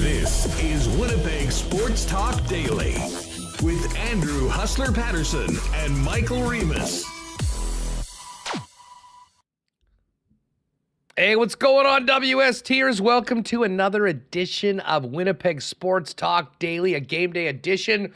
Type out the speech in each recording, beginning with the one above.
This is Winnipeg Sports Talk Daily with Andrew Hustler Paterson and Michael Remis. Hey, what's going on, WSTers? Welcome to another edition of Winnipeg Sports Talk Daily, a game day edition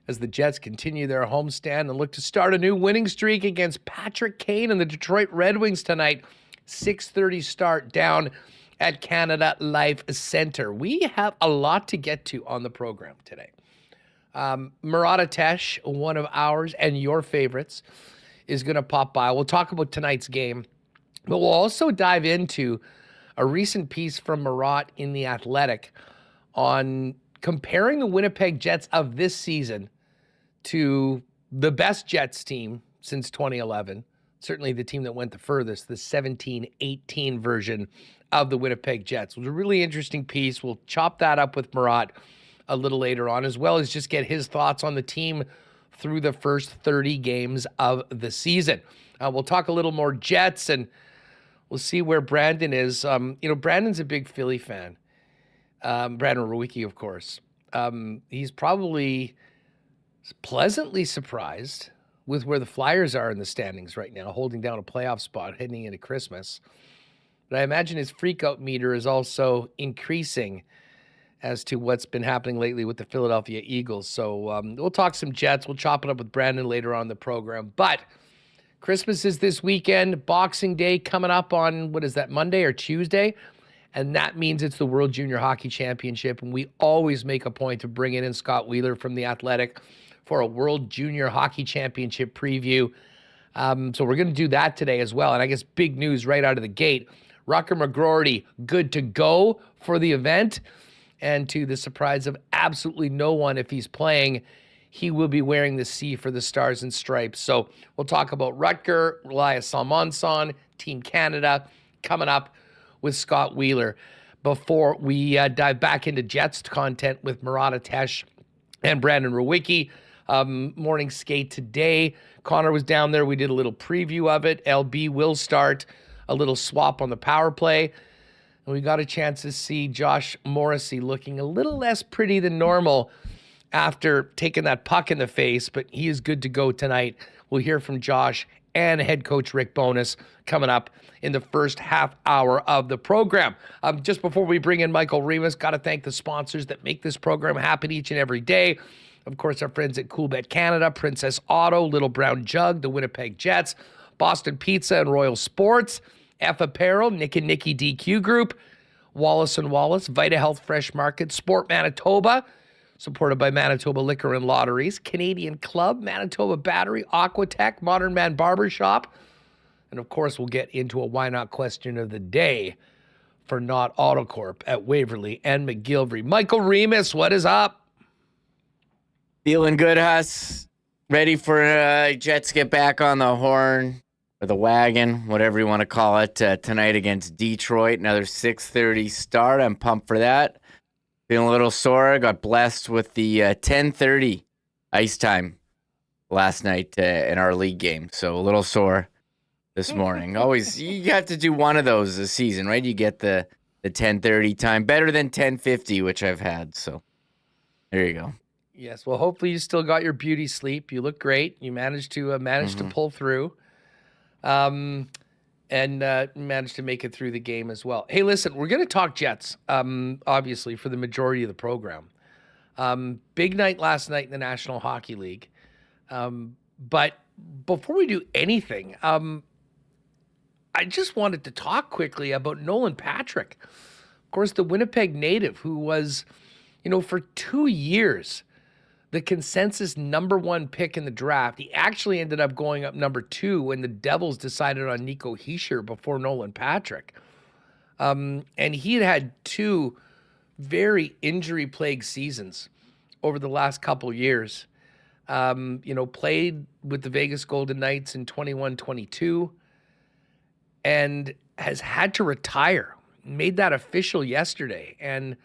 as the Jets continue their homestand and look to start a new winning streak against Patrick Kane and the Detroit Red Wings tonight. 6:30 start down at Canada Life Center. We have a lot to get to on the program today. Murat, one of ours and your favorites, is going to pop by. We'll talk about tonight's game, but we'll also dive into a recent piece from Murat in The Athletic on comparing the Winnipeg Jets of this season to the best Jets team since 2011. Certainly the team that went the furthest, the 17-18 version of the Winnipeg Jets. It was a really interesting piece. We'll chop that up with Murat a little later on, as well as just get his thoughts on the team through the first 30 games of the season. We'll talk a little more Jets, and we'll see where Brandon is. Brandon's a big Philly fan. Brandon Rewucki, of course. He's probably pleasantly surprised with where the Flyers are in the standings right now, holding down a playoff spot heading into Christmas. But I imagine his freakout meter is also increasing as to what's been happening lately with the Philadelphia Eagles. So we'll talk some Jets. We'll chop it up with Brandon later on in the program. But Christmas is this weekend. Boxing Day coming up on, Monday or Tuesday? And that means it's the World Junior Hockey Championship. And we always make a point to bring in Scott Wheeler from The Athletic for a World Junior Hockey Championship preview. So we're going to do that today as well. And I guess big news right out of the gate. Rutger McGroarty good to go for the event. And to the surprise of absolutely no one, if he's playing, he will be wearing the C for the Stars and Stripes. So we'll talk about Rutger, Elias Salmonson, Team Canada, coming up with Scott Wheeler before we dive back into Jets content with Murat and Brandon Rewucki. Morning skate today. Connor was down there. We did a little preview of it. LB will start a little swap on the power play. And we got a chance to see Josh Morrissey looking a little less pretty than normal after taking that puck in the face, but he is good to go tonight. We'll hear from Josh and head coach Rick Bowness coming up in the first half hour of the program. Just before we bring in Michael Remis, got to thank the sponsors that make this program happen each and every day. Of course, our friends at Coolbet Canada, Princess Auto, Little Brown Jug, the Winnipeg Jets, Boston Pizza and Royal Sports, F Apparel, Nick and Nicky DQ Group, Wallace & Wallace, Vita Health Fresh Market, Sport Manitoba, supported by Manitoba Liquor and Lotteries, Canadian Club, Manitoba Battery, Aquatech, Modern Man Barbershop, and of course we'll get into a why not question of the day for Not Autocorp at Waverly and McGillivray. Michael Remis, what is up? Feeling good, Huss. Ready for Jets get back on the horn, or the wagon, whatever you want to call it, tonight against Detroit. Another 6:30 start. I'm pumped for that. Feeling a little sore. Got blessed with the 10:30 ice time last night in our league game. So a little sore this morning. Always, you have to do one of those this season, right? You get the 10:30 time. Better than 10:50, which I've had. So there you go. Yes, well, hopefully you still got your beauty sleep. You look great. You managed to pull through, and managed to make it through the game as well. Hey, listen, we're going to talk Jets, obviously, for the majority of the program. Big night last night in the National Hockey League. But before we do anything, I just wanted to talk quickly about Nolan Patrick. Of course, the Winnipeg native who was, for 2 years, the consensus number 1 pick in the draft. He actually ended up going up number 2 when the Devils decided on Nico Hischier before Nolan Patrick. And he had 2 very injury-plagued seasons over the last couple years. Played with the Vegas Golden Knights in 21-22 and has had to retire. Made that official yesterday and,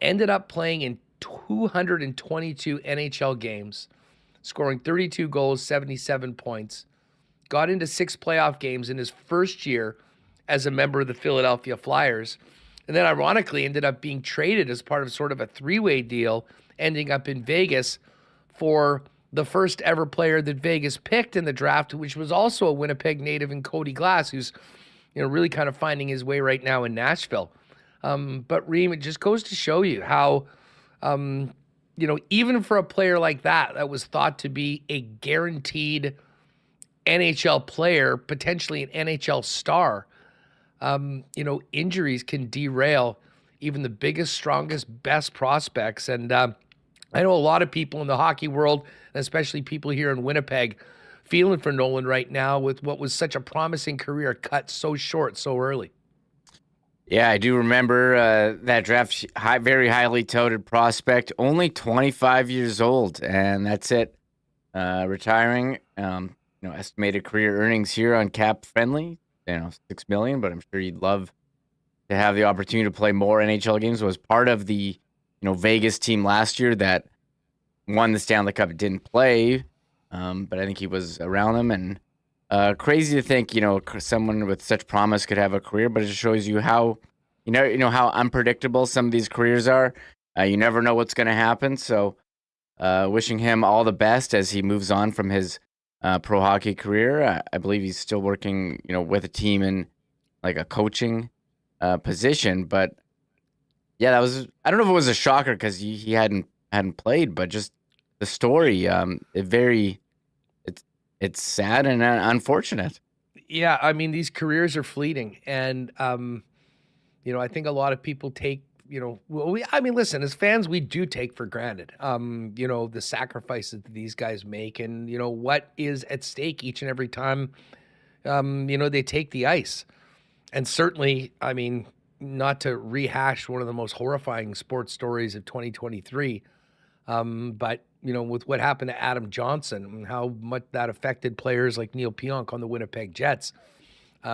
ended up playing in 222 NHL games, scoring 32 goals, 77 points, got into 6 playoff games in his first year as a member of the Philadelphia Flyers, and then ironically ended up being traded as part of sort of a 3-way deal, ending up in Vegas for the first ever player that Vegas picked in the draft, which was also a Winnipeg native in Cody Glass, who's, really kind of finding his way right now in Nashville. But Reem, it just goes to show you how, even for a player like that was thought to be a guaranteed NHL player, potentially an NHL star, injuries can derail even the biggest, strongest, best prospects. And I know a lot of people in the hockey world, and especially people here in Winnipeg, feeling for Nolan right now with what was such a promising career cut so short, so early. Yeah, I do remember that draft. Very highly touted prospect, only 25 years old, and that's it. Retiring. Estimated career earnings here on Cap Friendly, $6 million. But I'm sure you'd love to have the opportunity to play more NHL games. Was part of the Vegas team last year that won the Stanley Cup. Didn't play, but I think he was around them. And crazy to think, someone with such promise could have a career. But it just shows you how, how unpredictable some of these careers are. You never know what's going to happen. So, wishing him all the best as he moves on from his pro hockey career. I believe he's still working, with a team in like a coaching position. But yeah, that was, I don't know if it was a shocker because he hadn't played, but just the story, it's sad and unfortunate. Yeah, I mean, these careers are fleeting, and I think a lot of people take, listen, as fans, we do take for granted, the sacrifices that these guys make, and what is at stake each and every time, they take the ice, and certainly, I mean, not to rehash one of the most horrifying sports stories of 2023, but with what happened to Adam Johnson and how much that affected players like Neil Pionk on the Winnipeg Jets,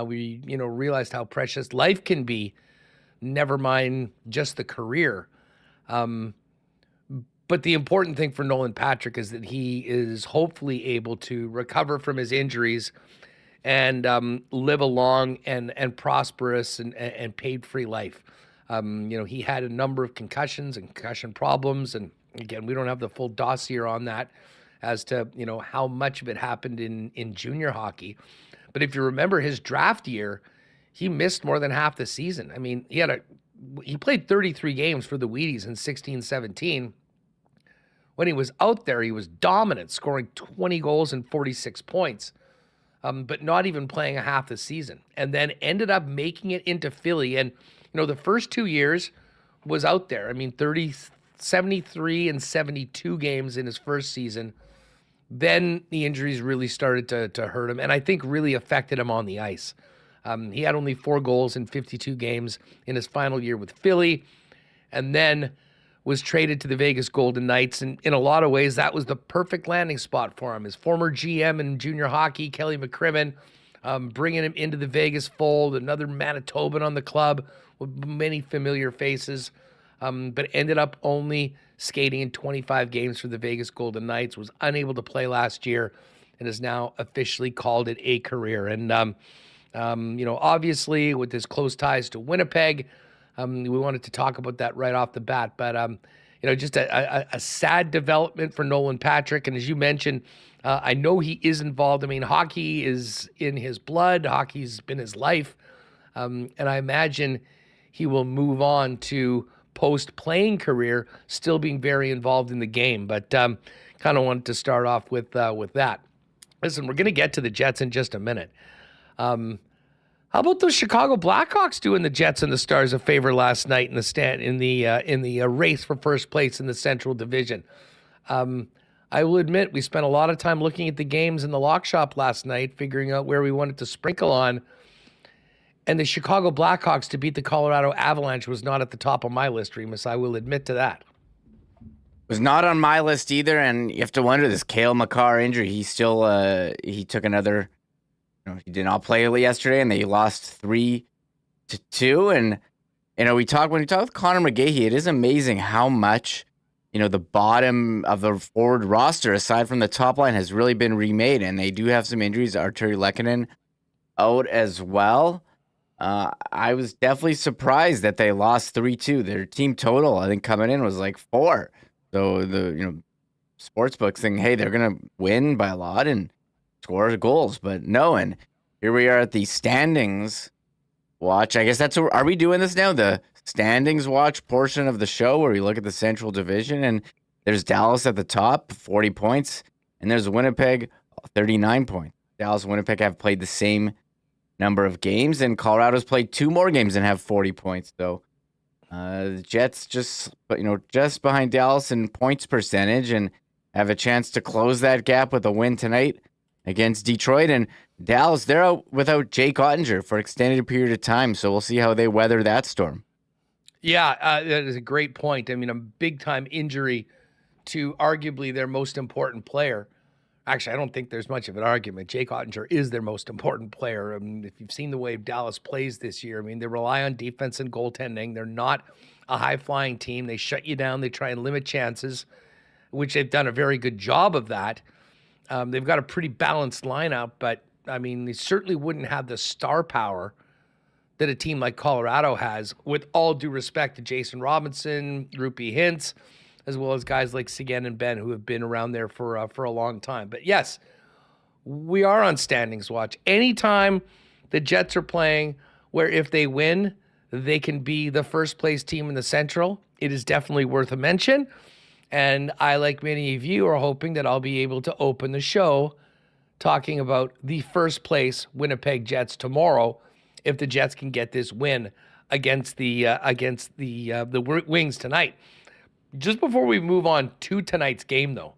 we, realized how precious life can be, never mind just the career. But the important thing for Nolan Patrick is that he is hopefully able to recover from his injuries and live a long and prosperous and paid-free life. He had a number of concussions and concussion problems, and again, we don't have the full dossier on that as to, how much of it happened in junior hockey. But if you remember his draft year, he missed more than half the season. I mean, he played 33 games for the Wheaties in 16-17. When he was out there, he was dominant, scoring 20 goals and 46 points, but not even playing a half the season. And then ended up making it into Philly. And, the first 2 years was out there. I mean, 73 and 72 games in his first season. Then the injuries really started to hurt him, and I think really affected him on the ice. He had only 4 goals in 52 games in his final year with Philly, and then was traded to the Vegas Golden Knights. And in a lot of ways, that was the perfect landing spot for him. His former GM in junior hockey, Kelly McCrimmon, bringing him into the Vegas fold, another Manitoban on the club with many familiar faces. But ended up only skating in 25 games for the Vegas Golden Knights, was unable to play last year, and has now officially called it a career. And, obviously with his close ties to Winnipeg, we wanted to talk about that right off the bat. But, just a sad development for Nolan Patrick. And as you mentioned, I know he is involved. I mean, hockey is in his blood. Hockey's been his life. And I imagine he will move on to post-playing career, still being very involved in the game. But kind of wanted to start off with that. Listen, we're going to get to the Jets in just a minute. How about those Chicago Blackhawks doing the Jets and the Stars a favor last night in the race for first place in the Central Division? I will admit we spent a lot of time looking at the games in the lock shop last night, figuring out where we wanted to sprinkle on. And the Chicago Blackhawks to beat the Colorado Avalanche was not at the top of my list, Remis. I will admit to that. Was not on my list either, and you have to wonder, this Cale Makar injury, he still he took another, he did not play yesterday, and they lost 3-2. And when we talk with Connor McGahey, it is amazing how much the bottom of the forward roster, aside from the top line, has really been remade, and they do have some injuries. Arturi Lehkonen out as well. I was definitely surprised that they lost 3-2. Their team total, I think, coming in was like 4. So the sportsbook saying, hey, they're gonna win by a lot and score goals, but no. And here we are at the standings watch. I guess are we doing this now? The standings watch portion of the show where we look at the Central Division, and there's Dallas at the top, 40 points, and there's Winnipeg, 39 points. Dallas and Winnipeg have played the same number of games, and Colorado's played 2 more games and have 40 points. So the Jets just behind Dallas in points percentage and have a chance to close that gap with a win tonight against Detroit. And Dallas, they're out without Jake Ottinger for an extended period of time, so we'll see how they weather that storm. Yeah, that is a great point. I mean, a big-time injury to arguably their most important player. Actually, I don't think there's much of an argument. Jake Ottinger is their most important player. I mean, if you've seen the way Dallas plays this year, I mean, they rely on defense and goaltending. They're not a high-flying team. They shut you down. They try and limit chances, which they've done a very good job of that. They've got a pretty balanced lineup, but, I mean, they certainly wouldn't have the star power that a team like Colorado has, with all due respect to Jason Robinson, Rupee Hintz, as well as guys like Seguin and Ben, who have been around there for a long time. But yes, we are on standings watch. Anytime the Jets are playing where if they win, they can be the first place team in the Central, it is definitely worth a mention. And I, like many of you, are hoping that I'll be able to open the show talking about the first place Winnipeg Jets tomorrow if the Jets can get this win against the Wings tonight. Just before we move on to tonight's game, though,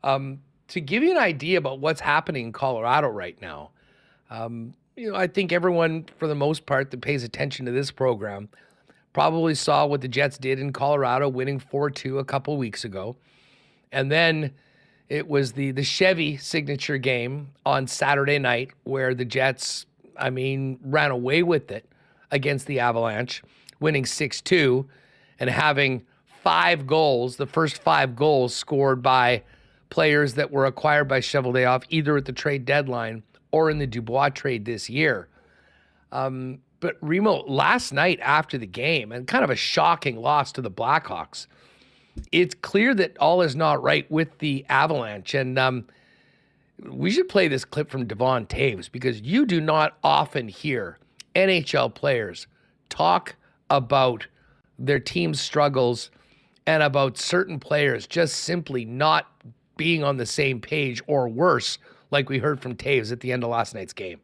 to give you an idea about what's happening in Colorado right now, I think everyone, for the most part, that pays attention to this program probably saw what the Jets did in Colorado, winning 4-2 a couple weeks ago. And then it was the Chevy signature game on Saturday night where the Jets, ran away with it against the Avalanche, winning 6-2 and having 5 goals, the first 5 goals scored by players that were acquired by Cheveldayoff either at the trade deadline or in the Dubois trade this year. But Remo, last night after the game, and kind of a shocking loss to the Blackhawks, it's clear that all is not right with the Avalanche. And we should play this clip from Devon Toews, because you do not often hear NHL players talk about their team's struggles and about certain players just simply not being on the same page or worse, like we heard from Toews at the end of last night's game.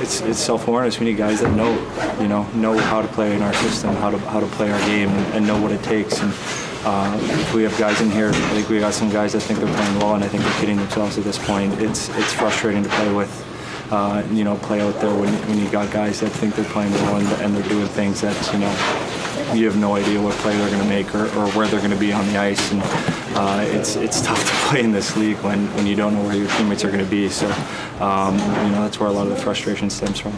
It's self-awareness. We need guys that know how to play in our system, how to play our game, and know what it takes. And if we have guys in here, I think we got some guys that think they're playing well, and I think they're kidding themselves at this point. It's frustrating to play with. Play out there when you got guys that think they're playing well and they're doing things that, you have no idea what play they're going to make or where they're going to be on the ice. And it's tough to play in this league when you don't know where your teammates are going to be. So, that's where a lot of the frustration stems from.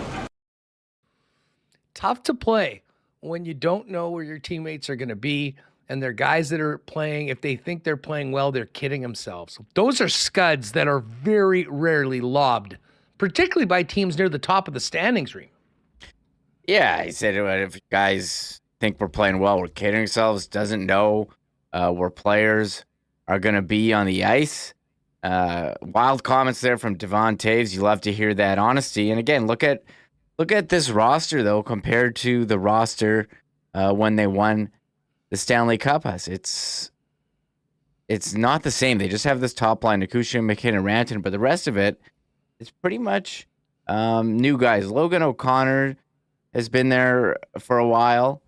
Tough to play when you don't know where your teammates are going to be. And they're guys that are playing, if they think they're playing well, they're kidding themselves. Those are scuds that are very rarely lobbed, particularly by teams near the top of the standings, Reem. Yeah, he said if guys think we're playing well, we're kidding ourselves, doesn't know where players are going to be on the ice. Wild comments there from Devon Toews. You love to hear that honesty. And again, look at this roster, though, compared to the roster when they won the Stanley Cup. It's not the same. They just have this top line, Nikushin, McKinnon, Rantanen, but the rest of it, it's pretty much new guys. Logan O'Connor has been there for a while.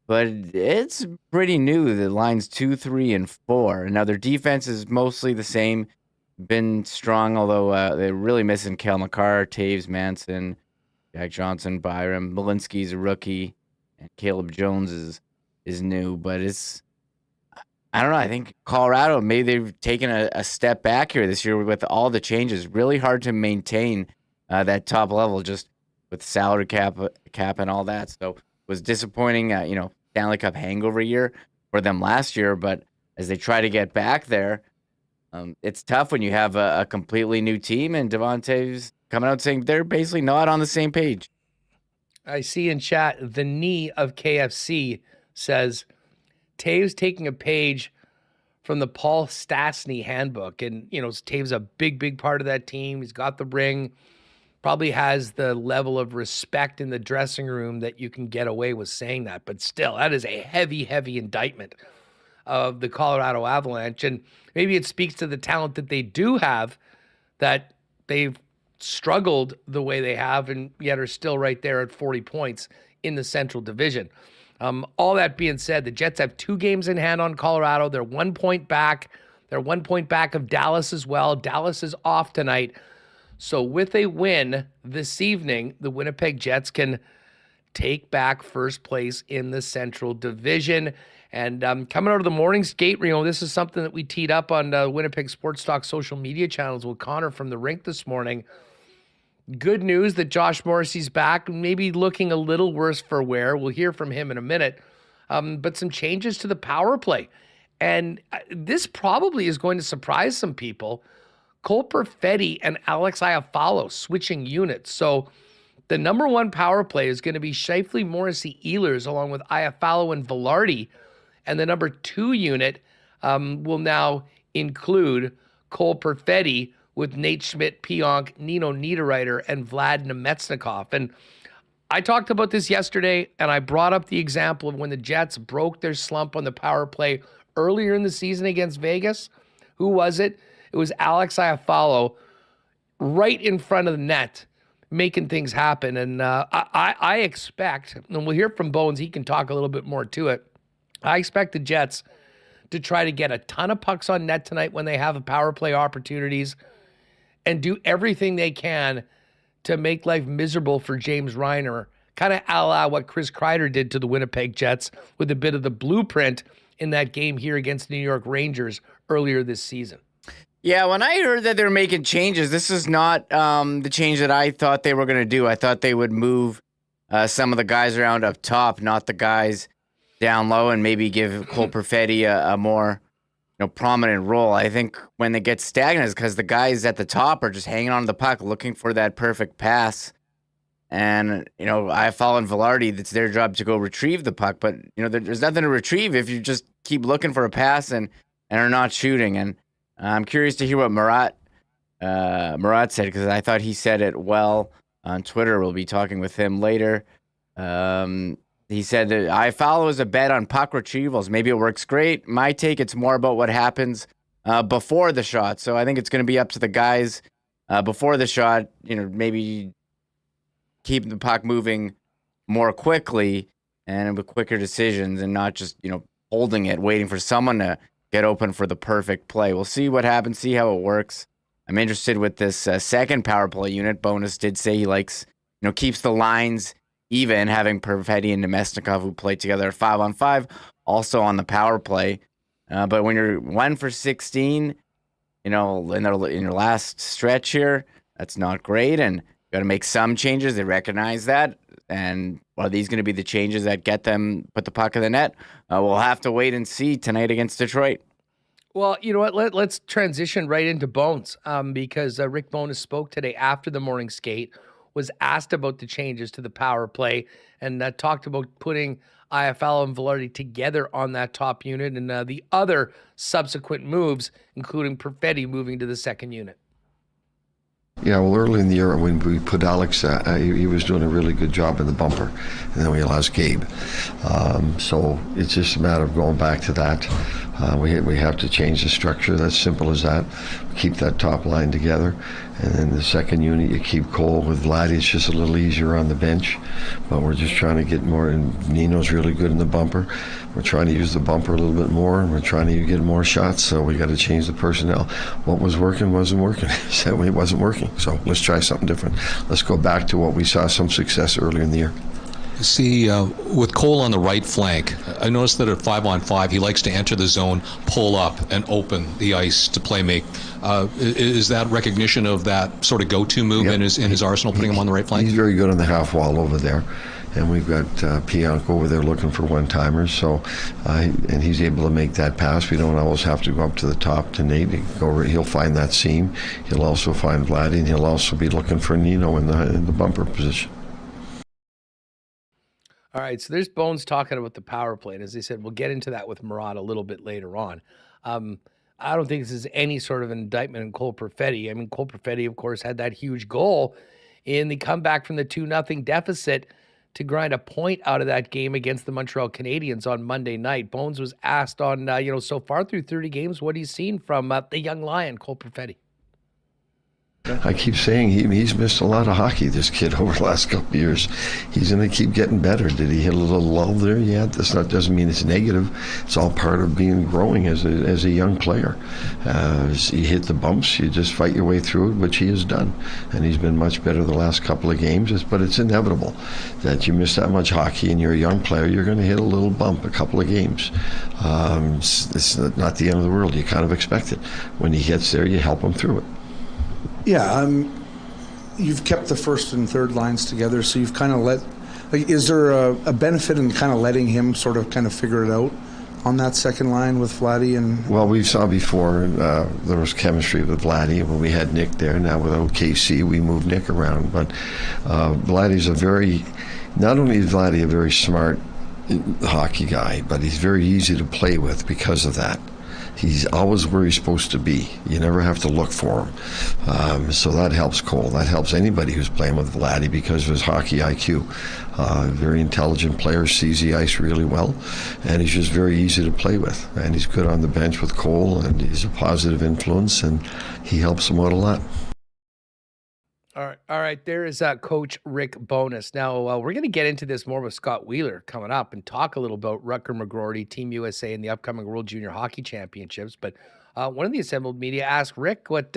but it's pretty new. The lines 2, 3, and 4. Now their defense is mostly the same, been strong, although they're really missing Kel McCarr, Taves, Manson, Jack Johnson, Byram. Malinsky's a rookie, and Caleb Jones is new, but I don't know. I think Colorado, maybe they've taken a step back here this year with all the changes. Really hard to maintain that top level just with salary cap and all that. So it was disappointing, Stanley Cup hangover year for them last year. But as they try to get back there, it's tough when you have a completely new team and Devontae's coming out saying they're basically not on the same page. I see in chat, the knee of KFC says, Taves taking a page from the Paul Stastny handbook. And, Taves a big part of that team. He's got the ring, probably has the level of respect in the dressing room that you can get away with saying that. But still, that is a heavy indictment of the Colorado Avalanche. And maybe it speaks to the talent that they do have, that they've struggled the way they have and yet are still right there at 40 points in the Central Division. All that being said, the Jets have 2 games in hand on Colorado. They're 1 point back. They're 1 point back of Dallas as well. Dallas is off tonight. So with a win this evening, the Winnipeg Jets can take back first place in the Central Division. And coming out of the morning skate, this is something that we teed up on Winnipeg Sports Talk social media channels with Connor from the rink this morning. Good news that Josh Morrissey's back, maybe looking a little worse for wear. We'll hear from him in a minute. But some changes to the power play. And this probably is going to surprise some people. Cole Perfetti and Alex Iafallo switching units. So the number 1 power play is going to be Scheifele, Morrissey, Ehlers, along with Iafallo and Velarde. And the number 2 unit will now include Cole Perfetti with Nate Schmidt, Pionk, Nino Niederreiter, and Vlad Nemetsnikov. And I talked about this yesterday, and I brought up the example of when the Jets broke their slump on the power play earlier in the season against Vegas. Who was it? It was Alex Iafallo right in front of the net, making things happen. And I expect, and we'll hear from Bones, he can talk a little bit more to it. I expect the Jets to try to get a ton of pucks on net tonight when they have power play opportunities and do everything they can to make life miserable for James Reiner, kind of a la what Chris Kreider did to the Winnipeg Jets with a bit of the blueprint in that game here against the New York Rangers earlier this season. Yeah, when I heard that they're making changes, this is not the change that I thought they were going to do. I thought they would move some of the guys around up top, not the guys down low, and maybe give Cole Perfetti a more prominent role. I think when they get stagnant is because the guys at the top are just hanging on to the puck, looking for that perfect pass. And, Iafallo and Velarde, it's their job to go retrieve the puck. But, there's nothing to retrieve if you just keep looking for a pass and are not shooting. And I'm curious to hear what Murat said, because I thought he said it well on Twitter. We'll be talking with him later. He said that Iafallo is a bet on puck retrievals. Maybe it works great. My take, it's more about what happens before the shot. So I think it's going to be up to the guys before the shot, maybe keep the puck moving more quickly and with quicker decisions and not just, holding it, waiting for someone to get open for the perfect play. We'll see what happens, see how it works. I'm interested with this second power play unit. Bonus did say he likes, keeps the lines even, having Perfetti and Nemesnikov, who play together 5-on-5, also on the power play. But when you're 1 for 16, in your last stretch here, that's not great. And got to make some changes. They recognize that. And are these going to be the changes that get them put the puck in the net? We'll have to wait and see tonight against Detroit. Well, you know what? Let's transition right into Bones, because Rick Bowness spoke today after the morning skate, was asked about the changes to the power play, and talked about putting Iafallo and Velarde together on that top unit, and the other subsequent moves, including Perfetti moving to the second unit. Yeah, well, early in the year when we put Alex, he was doing a really good job in the bumper, and then we lost Gabe. So it's just a matter of going back to that. We have to change the structure. That's simple as that. Keep that top line together. And then the second unit, you keep Cole with Vladdy. It's just a little easier on the bench. But we're just trying to get more. And Nino's really good in the bumper. We're trying to use the bumper a little bit more. And we're trying to get more shots. So we got to change the personnel. What was working wasn't working. So it wasn't working. So let's try something different. Let's go back to what we saw some success earlier in the year. See, with Cole on the right flank, I noticed that at 5-on-5, he likes to enter the zone, pull up, and open the ice to play make. Is that recognition of that sort of go-to move in his arsenal, putting him on the right flank? He's very good on the half wall over there. And we've got Pionk over there looking for one-timers. So, and he's able to make that pass. We don't always have to go up to the top to Nate. He'll find that seam. He'll also find Vladdy, and he'll also be looking for Nino in the bumper position. All right, so there's Bones talking about the power play, and as I said, we'll get into that with Murat a little bit later on. I don't think this is any sort of indictment on Cole Perfetti. I mean, Cole Perfetti, of course, had that huge goal in the comeback from the 2-0 deficit to grind a point out of that game against the Montreal Canadiens on Monday night. Bones was asked on, so far through 30 games, what he's seen from the young Lion, Cole Perfetti. I keep saying he's missed a lot of hockey, this kid, over the last couple of years. He's going to keep getting better. Did he hit a little lull there? Yeah, doesn't mean it's negative. It's all part of growing as a young player. As you hit the bumps, you just fight your way through it, which he has done. And he's been much better the last couple of games. But it's inevitable that you miss that much hockey and you're a young player, you're going to hit a little bump a couple of games. It's not the end of the world. You kind of expect it. When he gets there, you help him through it. Yeah, you've kept the first and third lines together, so you've kind of is there a benefit in kind of letting him sort of figure it out on that second line with Vladdy? And well, we saw before there was chemistry with Vladdy when we had Nick there. Now with OKC, we moved Nick around, but Vladdy's not only is Vladdy a very smart hockey guy, but he's very easy to play with because of that. He's always where he's supposed to be. You never have to look for him. So that helps Cole. That helps anybody who's playing with Vladdy because of his hockey IQ. Very intelligent player, sees the ice really well, and he's just very easy to play with. And he's good on the bench with Cole, and he's a positive influence, and he helps him out a lot. All right. There is Coach Rick Bowness. Now, we're going to get into this more with Scott Wheeler coming up and talk a little about Rutger McGroarty, Team USA, and the upcoming World Junior Hockey Championships. But one of the assembled media asked Rick what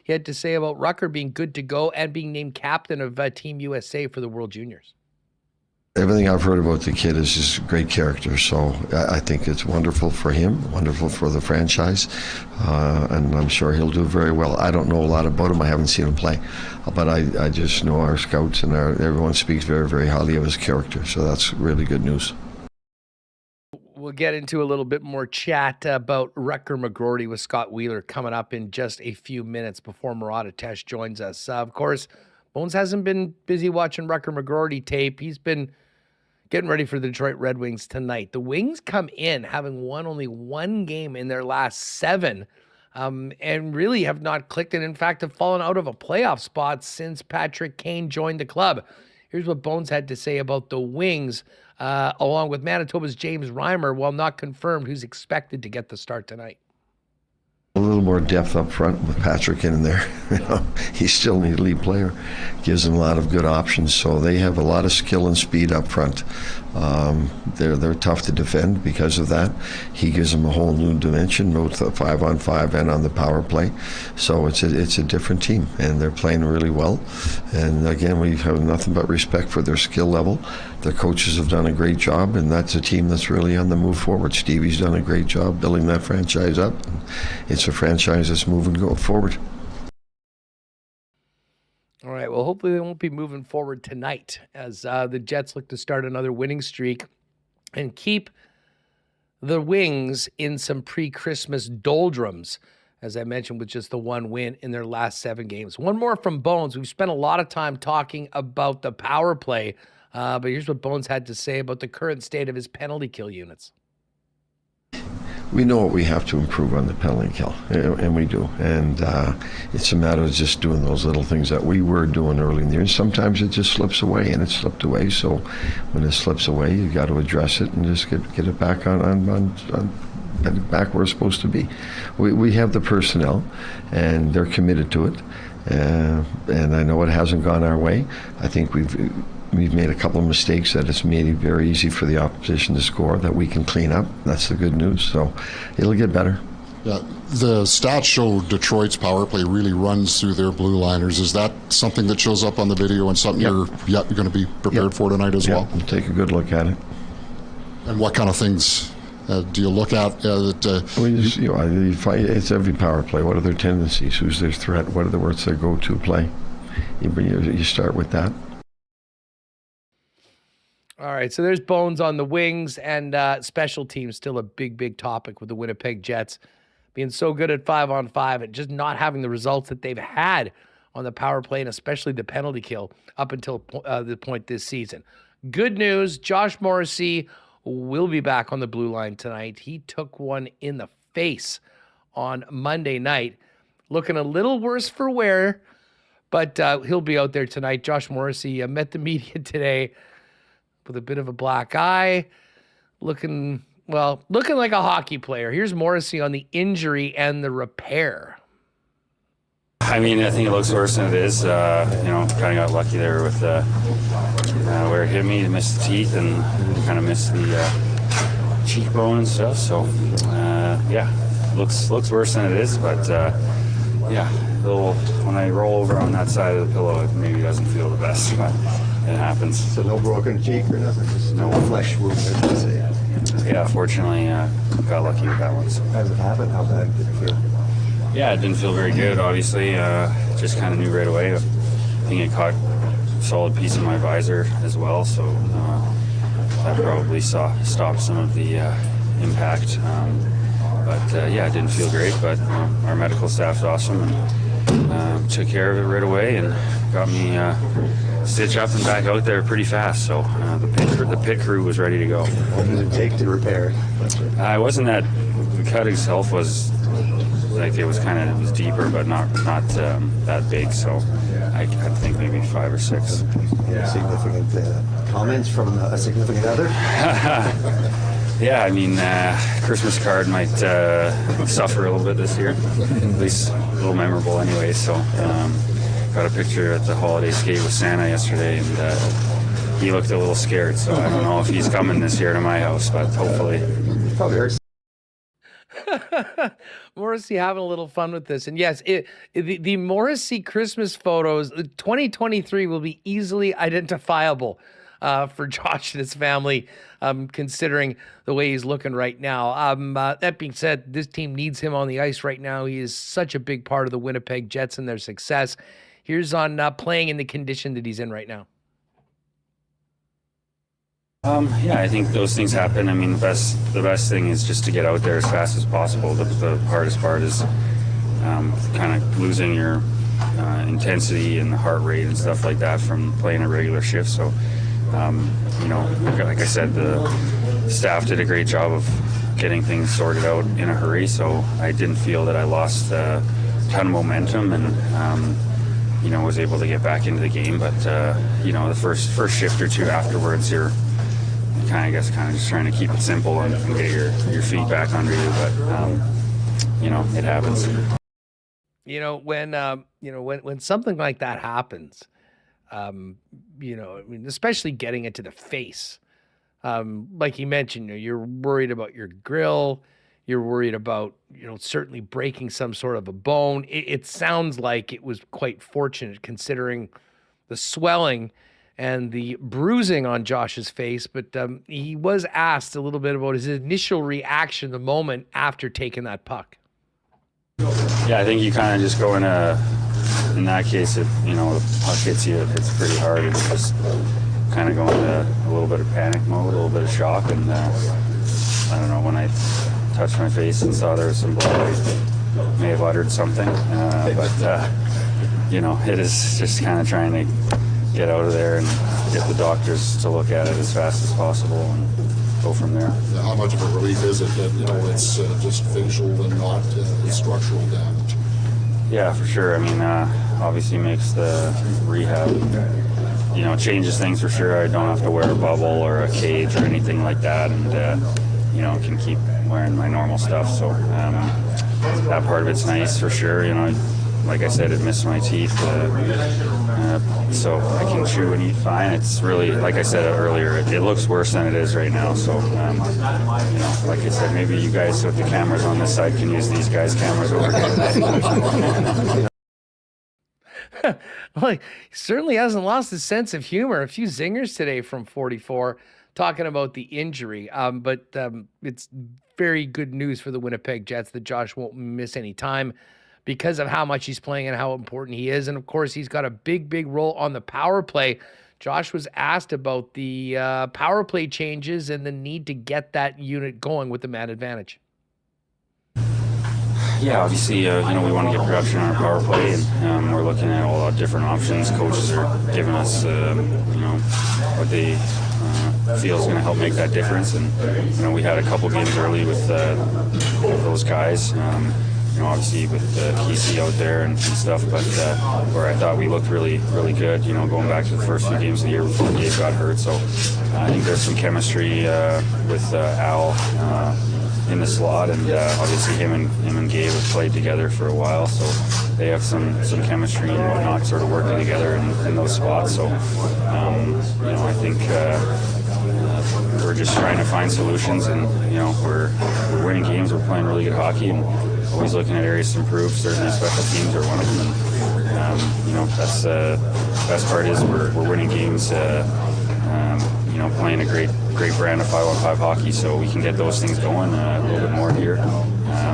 he had to say about Rutger being good to go and being named captain of Team USA for the World Juniors. Everything I've heard about the kid is just a great character, so I think it's wonderful for him, wonderful for the franchise, and I'm sure he'll do very well. I don't know a lot about him. I haven't seen him play, but I just know our scouts and everyone speaks very, very highly of his character, so that's really good news. We'll get into a little bit more chat about Rutger McGroarty with Scott Wheeler coming up in just a few minutes before Murat joins us. Of course, Bones hasn't been busy watching Rutger McGroarty tape. He's been getting ready for the Detroit Red Wings tonight. The Wings come in having won only one game in their last 7 and really have not clicked, and in fact have fallen out of a playoff spot since Patrick Kane joined the club. Here's what Bones had to say about the Wings, along with Manitoba's James Reimer, while not confirmed who's expected to get the start tonight. A little more depth up front with Patrick in there. He's still an elite player. Gives them a lot of good options. So they have a lot of skill and speed up front. They're tough to defend because of that. He gives them a whole new dimension, both 5-on-5 and on the power play. So it's a different team, and they're playing really well. And again, we have nothing but respect for their skill level. Their coaches have done a great job, and that's a team that's really on the move forward. Stevie's done a great job building that franchise up. It's a franchise that's moving forward. All right, well, hopefully they won't be moving forward tonight as the Jets look to start another winning streak and keep the Wings in some pre-Christmas doldrums, as I mentioned, with just the one win in their last 7 games. One more from Bones. We've spent a lot of time talking about the power play, but here's what Bones had to say about the current state of his penalty kill units. We know what we have to improve on the penalty kill, and we do. And it's a matter of just doing those little things that we were doing early in the year. And sometimes it just slips away, and it slipped away. So when it slips away, you got to address it and just get it back on back where it's supposed to be. We have the personnel, and they're committed to it. And I know it hasn't gone our way. I think we've made a couple of mistakes that it's made it very easy for the opposition to score that we can clean up. That's the good news. So it'll get better. Yeah, the stats show Detroit's power play really runs through their blue liners. Is that something that shows up on the video and something you're going to be prepared for tonight as well? We'll take a good look at it. And what kind of things do you look at? It's every power play. What are their tendencies? Who's their threat? What's their go-to play? You start with that. All right, so there's bones on the wings, and special teams still a big topic with the Winnipeg Jets being so good at 5-on-5 and just not having the results that they've had on the power play and especially the penalty kill up until the point this season. Good news, Josh Morrissey will be back on the blue line tonight. He took one in the face on Monday night, looking a little worse for wear, but he'll be out there tonight. Josh Morrissey met the media today with a bit of a black eye, looking like a hockey player. Here's Morrissey on the injury and the repair. I mean, I think it looks worse than it is. Kind of got lucky there with where it hit me. Missed the teeth and kind of missed the cheekbone and stuff. So, looks worse than it is. But, when I roll over on that side of the pillow, it maybe doesn't feel the best, but it happens. So no broken cheek or nothing? Just no flesh wound, as they say. Yeah, fortunately, got lucky with that one. So. How did it happen? How bad did it feel? Yeah, it didn't feel very good, obviously. Just kind of knew right away. I think it caught a solid piece of my visor as well, so that probably stopped some of the impact. It didn't feel great, but our medical staff's awesome and took care of it right away and got me stitched up and back out there pretty fast. So the pit crew was ready to go. What did it take to repair it? It wasn't that the cut itself was like it was deeper, but not that big. So I think maybe 5 or 6. Significant comments from a significant other? Yeah, I mean, Christmas card might suffer a little bit this year, at least a little memorable anyway. So got a picture at the holiday skate with Santa yesterday, and he looked a little scared. So I don't know if he's coming this year to my house, but hopefully. Probably hurts. Morrissey having a little fun with this. And yes, the Morrissey Christmas photos, 2023 will be easily identifiable for Josh and his family, considering the way he's looking right now. That being said, this team needs him on the ice right now. He is such a big part of the Winnipeg Jets and their success. Here's on playing in the condition that he's in right now. I think those things happen. I mean, the best thing is just to get out there as fast as possible. The hardest part is kind of losing your intensity and the heart rate and stuff like that from playing a regular shift. So, like I said, the staff did a great job of getting things sorted out in a hurry. So I didn't feel that I lost a ton of momentum and, was able to get back into the game. But, the first shift or two afterwards, you're kind of just trying to keep it simple and get your feet back under you, but it happens. When something like that happens, especially getting it to the face, like you mentioned, you're worried about your grill, you're worried about certainly breaking some sort of a bone. It sounds like it was quite fortunate considering the swelling and the bruising on Josh's face, but he was asked a little bit about his initial reaction the moment after taking that puck. Yeah, I think you kind of just go in that case, if the puck hits you, it's pretty hard. It's just kind of go into a little bit of panic mode, a little bit of shock, and I don't know, when I touched my face and saw there was some blood, I may have uttered something, it is just kind of trying to get out of there and get the doctors to look at it as fast as possible and go from there. How much of a relief is it that it's just visual and not structural damage? Yeah, for sure. I mean, obviously makes the rehab, changes things for sure. I don't have to wear a bubble or a cage or anything like that, and can keep wearing my normal stuff. So that part of it's nice for sure. Like I said, it missed my teeth, so I can chew and eat fine. It's really, like I said earlier, it looks worse than it is right now. So, like I said, maybe you guys with the cameras on this side can use these guys' cameras over here. Well, he certainly hasn't lost his sense of humor. A few zingers today from 44 talking about the injury. But it's very good news for the Winnipeg Jets that Josh won't miss any time because of how much he's playing and how important he is. And, of course, he's got a big, big role on the power play. Josh was asked about the power play changes and the need to get that unit going with the man advantage. Yeah, obviously, we want to get production on our power play, and we're looking at all the different options. Coaches are giving us, what they feel is going to help make that difference. And, we had a couple games early with those guys. Obviously with PC out there and stuff, but where I thought we looked really, really good, going back to the first few games of the year before Gabe got hurt. So I think there's some chemistry with Al in the slot, and obviously him and Gabe have played together for a while, so they have some chemistry and whatnot sort of working together in those spots. So I think we're just trying to find solutions, and we're winning games, we're playing really good hockey, and always looking at areas to improve. Certainly special teams are one of them, and that's the best part is we're winning games, playing a great brand of 5-on-5 hockey, so we can get those things going a little bit more here.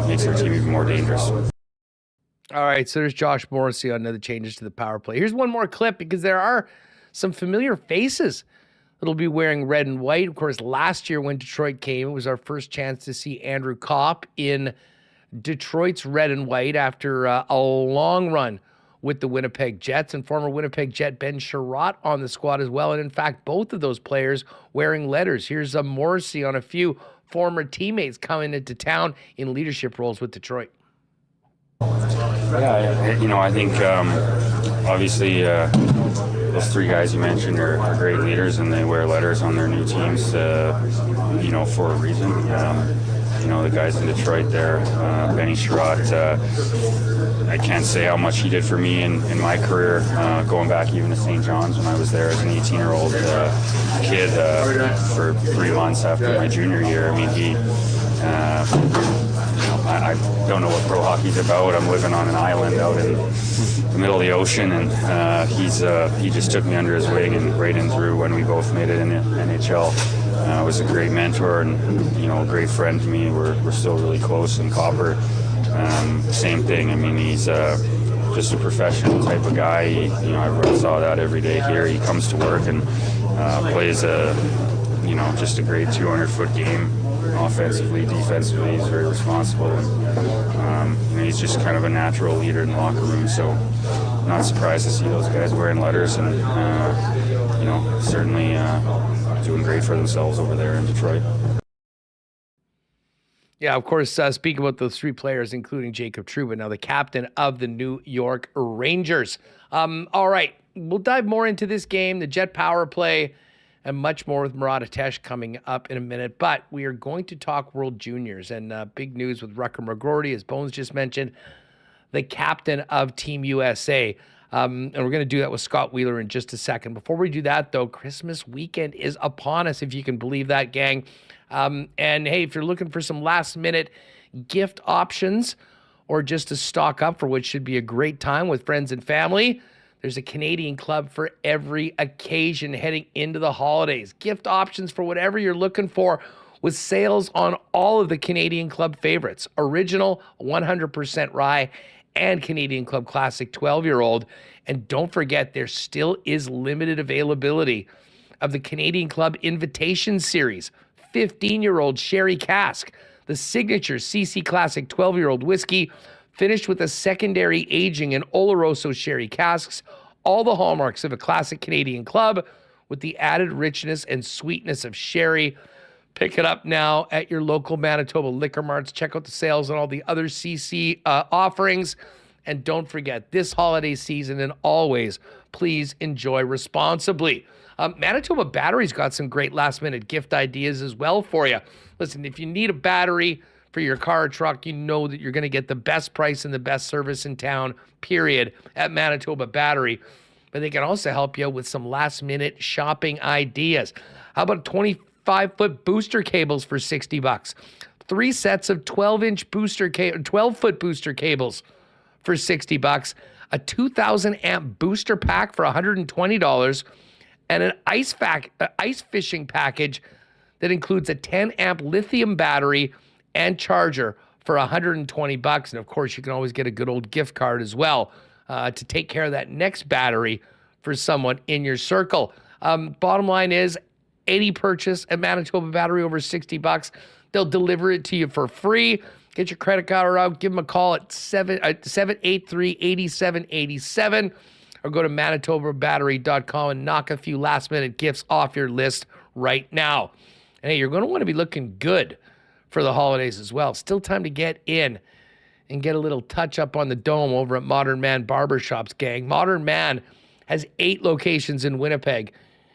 Makes our team even more dangerous. All right, so there's Josh Morrissey on the changes to the power play. Here's one more clip, because there are some familiar faces that'll be wearing red and white. Of course, last year when Detroit came, it was our first chance to see Andrew Kopp in Detroit's red and white after a long run with the Winnipeg Jets, and former Winnipeg Jet Ben Sherratt on the squad as well. And in fact, both of those players wearing letters. Here's a Morrissey on a few former teammates coming into town in leadership roles with Detroit. Yeah, I think obviously those three guys you mentioned are great leaders, and they wear letters on their new teams, for a reason. The guys in Detroit there, Benny Sherratt, I can't say how much he did for me in my career, going back even to St. John's when I was there as an 18-year-old kid for 3 months after my junior year. I mean, he, I don't know what pro hockey's about. I'm living on an island out in the middle of the ocean, and he just took me under his wing and right in through when we both made it in the NHL. Was a great mentor and a great friend to me. We're still really close. And Copper, same thing. I mean, he's just a professional type of guy. I saw that every day here. He comes to work and plays just a great 200-foot game, offensively, defensively. He's very responsible, and he's just kind of a natural leader in the locker room. So, not surprised to see those guys wearing letters, and certainly doing great for themselves over there in Detroit. Yeah, of course, speaking about those three players, including Jacob Trouba, now the captain of the New York Rangers. All right, we'll dive more into this game, the Jet power play, and much more with Murat coming up in a minute. But we are going to talk World Juniors, and big news with Raccoon McGroarty, as Bones just mentioned, the captain of Team USA. And we're going to do that with Scott Wheeler in just a second. Before we do that, though, Christmas weekend is upon us, if you can believe that, gang. And, hey, if you're looking for some last-minute gift options or just to stock up for what should be a great time with friends and family, there's a Canadian club for every occasion heading into the holidays. Gift options for whatever you're looking for, with sales on all of the Canadian Club favorites. Original 100% rye and Canadian Club Classic 12-year-old. And don't forget, there still is limited availability of the Canadian Club Invitation Series 15-year-old Sherry Cask, the signature CC Classic 12-year-old whiskey, finished with a secondary aging in Oloroso Sherry casks, all the hallmarks of a classic Canadian Club, with the added richness and sweetness of sherry. Pick it up now at your local Manitoba liquor marts. Check out the sales and all the other CC offerings. And don't forget, this holiday season and always, Please enjoy responsibly. Manitoba Battery's got some great last-minute gift ideas as well for you. Listen, if you need a battery for your car or truck, you know that you're going to get the best price and the best service in town, period, at Manitoba Battery. But they can also help you with some last-minute shopping ideas. How about 25-foot booster cables for $60? 3 sets of 12-foot booster cables for $60. A 2,000 amp booster pack for $120, and an ice fishing package that includes a 10 amp lithium battery and charger for $120. And of course, you can always get a good old gift card as well to take care of that next battery for someone in your circle. Bottom line is, 80 purchase at Manitoba Battery over $60. They'll deliver it to you for free. Get your credit card out. Give them a call at 783-8787 or go to manitobabattery.com and knock a few last-minute gifts off your list right now. And hey, you're going to want to be looking good for the holidays as well. Still time to get in and get a little touch-up on the dome over at Modern Man Barbershops, gang. Modern Man has 8 locations in Winnipeg,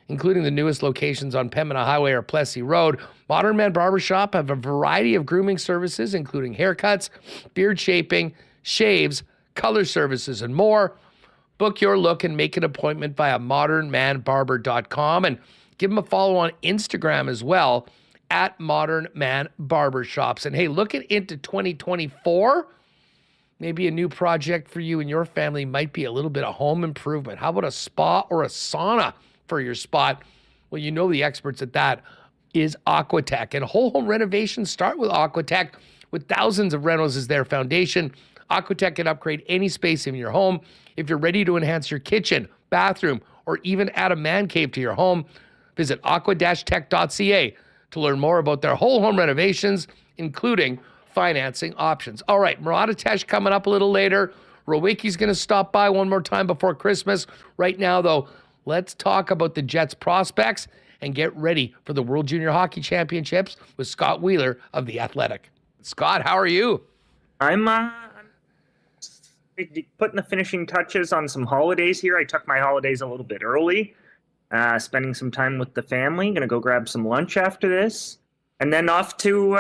including the newest locations on Pembina Highway or Plessis Road. Modern Man Barbershop have a variety of grooming services, including haircuts, beard shaping, shaves, color services, and more. Book your look and make an appointment via modernmanbarber.com and give them a follow on Instagram as well at Modern Man Barbershops. And hey, looking into 2024, maybe a new project for you and your family might be a little bit of home improvement. How about a spa or a sauna for your spot? Well, you know the experts at that is Aquatech. And whole home renovations start with Aquatech. With thousands of rentals as their foundation, Aquatech can upgrade any space in your home. If you're ready to enhance your kitchen, bathroom, or even add a man cave to your home, visit aqua-tech.ca to learn more about their whole home renovations, including financing options. All right, Murat coming up a little later. Rewucki's going to stop by one more time before Christmas. Right now, though, let's talk about the Jets prospects and get ready for the World Junior Hockey Championships with Scott Wheeler of The Athletic. Scott, how are you? I'm putting the finishing touches on some holidays here. I took my holidays a little bit early, spending some time with the family. Going to go grab some lunch after this, and then off to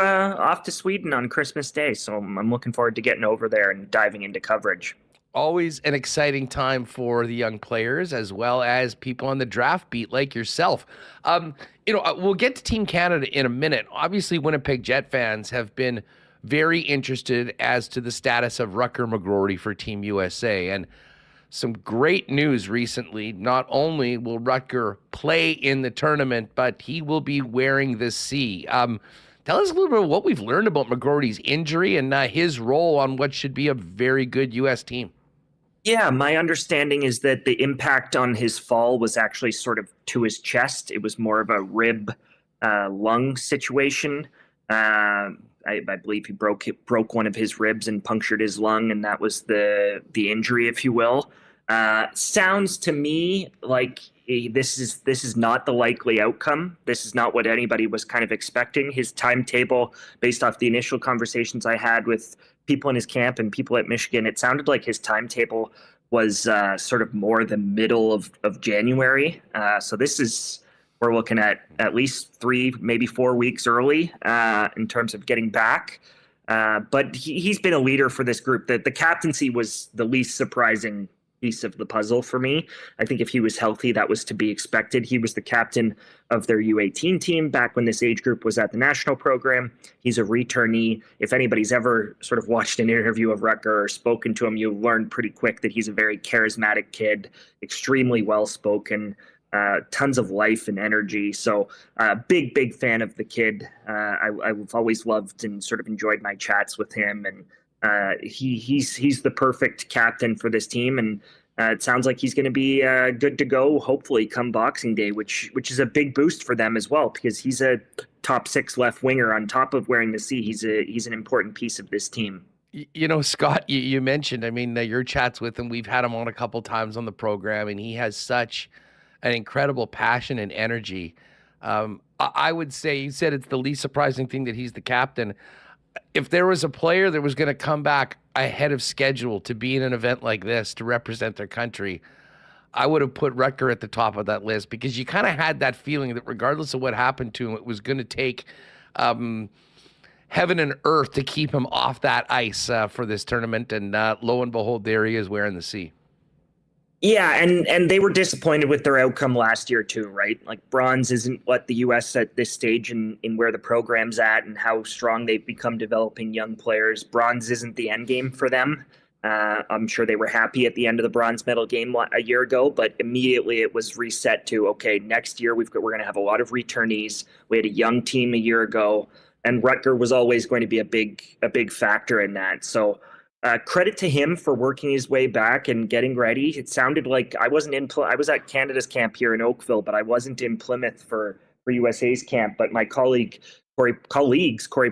Sweden on Christmas Day. So I'm looking forward to getting over there and diving into coverage. Always an exciting time for the young players as well as people on the draft beat like yourself. We'll get to Team Canada in a minute. Obviously, Winnipeg Jet fans have been very interested as to the status of Rutger McGroarty for Team USA. And some great news recently. Not only will Rutger play in the tournament, but he will be wearing the C. Tell us a little bit of what we've learned about McGroarty's injury and his role on what should be a very good U.S. team. Yeah, my understanding is that the impact on his fall was actually sort of to his chest. It was more of a rib lung situation. I believe he broke one of his ribs and punctured his lung, and that was the injury, if you will. Sounds to me like this is not the likely outcome. This is not what anybody was kind of expecting. His timetable, based off the initial conversations I had with people in his camp and people at Michigan, it sounded like his timetable was sort of more the middle of January. So we're looking at least 3, maybe 4 weeks early in terms of getting back. But he's been a leader for this group. The captaincy was the least surprising piece of the puzzle for me. I think if he was healthy, that was to be expected. He was the captain of their U18 team back when this age group was at the national program. He's a returnee. If anybody's ever sort of watched an interview of Rutger or spoken to him, you'll learn pretty quick that he's a very charismatic kid, extremely well-spoken, tons of life and energy. So big fan of the kid. I've always loved and sort of enjoyed my chats with him, and he's the perfect captain for this team, and it sounds like he's going to be good to go, hopefully, come Boxing Day, which is a big boost for them as well, because he's a top 6 left winger. On top of wearing the C, he's an important piece of this team. You know, Scott, you mentioned, your chats with him. We've had him on a couple times on the program, and he has such an incredible passion and energy. I would say, you said it's the least surprising thing that he's the captain. If there was a player that was going to come back ahead of schedule to be in an event like this to represent their country, I would have put Rutger at the top of that list because you kind of had that feeling that regardless of what happened to him, it was going to take heaven and earth to keep him off that ice for this tournament. And lo and behold, there he is wearing the C. Yeah, and they were disappointed with their outcome last year too, right? Like bronze isn't what the U.S. at this stage in where the program's at and how strong they've become developing young players. Bronze isn't the end game for them. I'm sure they were happy at the end of the bronze medal game a year ago, but immediately it was reset to, okay, next year we're going to have a lot of returnees. We had a young team a year ago, and Rutger was always going to be a big factor in that. So credit to him for working his way back and getting ready. It sounded like I was at Canada's camp here in Oakville, but I wasn't in Plymouth for USA's camp. But my colleagues Corey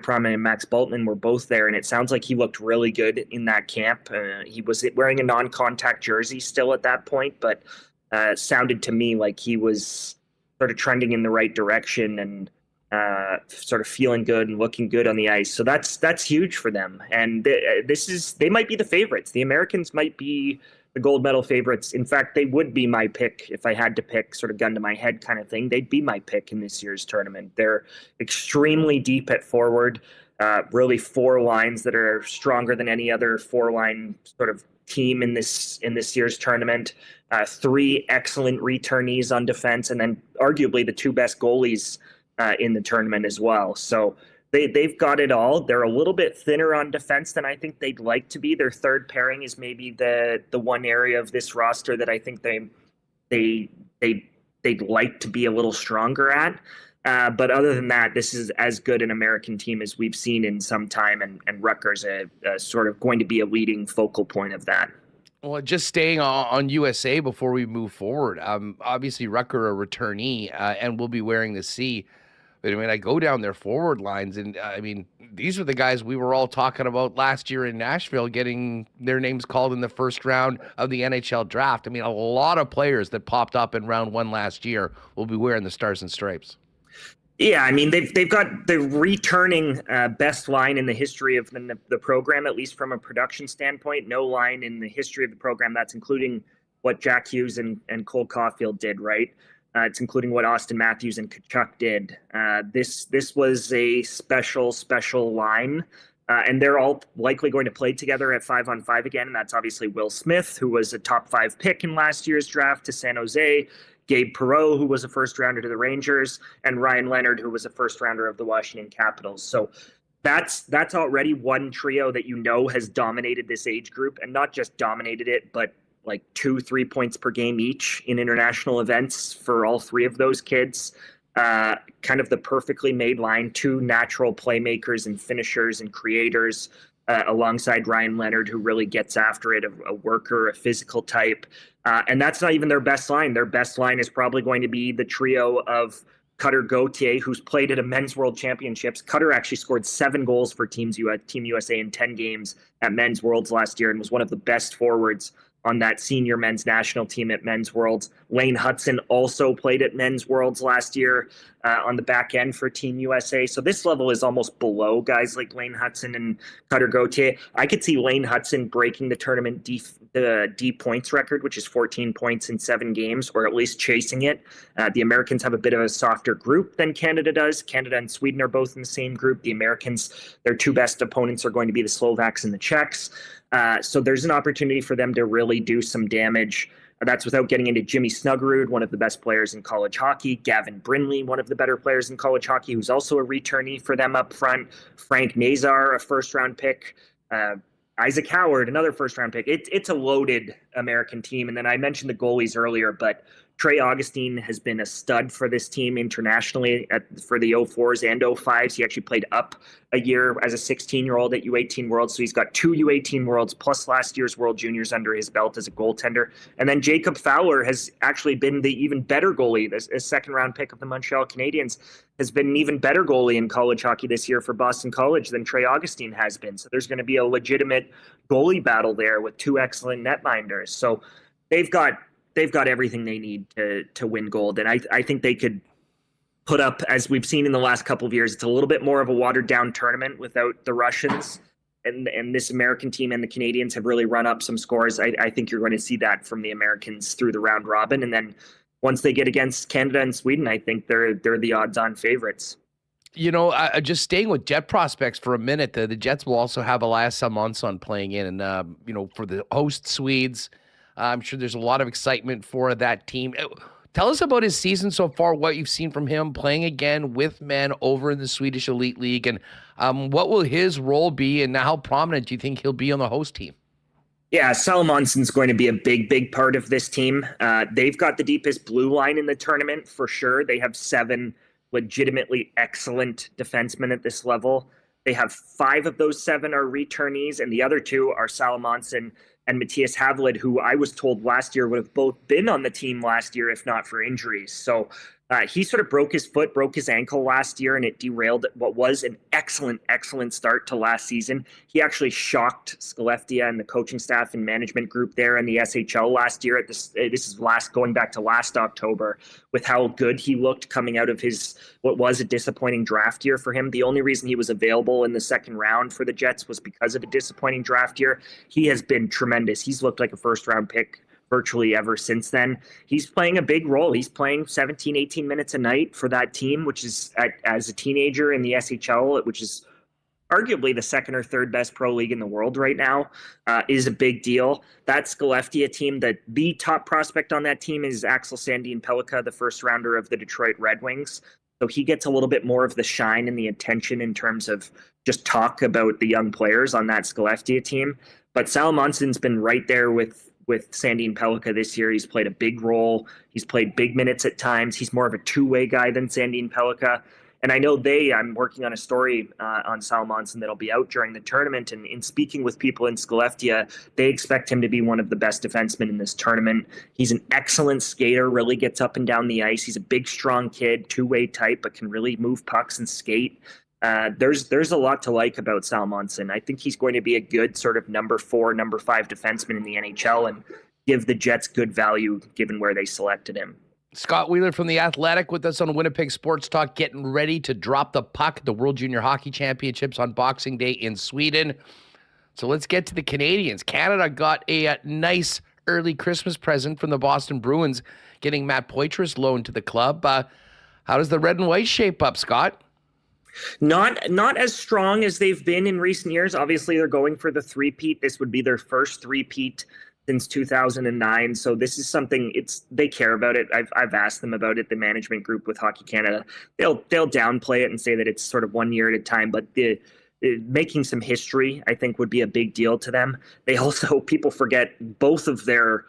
Pronman and Max Bultman were both there, and it sounds like he looked really good in that camp. He was wearing a non-contact jersey still at that point, but sounded to me like he was sort of trending in the right direction and sort of feeling good and looking good on the ice. So that's huge for them. And they might be the favorites. The Americans might be the gold medal favorites. In fact, they would be my pick if I had to pick, sort of gun to my head kind of thing. They'd be my pick in this year's tournament. They're extremely deep at forward, really four lines that are stronger than any other four-line sort of team in this year's tournament. Three excellent returnees on defense, and then arguably the two best goalies in the tournament as well. So they've got it all. They're a little bit thinner on defense than I think they'd like to be. Their third pairing is maybe the one area of this roster that I think they'd like to be a little stronger at. But other than that, this is as good an American team as we've seen in some time, and Rutger's a sort of going to be a leading focal point of that. Well, just staying on USA before we move forward, obviously Rutger a returnee and will be wearing the C. But I mean, I go down their forward lines, and I mean, these are the guys we were all talking about last year in Nashville, getting their names called in the first round of the NHL draft. I mean, a lot of players that popped up in round one last year will be wearing the Stars and Stripes. Yeah, I mean, they've got the returning best line in the history of the program, at least from a production standpoint. No line in the history of the program that's including what Jack Hughes and Cole Caulfield did, right? It's including what Austin Matthews and Tkachuk did. This was a special line, and they're all likely going to play together at 5-on-5 again. And that's obviously Will Smith, who was a top 5 pick in last year's draft to San Jose, Gabe Perreault, who was a first rounder to the Rangers, and Ryan Leonard, who was a first rounder of the Washington Capitals. So that's already one trio that has dominated this age group, and not just dominated it, but like 2-3 points per game each in international events for all three of those kids. Kind of the perfectly made line, two natural playmakers and finishers and creators alongside Ryan Leonard, who really gets after it, a worker, a physical type. And that's not even their best line. Their best line is probably going to be the trio of Cutter Gauthier, who's played at a Men's World Championships. Cutter actually scored 7 goals for Team USA in 10 games at Men's Worlds last year and was one of the best forwards on that senior men's national team at Men's Worlds. Lane Hudson also played at Men's Worlds last year on the back end for Team USA. So this level is almost below guys like Lane Hudson and Cutter Gauthier. I could see Lane Hudson breaking the tournament D points record, which is 14 points in 7 games, or at least chasing it. The Americans have a bit of a softer group than Canada does. Canada and Sweden are both in the same group. The Americans, their two best opponents are going to be the Slovaks and the Czechs. So there's an opportunity for them to really do some damage. That's without getting into Jimmy Snuggerud, one of the best players in college hockey. Gavin Brindley, one of the better players in college hockey, who's also a returnee for them up front. Frank Nazar, a first-round pick. Isaac Howard, another first-round pick. It's a loaded American team. And then I mentioned the goalies earlier, but Trey Augustine has been a stud for this team internationally for the 04s and 05s. He actually played up a year as a 16-year-old at U18 Worlds. So he's got 2 U18 Worlds plus last year's World Juniors under his belt as a goaltender. And then Jacob Fowler has actually been the even better goalie. A second-round pick of the Montreal Canadiens has been an even better goalie in college hockey this year for Boston College than Trey Augustine has been. So there's going to be a legitimate goalie battle there with 2 excellent netminders. So they've got everything they need to win gold. And I think they could put up, as we've seen in the last couple of years, it's a little bit more of a watered down tournament without the Russians. and this American team and the Canadians have really run up some scores. I think you're going to see that from the Americans through the round robin. And then once they get against Canada and Sweden, I think they're the odds-on favorites. Just staying with Jet prospects for a minute, the Jets will also have Elias Salmonsson playing in. And, for the host Swedes, I'm sure there's a lot of excitement for that team. Tell us about his season so far, what you've seen from him playing again with men over in the Swedish Elite League, and what will his role be, and how prominent do you think he'll be on the host team? Yeah, Salmonson's going to be a big part of this team. They've got the deepest blue line in the tournament for sure. They have 7 legitimately excellent defensemen at this level. They have 5 of those 7 are returnees, and the other 2 are Salomonsson and Matthias Havlid, who I was told last year would have both been on the team last year if not for injuries. So he sort of broke his ankle last year, and it derailed what was an excellent start to last season. He actually shocked Skellefteå and the coaching staff and management group there in the SHL last year. This is going back to last October, with how good he looked coming out of what was a disappointing draft year for him. The only reason he was available in the second round for the Jets was because of a disappointing draft year. He has been tremendous. He's looked like a first-round pick virtually ever since then. He's playing a big role. He's playing 17, 18 minutes a night for that team, which is, as a teenager in the SHL, which is arguably the second or third best pro league in the world right now, is a big deal. That Skellefteå team, the top prospect on that team is Axel Sandin-Pellikka, the first rounder of the Detroit Red Wings. So he gets a little bit more of the shine and the attention in terms of just talk about the young players on that Skellefteå team. But Salomonson's been right there with Sandin-Pellikka this year. He's played a big role. He's played big minutes at times. He's more of a two-way guy than Sandin-Pellikka. And I know I'm working on a story on Salomonsson that'll be out during the tournament. And in speaking with people in Skellefteå, they expect him to be one of the best defensemen in this tournament. He's an excellent skater, really gets up and down the ice. He's a big, strong kid, two-way type, but can really move pucks and skate. There's a lot to like about Salmonsson. I think he's going to be a good sort of number 4, number 5 defenseman in the NHL and give the Jets good value given where they selected him. Scott Wheeler from The Athletic with us on Winnipeg Sports Talk, getting ready to drop the puck at the World Junior Hockey Championships on Boxing Day in Sweden. So let's get to the Canadians. Canada got a nice early Christmas present from the Boston Bruins, getting Matt Poitras loaned to the club. How does the red and white shape up, Scott? Not as strong as they've been in recent years. Obviously, they're going for the three-peat. This would be their first three-peat since 2009. So this is something they care about it. I've asked them about it, the management group with Hockey Canada. They'll downplay it and say that it's sort of 1 year at a time, but making some history, I think, would be a big deal to them. They also, people forget both of their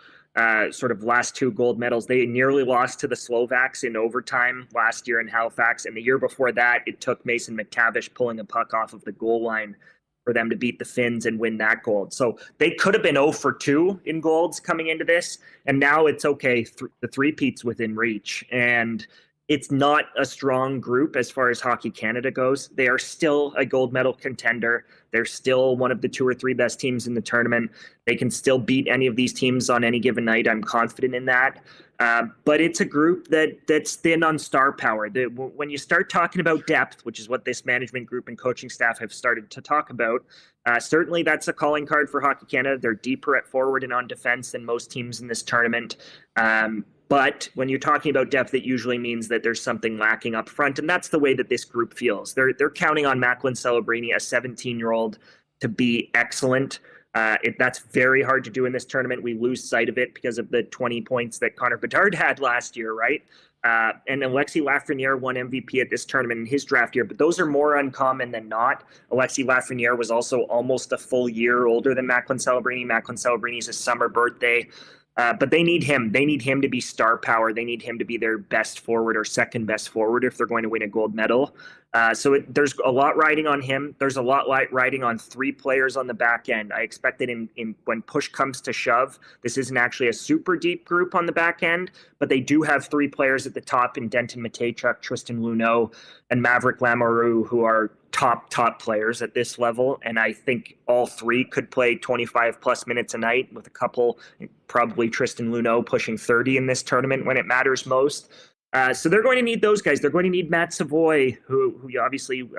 sort of last 2 gold medals. They nearly lost to the Slovaks in overtime last year in Halifax. And the year before that, it took Mason McTavish pulling a puck off of the goal line for them to beat the Finns and win that gold. So they could have been 0 for 2 in golds coming into this. And now it's okay. The three-peat's within reach. And it's not a strong group as far as Hockey Canada goes. They are still a gold medal contender. They're still one of the 2 or 3 best teams in the tournament. They can still beat any of these teams on any given night. I'm confident in that. But it's a group that's thin on star power. When you start talking about depth, which is what this management group and coaching staff have started to talk about, certainly that's a calling card for Hockey Canada. They're deeper at forward and on defense than most teams in this tournament. But when you're talking about depth, it usually means that there's something lacking up front, and that's the way that this group feels. They're counting on Macklin Celebrini, a 17-year-old, to be excellent. That's very hard to do in this tournament. We lose sight of it because of the 20 points that Connor Bedard had last year, right? And Alexis Lafreniere won MVP at this tournament in his draft year, but those are more uncommon than not. Alexis Lafreniere was also almost a full year older than Macklin Celebrini. Macklin Celebrini's a summer birthday. But they need him. They need him to be star power. They need him to be their best forward or second best forward if they're going to win a gold medal. So there's a lot riding on him. There's a lot riding on 3 players on the back end. I expect that in when push comes to shove, this isn't actually a super deep group on the back end, but they do have 3 players at the top in Denton Mateychuk, Tristan Luneau, and Maverick Lamoureux, who are top players at this level. And I think all 3 could play 25 plus minutes a night, with a couple, probably Tristan Luneau pushing 30 in this tournament when it matters most. So they're going to need those guys. They're going to need Matt Savoy, who obviously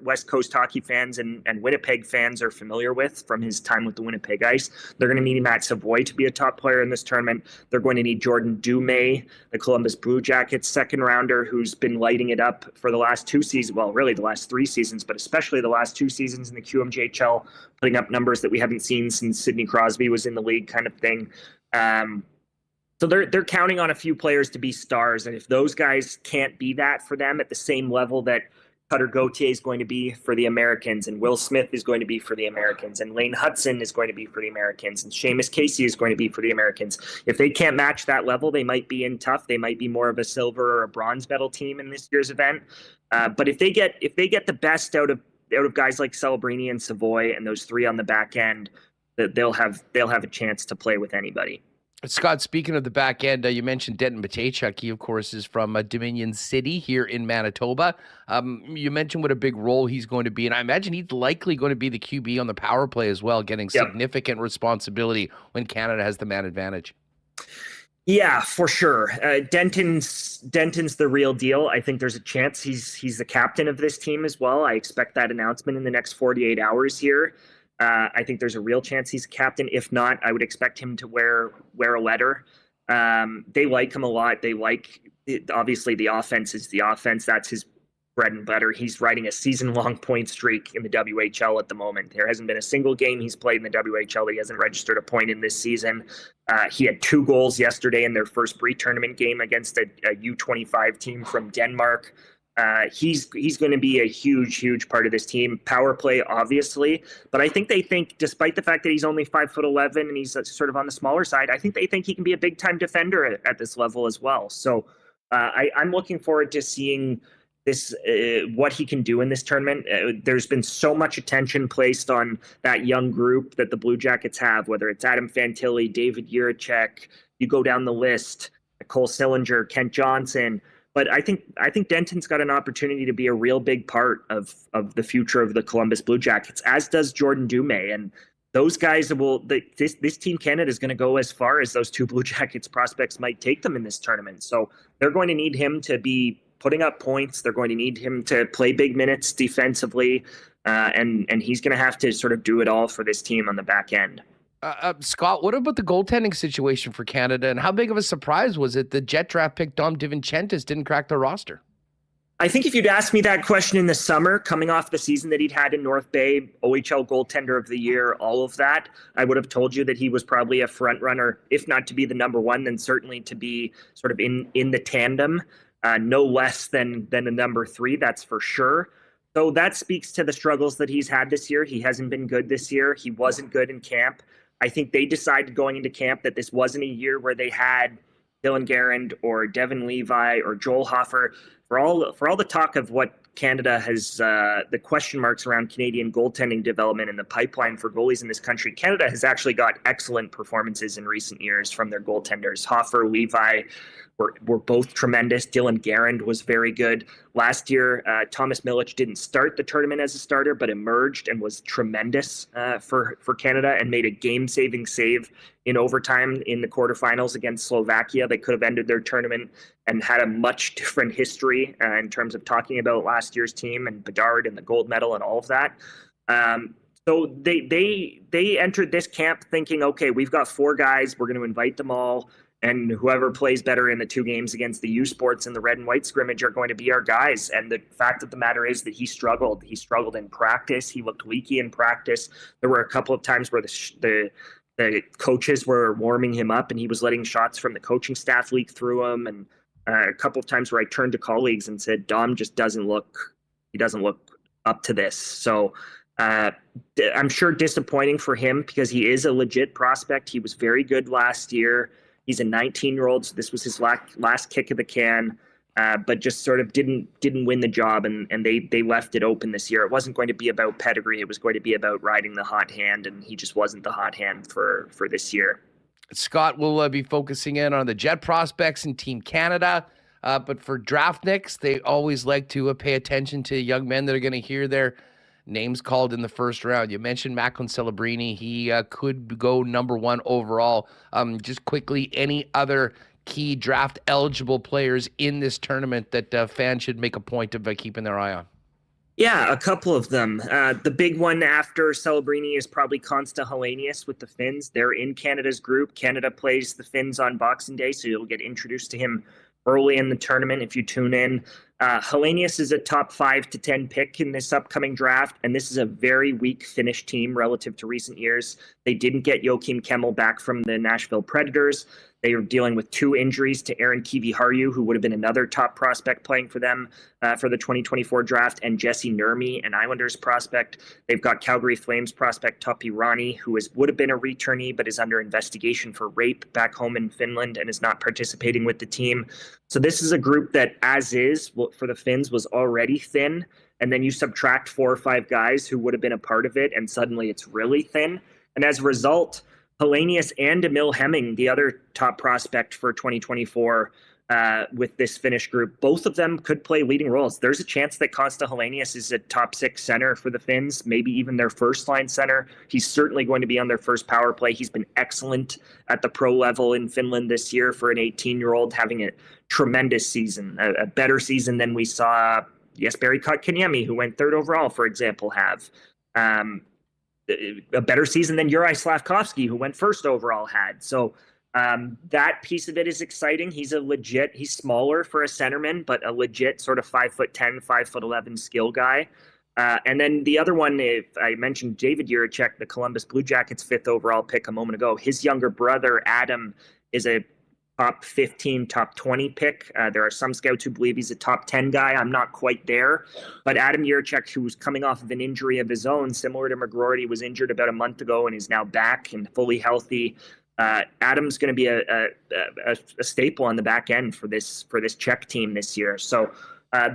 West Coast hockey fans and Winnipeg fans are familiar with from his time with the Winnipeg Ice. They're going to need Matt Savoy to be a top player in this tournament. They're going to need Jordan Dumais, the Columbus Blue Jackets second rounder, who's been lighting it up for the last 2 seasons. Well, really the last 3 seasons, but especially the last 2 seasons in the QMJHL, putting up numbers that we haven't seen since Sidney Crosby was in the league, kind of thing. So they're counting on a few players to be stars, and if those guys can't be that for them at the same level that Cutter Gauthier is going to be for the Americans, and Will Smith is going to be for the Americans, and Lane Hudson is going to be for the Americans, and Seamus Casey is going to be for the Americans. If they can't match that level, they might be in tough. They might be more of a silver or a bronze medal team in this year's event. But if they get the best out of guys like Celebrini and Savoy and those 3 on the back end, they'll have a chance to play with anybody. Scott, speaking of the back end, you mentioned Denton Matejchuk. He, of course, is from Dominion City here in Manitoba. You mentioned what a big role he's going to be, and I imagine he's likely going to be the QB on the power play as well, getting significant responsibility when Canada has the man advantage. Yeah, for sure. Denton's the real deal. I think there's a chance he's the captain of this team as well. I expect that announcement in the next 48 hours here. I think there's a real chance he's a captain. If not, I would expect him to wear a letter. They like him a lot. They like obviously the offense is the offense. That's his bread and butter. He's riding a season-long point streak in the WHL at the moment. There hasn't been a single game he's played in the WHL that he hasn't registered a point in this season. He had 2 goals yesterday in their first pre-tournament game against a U25 team from Denmark. He's going to be a huge part of this team. Power play, obviously, but I think they think, despite the fact that he's only 5'11" and he's sort of on the smaller side, I think they think he can be a big time defender at this level as well. So I'm looking forward to seeing this what he can do in this tournament. There's been so much attention placed on that young group that the Blue Jackets have, whether it's Adam Fantilli, David Jiricek, you go down the list, Cole Sillinger, Kent Johnson. But I think Denton's got an opportunity to be a real big part of the future of the Columbus Blue Jackets, as does Jordan Dumais. And those guys this Team Canada is going to go as far as those 2 Blue Jackets prospects might take them in this tournament. So they're going to need him to be putting up points. They're going to need him to play big minutes defensively. And he's going to have to sort of do it all for this team on the back end. Scott, what about the goaltending situation for Canada, and how big of a surprise was it that Jet draft pick Dom DiVincentis didn't crack the roster? I think if you'd asked me that question in the summer, coming off the season that he'd had in North Bay, OHL goaltender of the year, all of that, I would have told you that he was probably a front runner, if not to be the number 1, then certainly to be sort of in the tandem, no less than a number 3, that's for sure. So that speaks to the struggles that he's had this year. He hasn't been good this year. He wasn't good in camp. I think they decided going into camp that this wasn't a year where they had Dylan Garand or Devin Levi or Joel Hofer. For all the talk of what Canada has, the question marks around Canadian goaltending development and the pipeline for goalies in this country, Canada has actually got excellent performances in recent years from their goaltenders. Hofer, Levi were both tremendous. Dylan Garand was very good. Last year, Thomas Milic didn't start the tournament as a starter, but emerged and was tremendous for Canada and made a game-saving save in overtime in the quarterfinals against Slovakia. They could have ended their tournament and had a much different history in terms of talking about last year's team and Bedard and the gold medal and all of that. So they entered this camp thinking, okay, we've got 4 guys. We're going to invite them all. And whoever plays better in the 2 games against the U Sports and the red and white scrimmage are going to be our guys. And the fact of the matter is that he struggled. He struggled in practice. He looked leaky in practice. There were a couple of times where the coaches were warming him up and he was letting shots from the coaching staff leak through him. And a couple of times where I turned to colleagues and said, Dom just doesn't look up to this. So I'm sure disappointing for him because he is a legit prospect. He was very good last year. He's a 19-year-old, so this was his last kick of the can, but just sort of didn't win the job, and they left it open this year. It wasn't going to be about pedigree. It was going to be about riding the hot hand, and he just wasn't the hot hand for this year. Scott will be focusing in on the Jet prospects in Team Canada, but for draftniks, they always like to pay attention to young men that are going to hear their names called in the first round. You mentioned Macklin Celebrini. He could go number 1 overall. Just quickly, any other key draft eligible players in this tournament that fans should make a point of keeping their eye on? Yeah, a couple of them. The big one after Celebrini is probably Consta Hellenius with the Finns. They're in Canada's group. Canada plays the Finns on Boxing Day, so you'll get introduced to him early in the tournament if you tune in. Hellenius is a top 5 to 10 pick in this upcoming draft, and this is a very weak Finnish team relative to recent years. They didn't get Joakim Kemmel back from the Nashville Predators. They are dealing with 2 injuries to Aaron Kiviharju, who would have been another top prospect playing for them for the 2024 draft, and Jesse Nurmi, an Islanders prospect. They've got Calgary Flames prospect Topi Rani, who would have been a returnee but is under investigation for rape back home in Finland and is not participating with the team. So this is a group that, as is, for the Finns, was already thin. And then you subtract 4 or 5 guys who would have been a part of it, and suddenly it's really thin. And as a result, Hellenius and Emil Hemming, the other top prospect for 2024 with this Finnish group, both of them could play leading roles. There's a chance that Consta Hellenius is a top 6 center for the Finns, maybe even their first line center. He's certainly going to be on their first power play. He's been excellent at the pro level in Finland this year for an 18-year-old, having a tremendous season, a better season than we saw Jesperi Kotkaniemi, who went 3rd overall, for example, have. A better season than Juraj Slavkovsky, who went 1st overall, had. So that piece of it is exciting. He's smaller for a centerman, but a legit sort of 5'10", 5'11" skill guy. And then the other one, if I mentioned David Jiricek, the Columbus Blue Jackets 5th overall pick a moment ago. His younger brother, Adam, is a top 15, top 20 pick. There are some scouts who believe he's a top 10 guy. I'm not quite there. But Adam Jiricek, who was coming off of an injury of his own, similar to McGroarty, was injured about a month ago and is now back and fully healthy. Adam's going to be a staple on the back end for this Czech team this year. So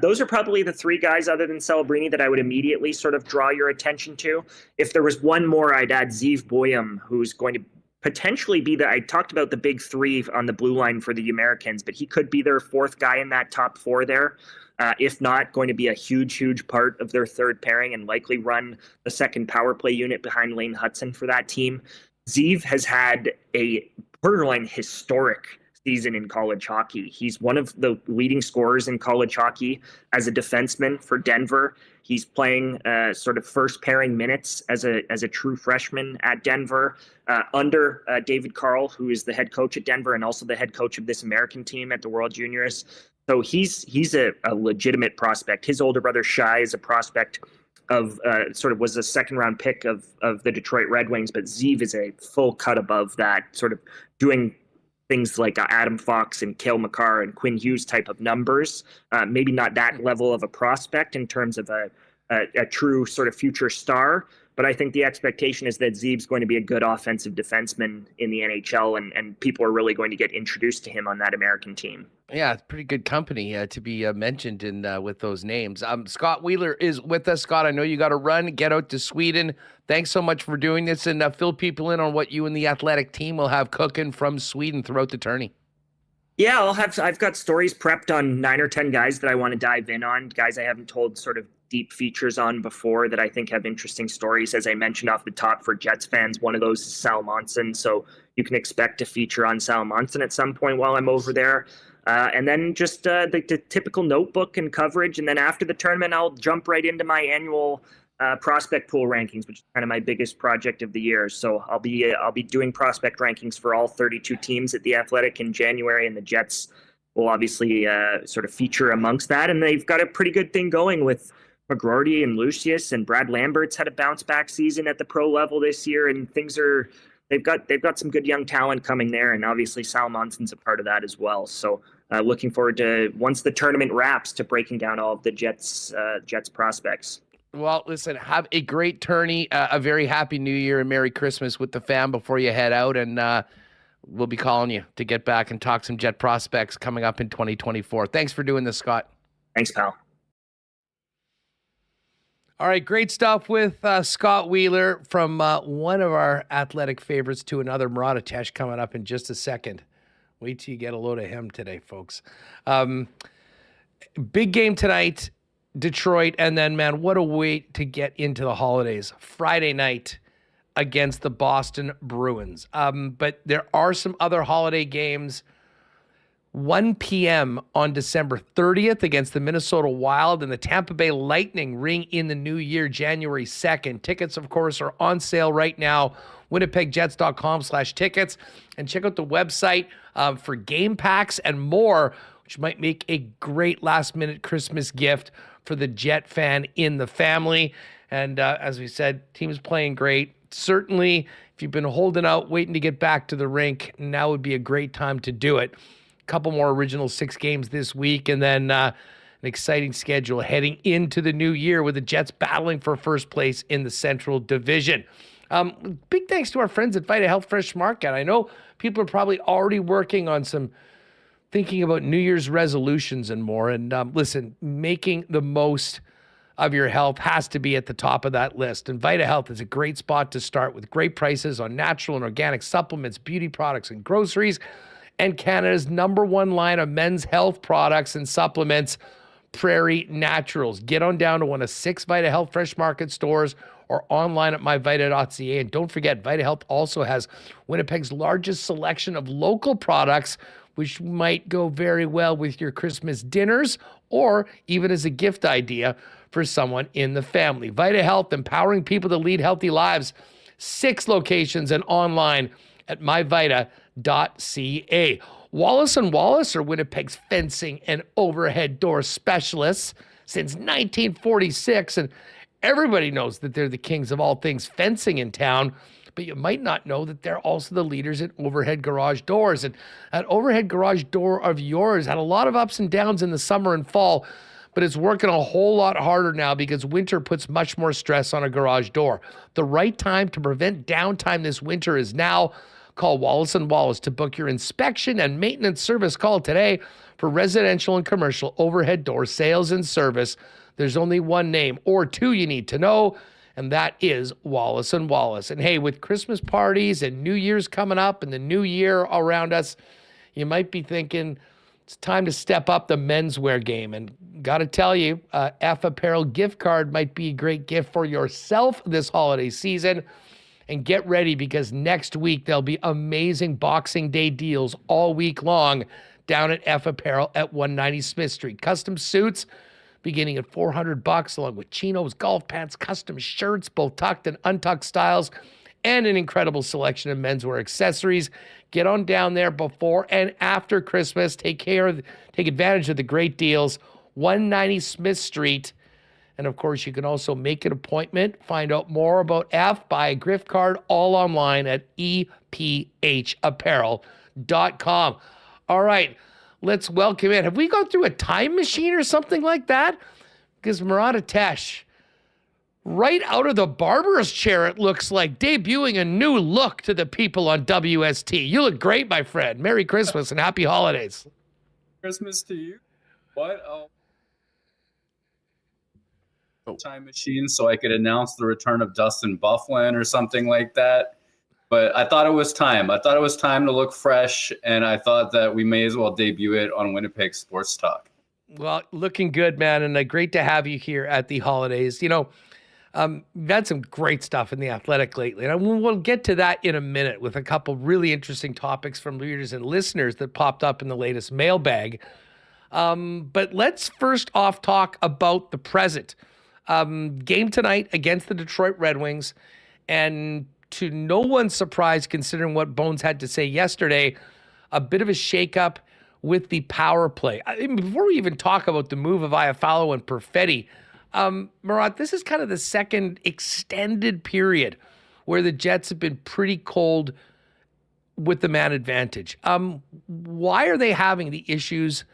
those are probably the 3 guys other than Celebrini that I would immediately sort of draw your attention to. If there was one more, I'd add Ziv Boyum, who's going to potentially be I talked about the big 3 on the blue line for the Americans, but he could be their 4th guy in that top 4 there. If not, going to be a huge part of their 3rd pairing and likely run the 2nd power play unit behind Lane Hudson for that team. Ziv has had a borderline historic season in college hockey. He's one of the leading scorers in college hockey as a defenseman for Denver. He's playing sort of first pairing minutes as a true freshman at Denver under David Carl, who is the head coach at Denver and also the head coach of this American team at the World Juniors. So he's a legitimate prospect. His older brother Shai is a prospect of was a 2nd round pick of the Detroit Red Wings, but Ziv is a full cut above that, sort of doing things like Adam Fox and Cale Makar and Quinn Hughes type of numbers. Maybe not that level of a prospect in terms of a true sort of future star, but I think the expectation is that Ziv's going to be a good offensive defenseman in the NHL, and people are really going to get introduced to him on that American team. Yeah, it's pretty good company to be mentioned in with those names. Scott Wheeler is with us. Scott, I know you got to run, get out to Sweden. Thanks so much for doing this, and fill people in on what you and the athletic team will have cooking from Sweden throughout the tourney. Yeah, I've got stories prepped on 9 or 10 guys that I want to dive in on, guys I haven't told sort of deep features on before that I think have interesting stories. As I mentioned off the top, for Jets fans, one of those is Sal Monson, so you can expect a feature on Sal Monson at some point while I'm over there. And then just the typical notebook and coverage. And then after the tournament, I'll jump right into my annual prospect pool rankings, which is kind of my biggest project of the year. So I'll be doing prospect rankings for all 32 teams at the Athletic in January, and the Jets will obviously sort of feature amongst that. And they've got a pretty good thing going with McGroarty and Lucius, and Brad Lambert's had a bounce back season at the pro level this year, and they've got some good young talent coming there, and obviously Sal Monson's a part of that as well. So looking forward to, once the tournament wraps, to breaking down all of the Jets prospects. Well, listen, have a great tourney, a very happy New Year and Merry Christmas with the fam before you head out, and we'll be calling you to get back and talk some Jet prospects coming up in 2024. Thanks for doing this, Scott. Thanks, pal. All right, great stuff with Scott Wheeler, from one of our athletic favorites to another. Murat coming up in just a second. Wait till you get a load of him today, folks. Big game tonight, Detroit, and then, man, what a way to get into the holidays. Friday night against the Boston Bruins. But there are some other holiday games 1 p.m. on December 30th against the Minnesota Wild, and the Tampa Bay Lightning ring in the new year, January 2nd. Tickets, of course, are on sale right now. WinnipegJets.com/tickets. And check out the website for game packs and more, which might make a great last-minute Christmas gift for the Jet fan in the family. And as we said, team's playing great. Certainly, if you've been holding out, waiting to get back to the rink, now would be a great time to do it. Couple more original 6 games this week, and then an exciting schedule heading into the new year with the Jets battling for first place in the Central Division. Big thanks to our friends at Vita Health Fresh Market. I know people are probably already working on thinking about New Year's resolutions and more. And listen, making the most of your health has to be at the top of that list. And Vita Health is a great spot to start with great prices on natural and organic supplements, beauty products, and groceries. And Canada's #1 line of men's health products and supplements, Prairie Naturals. Get on down to one of 6 Vita Health Fresh Market stores or online at myvita.ca. And don't forget, Vita Health also has Winnipeg's largest selection of local products, which might go very well with your Christmas dinners or even as a gift idea for someone in the family. Vita Health, empowering people to lead healthy lives. 6 locations and online at myvita.ca. Wallace & Wallace are Winnipeg's fencing and overhead door specialists since 1946, and everybody knows that they're the kings of all things fencing in town, but you might not know that they're also the leaders in overhead garage doors. And that overhead garage door of yours had a lot of ups and downs in the summer and fall, but it's working a whole lot harder now because winter puts much more stress on a garage door. The right time to prevent downtime this winter is now. Call Wallace & Wallace to book your inspection and maintenance service. Call today for residential and commercial overhead door sales and service. There's only one name or 2 you need to know, and that is Wallace & Wallace. And hey, with Christmas parties and New Year's coming up and the new year around us, you might be thinking it's time to step up the menswear game. And got to tell you, F Apparel gift card might be a great gift for yourself this holiday season. And get ready because next week there'll be amazing Boxing Day deals all week long down at F Apparel at 190 Smith Street. Custom suits beginning at $400, along with chinos, golf pants, custom shirts, both tucked and untucked styles, and an incredible selection of menswear accessories. Get on down there before and after Christmas. Take advantage of the great deals. 190 Smith Street. And of course, you can also make an appointment, find out more about F, buy a gift card, all online at epapparel.com. All right, let's welcome in. Have we gone through a time machine or something like that? Because Murat, right out of the barber's chair, it looks like, debuting a new look to the people on WST. You look great, my friend. Merry Christmas and happy holidays. Christmas to you. What? Time machine so I could announce the return of Dustin Byfuglien or something like that. But I thought it was time. I thought it was time to look fresh, and I thought that we may as well debut it on Winnipeg Sports Talk. Well, looking good, man, and great to have you here at the holidays. You know, we've had some great stuff in the Athletic lately, and we'll get to that in a minute with a couple really interesting topics from readers and listeners that popped up in the latest mailbag. But let's first off talk about the present. Game tonight against the Detroit Red Wings, and to no one's surprise, considering what Bones had to say yesterday, a bit of a shakeup with the power play. Before we even talk about the move of Iafallo and Perfetti, Murat, this is kind of the second extended period where the Jets have been pretty cold with the man advantage. Why are they having the issues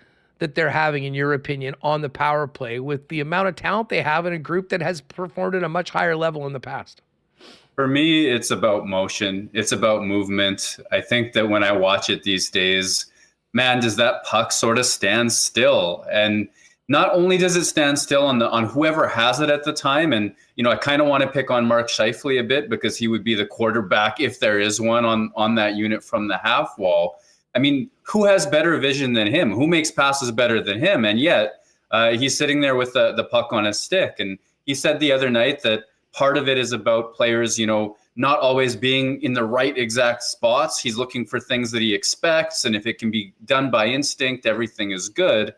that they're having, in your opinion, on the power play with the amount of talent they have in a group that has performed at a much higher level in the past? For me, it's about motion. It's about movement. I think that when I watch it these days, man, does that puck sort of stand still? And not only does it stand still on whoever has it at the time, and I kind of want to pick on Mark Scheifele a bit because he would be the quarterback if there is one on that unit from the half wall. I mean, who has better vision than him? Who makes passes better than him? And yet he's sitting there with the puck on his stick. And he said the other night that part of it is about players, not always being in the right exact spots. He's looking for things that he expects, and if it can be done by instinct, everything is good.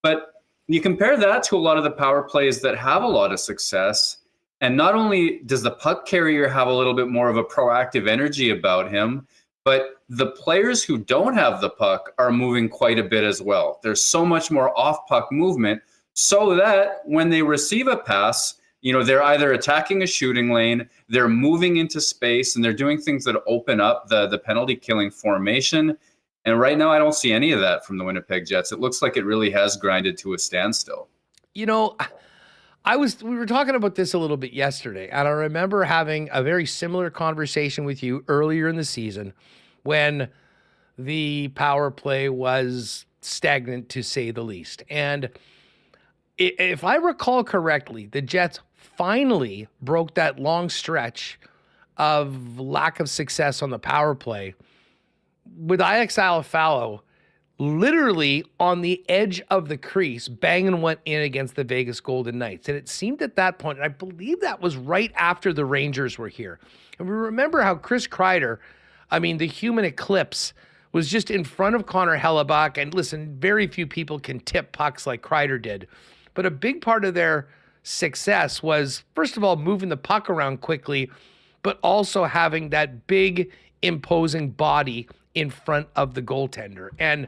But you compare that to a lot of the power plays that have a lot of success, and not only does the puck carrier have a little bit more of a proactive energy about him, but the players who don't have the puck are moving quite a bit as well. There's so much more off-puck movement, so that when they receive a pass, they're either attacking a shooting lane, they're moving into space, and they're doing things that open up the penalty-killing formation. And right now, I don't see any of that from the Winnipeg Jets. It looks like it really has grinded to a standstill. We were talking about this a little bit yesterday, and I remember having a very similar conversation with you earlier in the season when the power play was stagnant, to say the least. And if I recall correctly, the Jets finally broke that long stretch of lack of success on the power play with Alex Iafallo literally on the edge of the crease, banging one in against the Vegas Golden Knights. And it seemed at that point, and I believe that was right after the Rangers were here. And we remember how Chris Kreider, the human eclipse, was just in front of Connor Hellebuck. And listen, very few people can tip pucks like Kreider did. But a big part of their success was, first of all, moving the puck around quickly, but also having that big, imposing body in front of the goaltender. And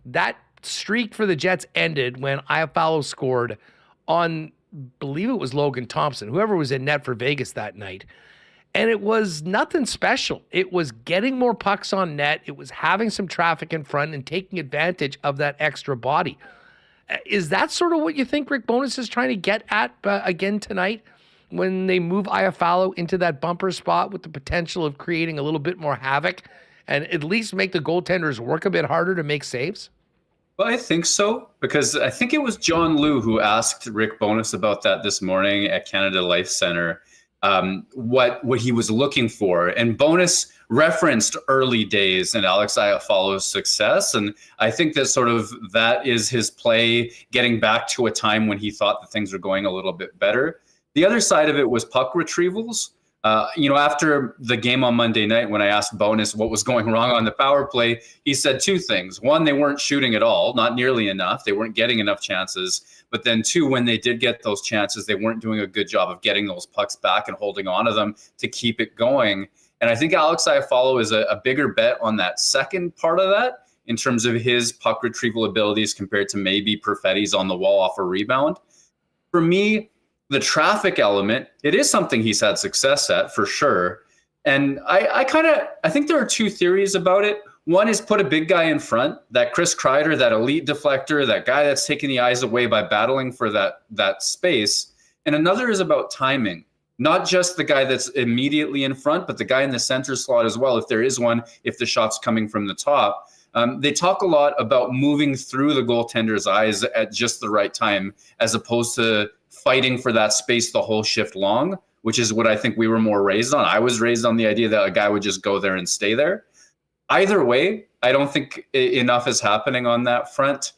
that streak for the Jets ended when Iafallo scored on, believe it was Logan Thompson, whoever was in net for Vegas that night. And it was nothing special. It was getting more pucks on net. It was having some traffic in front and taking advantage of that extra body. Is that sort of what you think Rick Bowness is trying to get at again tonight when they move Iafallo into that bumper spot with the potential of creating a little bit more havoc and at least make the goaltenders work a bit harder to make saves? Well, I think so, because I think it was John Liu who asked Rick Bowness about that this morning at Canada Life Center, what he was looking for. And Bowness referenced early days and Alex Iafallo's success. And I think that is his play, getting back to a time when he thought that things were going a little bit better. The other side of it was puck retrievals. After the game on Monday night, when I asked Bowness what was going wrong on the power play, he said two things. One, they weren't shooting at all, not nearly enough. They weren't getting enough chances. But then two, when they did get those chances, they weren't doing a good job of getting those pucks back and holding on to them to keep it going. And I think Alex Iafallo is a bigger bet on that second part of that in terms of his puck retrieval abilities compared to maybe Perfetti's on the wall off a rebound. For me, the traffic element, it is something he's had success at for sure. And I think there are two theories about it. One is put a big guy in front, that Chris Kreider, that elite deflector, that guy that's taking the eyes away by battling for that space. And another is about timing. Not just the guy that's immediately in front, but the guy in the center slot as well, if there is one, if the shot's coming from the top. They talk a lot about moving through the goaltender's eyes at just the right time, as opposed to fighting for that space the whole shift long, which is what I think we were more raised on. I was raised on the idea that a guy would just go there and stay there. Either way, I don't think enough is happening on that front.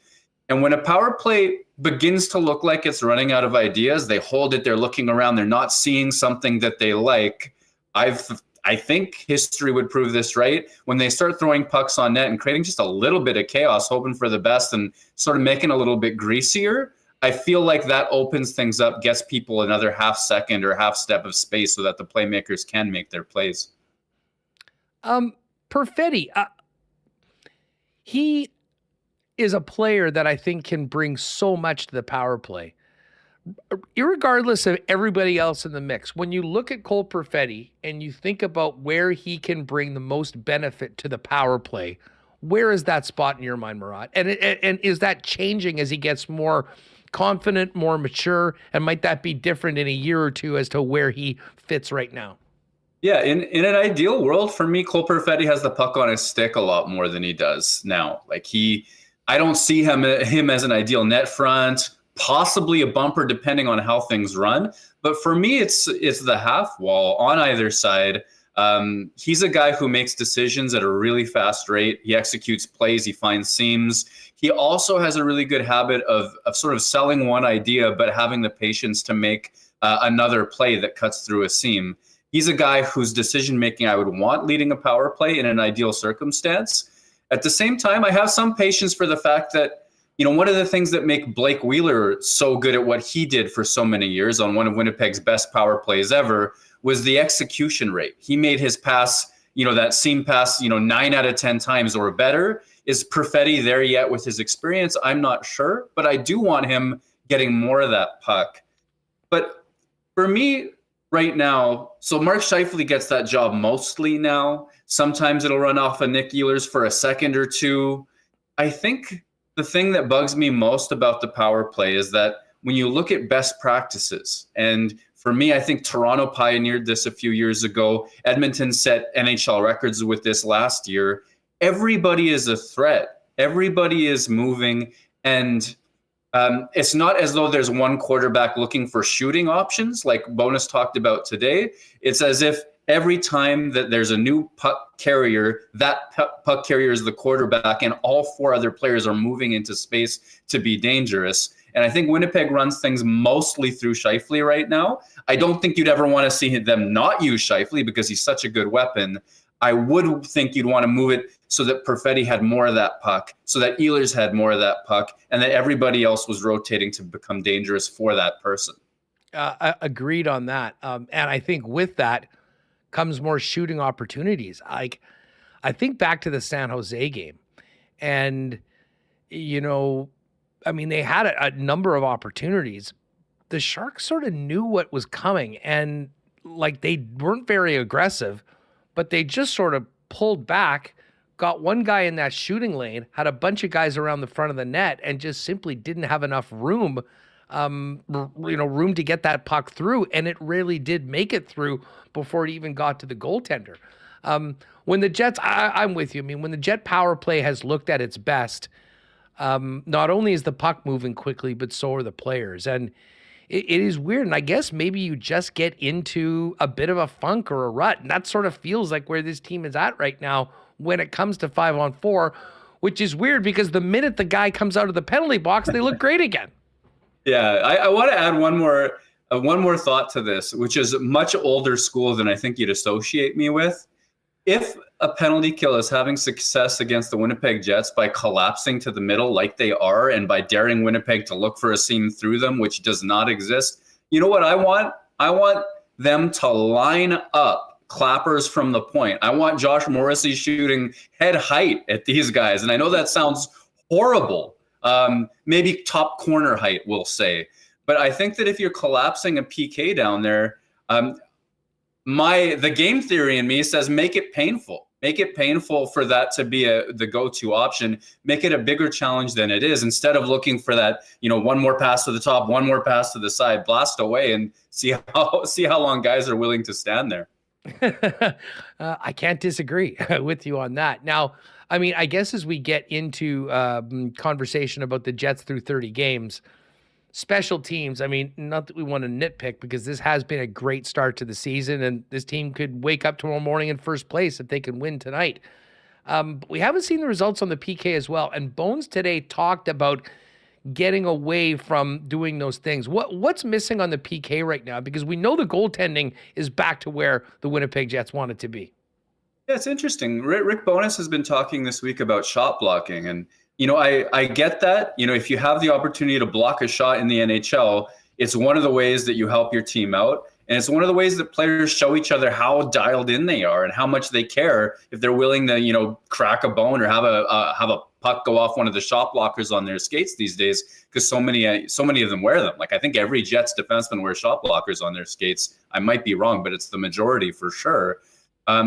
And when a power play begins to look like it's running out of ideas, they hold it, they're looking around, they're not seeing something that they like. I think history would prove this right. When they start throwing pucks on net and creating just a little bit of chaos, hoping for the best and sort of making a little bit greasier, I feel like that opens things up, gets people another half second or half step of space so that the playmakers can make their plays. Perfetti, he is a player that I think can bring so much to the power play. Irregardless of everybody else in the mix, when you look at Cole Perfetti and you think about where he can bring the most benefit to the power play, where is that spot in your mind, Murat? And is that changing as he gets more confident, more mature, and might that be different in a year or two as to where he fits right now? Yeah, in an ideal world, for me, Cole Perfetti has the puck on his stick a lot more than he does now. I don't see him as an ideal net front, possibly a bumper depending on how things run. But for me, it's the half wall on either side. He's a guy who makes decisions at a really fast rate. He executes plays. He finds seams. He also has a really good habit of sort of selling one idea, but having the patience to make another play that cuts through a seam. He's a guy whose decision-making I would want leading a power play in an ideal circumstance. At the same time, I have some patience for the fact that, one of the things that make Blake Wheeler so good at what he did for so many years on one of Winnipeg's best power plays ever was the execution rate. He made his pass, that seam pass, 9 out of 10 times or better. Is Perfetti there yet with his experience? I'm not sure, but I do want him getting more of that puck. But for me right now, so Mark Scheifele gets that job mostly now. Sometimes it'll run off of Nick Ehlers for a second or two. I think the thing that bugs me most about the power play is that when you look at best practices, and for me, I think Toronto pioneered this a few years ago. Edmonton set NHL records with this last year. Everybody is a threat. Everybody is moving. And it's not as though there's one quarterback looking for shooting options like Bonus talked about today. It's as if every time that there's a new puck carrier, that puck carrier is the quarterback, and all 4 other players are moving into space to be dangerous. And I think Winnipeg runs things mostly through Scheifele right now. I don't think you'd ever want to see them not use Scheifele because he's such a good weapon. I would think you'd want to move it so that Perfetti had more of that puck, so that Ehlers had more of that puck, and that everybody else was rotating to become dangerous for that person. Agreed on that. And I think with that comes more shooting opportunities. I think back to the San Jose game, and, they had a number of opportunities. The Sharks sort of knew what was coming, and they weren't very aggressive, but they just sort of pulled back, got one guy in that shooting lane, had a bunch of guys around the front of the net, and just simply didn't have enough room, room to get that puck through. And it really did make it through before it even got to the goaltender. When the Jets, I'm with you. When the Jet power play has looked at its best, not only is the puck moving quickly, but so are the players. And it is weird. And I guess maybe you just get into a bit of a funk or a rut. And that sort of feels like where this team is at right now when it comes to 5-on-4, which is weird because the minute the guy comes out of the penalty box, they look great again. Yeah, I want to add one more thought to this, which is much older school than I think you'd associate me with. If a penalty kill is having success against the Winnipeg Jets by collapsing to the middle like they are, and by daring Winnipeg to look for a seam through them, which does not exist, you know what I want? I want them to line up clappers from the point. I want Josh Morrissey shooting head height at these guys. And I know that sounds horrible. Maybe top corner height, we'll say. But I think that if you're collapsing a PK down there, the game theory in me says make it painful. Make it painful for that to be the go-to option. Make it a bigger challenge than it is. Instead of looking for that, one more pass to the top, one more pass to the side, blast away and see how long guys are willing to stand there. I can't disagree with you on that. Now, I guess as we get into conversation about the Jets through 30 games, special teams, not that we want to nitpick because this has been a great start to the season and this team could wake up tomorrow morning in first place if they can win tonight. But we haven't seen the results on the PK as well. And Bones today talked about getting away from doing those things. What's missing on the PK right now? Because we know the goaltending is back to where the Winnipeg Jets want it to be. Yeah, it's interesting. Rick Bowness has been talking this week about shot blocking. And, I get that. If you have the opportunity to block a shot in the NHL, it's one of the ways that you help your team out. And it's one of the ways that players show each other how dialed in they are and how much they care if they're willing to, crack a bone or have a puck go off one of the shot blockers on their skates these days, because so many of them wear them. I think every Jets defenseman wears shot blockers on their skates. I might be wrong, but it's the majority for sure.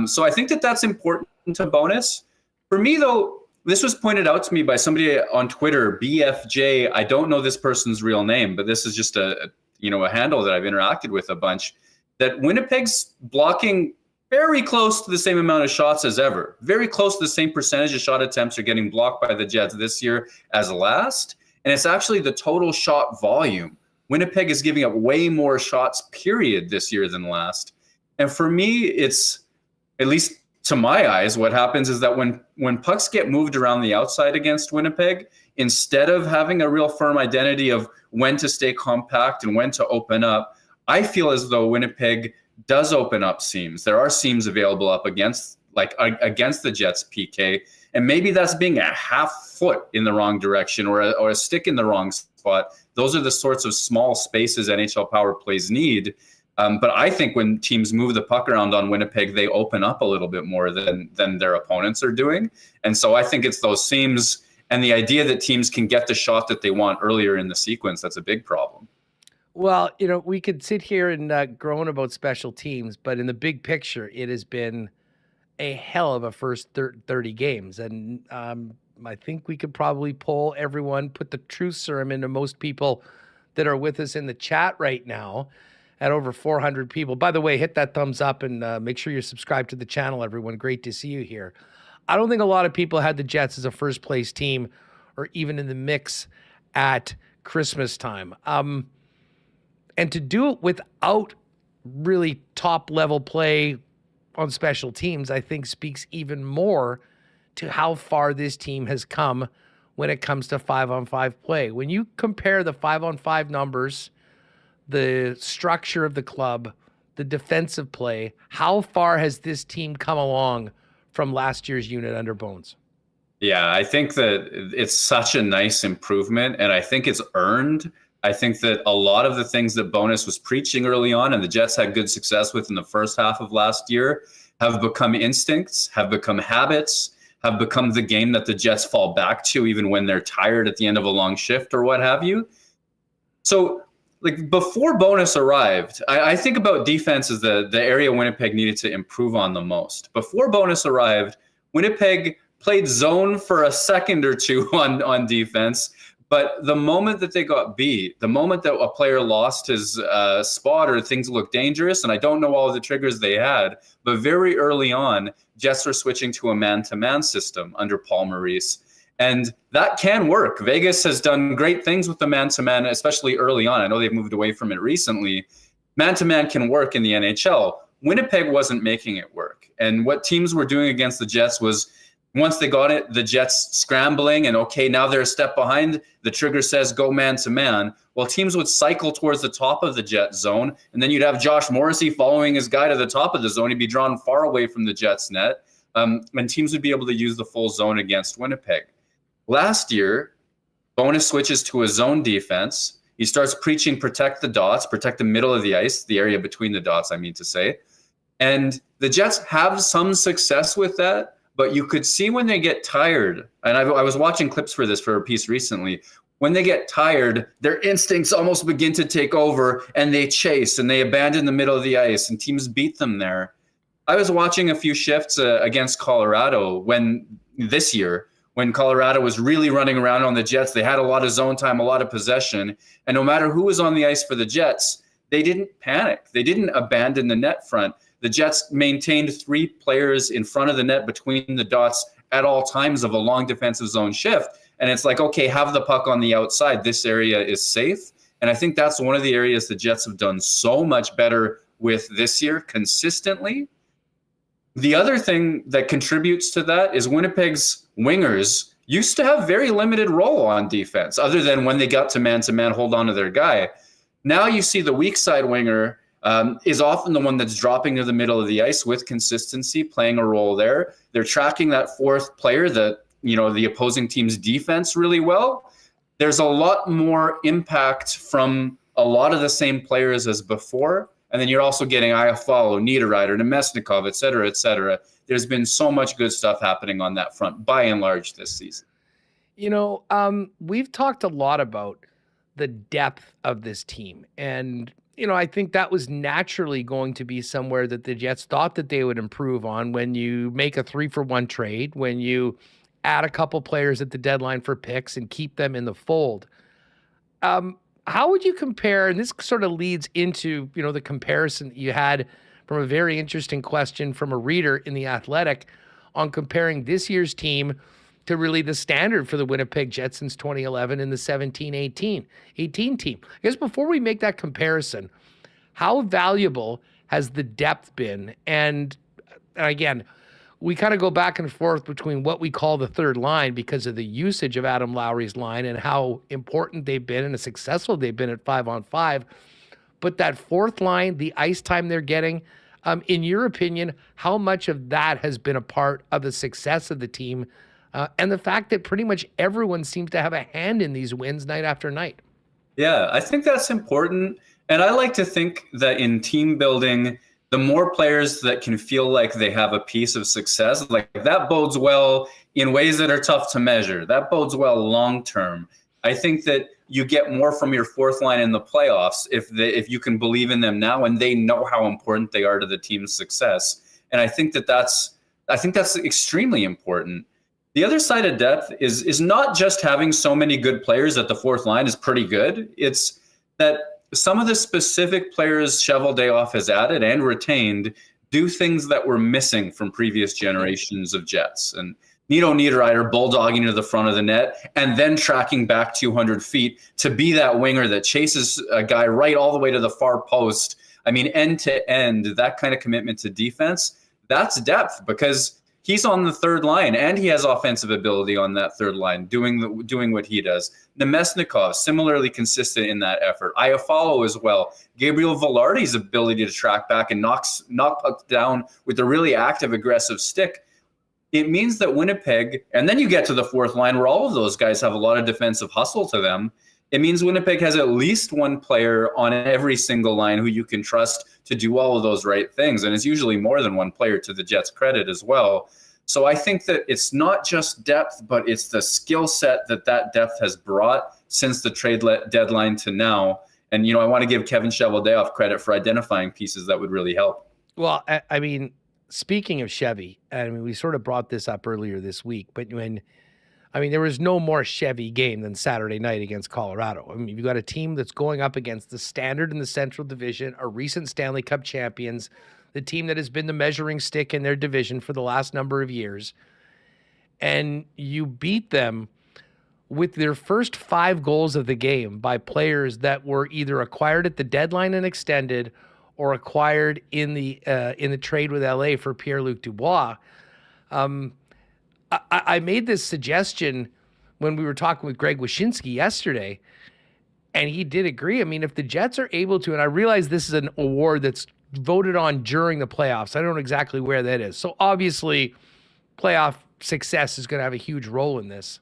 So I think that that's important to Bonus. For me, though, this was pointed out to me by somebody on Twitter, BFJ. I don't know this person's real name, but this is just a handle that I've interacted with a bunch, that Winnipeg's blocking very close to the same amount of shots as ever. Very close to the same percentage of shot attempts are getting blocked by the Jets this year as last. And it's actually the total shot volume. Winnipeg is giving up way more shots, period, this year than last. And for me, it's, at least to my eyes, what happens is that when pucks get moved around the outside against Winnipeg, instead of having a real firm identity of when to stay compact and when to open up, I feel as though Winnipeg does open up seams. There are seams available up against the Jets PK, and maybe that's being a half foot in the wrong direction or a stick in the wrong spot. Those are the sorts of small spaces NHL power plays need. But I think when teams move the puck around on Winnipeg, they open up a little bit more than their opponents are doing. And so I think it's those seams and the idea that teams can get the shot that they want earlier in the sequence. That's a big problem. Well, we could sit here and groan about special teams, but in the big picture, it has been a hell of a first 30 games. And I think we could probably poll everyone, put the truth serum into most people that are with us in the chat right now at over 400 people. By the way, hit that thumbs up and make sure you're subscribed to the channel, everyone. Great to see you here. I don't think a lot of people had the Jets as a first place team or even in the mix at Christmas time. And to do it without really top level play on special teams, I think speaks even more to how far this team has come when it comes to 5-on-5 play. When you compare the 5-on-5 numbers, the structure of the club, the defensive play, how far has this team come along from last year's unit under Bones? Yeah, I think that it's such a nice improvement, and I think it's earned. I think that a lot of the things that Bowness was preaching early on and the Jets had good success with in the first half of last year have become instincts, have become habits, have become the game that the Jets fall back to even when they're tired at the end of a long shift or what have you. So before Bowness arrived, I think about defense as the area Winnipeg needed to improve on the most. Before Bowness arrived, Winnipeg played zone for a second or two on defense. But the moment that they got beat, the moment that a player lost his spot or things looked dangerous, and I don't know all of the triggers they had, but very early on, Jets were switching to a man-to-man system under Paul Maurice. And that can work. Vegas has done great things with the man-to-man, especially early on. I know they've moved away from it recently. Man-to-man can work in the NHL. Winnipeg wasn't making it work. And what teams were doing against the Jets was, once they got it, the Jets scrambling and, okay, now they're a step behind. The trigger says go man-to-man. Well, teams would cycle towards the top of the Jet zone, and then you'd have Josh Morrissey following his guy to the top of the zone. He'd be drawn far away from the Jets' net, and teams would be able to use the full zone against Winnipeg. Last year, Bowness switches to a zone defense. He starts preaching protect the dots, protect the middle of the ice, the area between the dots, I mean to say. And the Jets have some success with that. But you could see when they get tired, and I was watching clips for this for a piece recently, when they get tired, their instincts almost begin to take over, and they chase, and they abandon the middle of the ice, and teams beat them there. I was watching a few shifts against Colorado this year, when Colorado was really running around on the Jets. They had a lot of zone time, a lot of possession, and no matter who was on the ice for the Jets, they didn't panic. They didn't abandon the net front. The Jets maintained 3 players in front of the net between the dots at all times of a long defensive zone shift. And it's like, okay, have the puck on the outside. This area is safe. And I think that's one of the areas the Jets have done so much better with this year consistently. The other thing that contributes to that is Winnipeg's wingers used to have very limited role on defense, other than when they got to man hold on to their guy. Now you see the weak side winger is often the one that's dropping to the middle of the ice with consistency, playing a role there. They're tracking that fourth player, the opposing team's defense really well. There's a lot more impact from a lot of the same players as before. And then you're also getting Iafallo, Niederreiter, Nemesnikov, et cetera, et cetera. There's been so much good stuff happening on that front, by and large, this season. We've talked a lot about the depth of this team. And I think that was naturally going to be somewhere that the Jets thought that they would improve on when you make a 3-for-1 trade, when you add a couple players at the deadline for picks and keep them in the fold. How would you compare, and this sort of leads into, the comparison that you had from a very interesting question from a reader in The Athletic on comparing this year's team to really the standard for the Winnipeg Jets since 2011 in the 17-18 team. I guess before we make that comparison, how valuable has the depth been? And again, we kind of go back and forth between what we call the third line because of the usage of Adam Lowry's line and how important they've been and how successful they've been at 5-on-5. But that fourth line, the ice time they're getting, in your opinion, how much of that has been a part of the success of the team and the fact that pretty much everyone seems to have a hand in these wins night after night? Yeah, I think that's important. And I like to think that in team building, the more players that can feel like they have a piece of success, like that bodes well in ways that are tough to measure. That bodes well long term. I think that you get more from your fourth line in the playoffs if you can believe in them now and they know how important they are to the team's success. And I think that's extremely important. The other side of depth is not just having so many good players that the fourth line is pretty good. It's that some of the specific players Cheveldayoff has added and retained do things that were missing from previous generations of Jets. And Nito Niederreiter bulldogging to the front of the net and then tracking back 200 feet to be that winger that chases a guy right all the way to the far post. I mean, end to end, that kind of commitment to defense, that's depth because he's on the third line and he has offensive ability on that third line, doing what he does. Nemesnikov, similarly consistent in that effort. Iafallo as well. Gabriel Velarde's ability to track back and knock pucks down with a really active, aggressive stick. It means that Winnipeg, and then you get to the fourth line where all of those guys have a lot of defensive hustle to them. It means Winnipeg has at least one player on every single line who you can trust to do all of those right things. And it's usually more than one player, to the Jets' credit as well. So I think that it's not just depth, but it's the skill set that depth has brought since the trade deadline to now. And, I want to give Kevin Cheveldayoff credit for identifying pieces that would really help. Well, I mean, speaking of Chevy, I mean, we sort of brought this up earlier this week, but there was no more Chevy game than Saturday night against Colorado. I mean, you've got a team that's going up against the standard in the Central Division, a recent Stanley Cup champions, the team that has been the measuring stick in their division for the last number of years. And you beat them with their first 5 goals of the game by players that were either acquired at the deadline and extended or acquired in the trade with LA for Pierre-Luc Dubois. I made this suggestion when we were talking with Greg Wyshynski yesterday, and he did agree. I mean, if the Jets are able to, and I realize this is an award that's voted on during the playoffs. I don't know exactly where that is. So obviously, playoff success is going to have a huge role in this.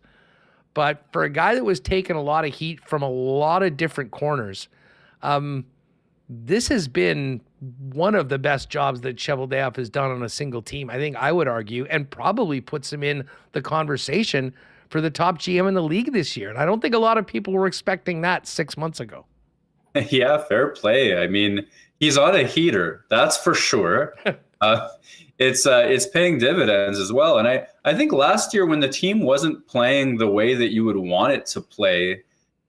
But for a guy that was taking a lot of heat from a lot of different corners, this has been one of the best jobs that Cheveldayoff has done on a single team, I think I would argue, and probably puts him in the conversation for the top GM in the league this year. And I don't think a lot of people were expecting that 6 months ago. Yeah, fair play. I mean, he's on a heater, that's for sure. It's paying dividends as well. And I think last year when the team wasn't playing the way that you would want it to play,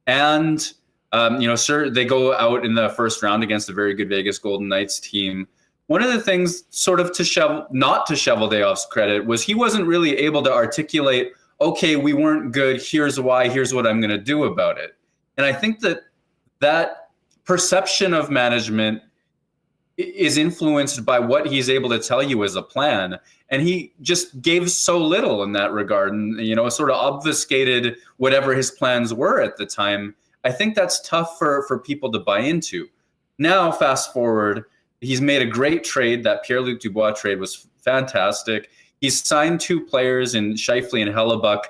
and sure, they go out in the first round against a very good Vegas Golden Knights team. One of the things, sort of not to Cheveldayoff's credit, was he wasn't really able to articulate, okay, we weren't good, here's why, here's what I'm going to do about it. And I think that perception of management is influenced by what he's able to tell you as a plan. And he just gave so little in that regard and, sort of obfuscated whatever his plans were at the time. I think that's tough for people to buy into. Now, fast forward, he's made a great trade. That Pierre-Luc Dubois trade was fantastic. He's signed 2 players in Scheifele and Hellebuck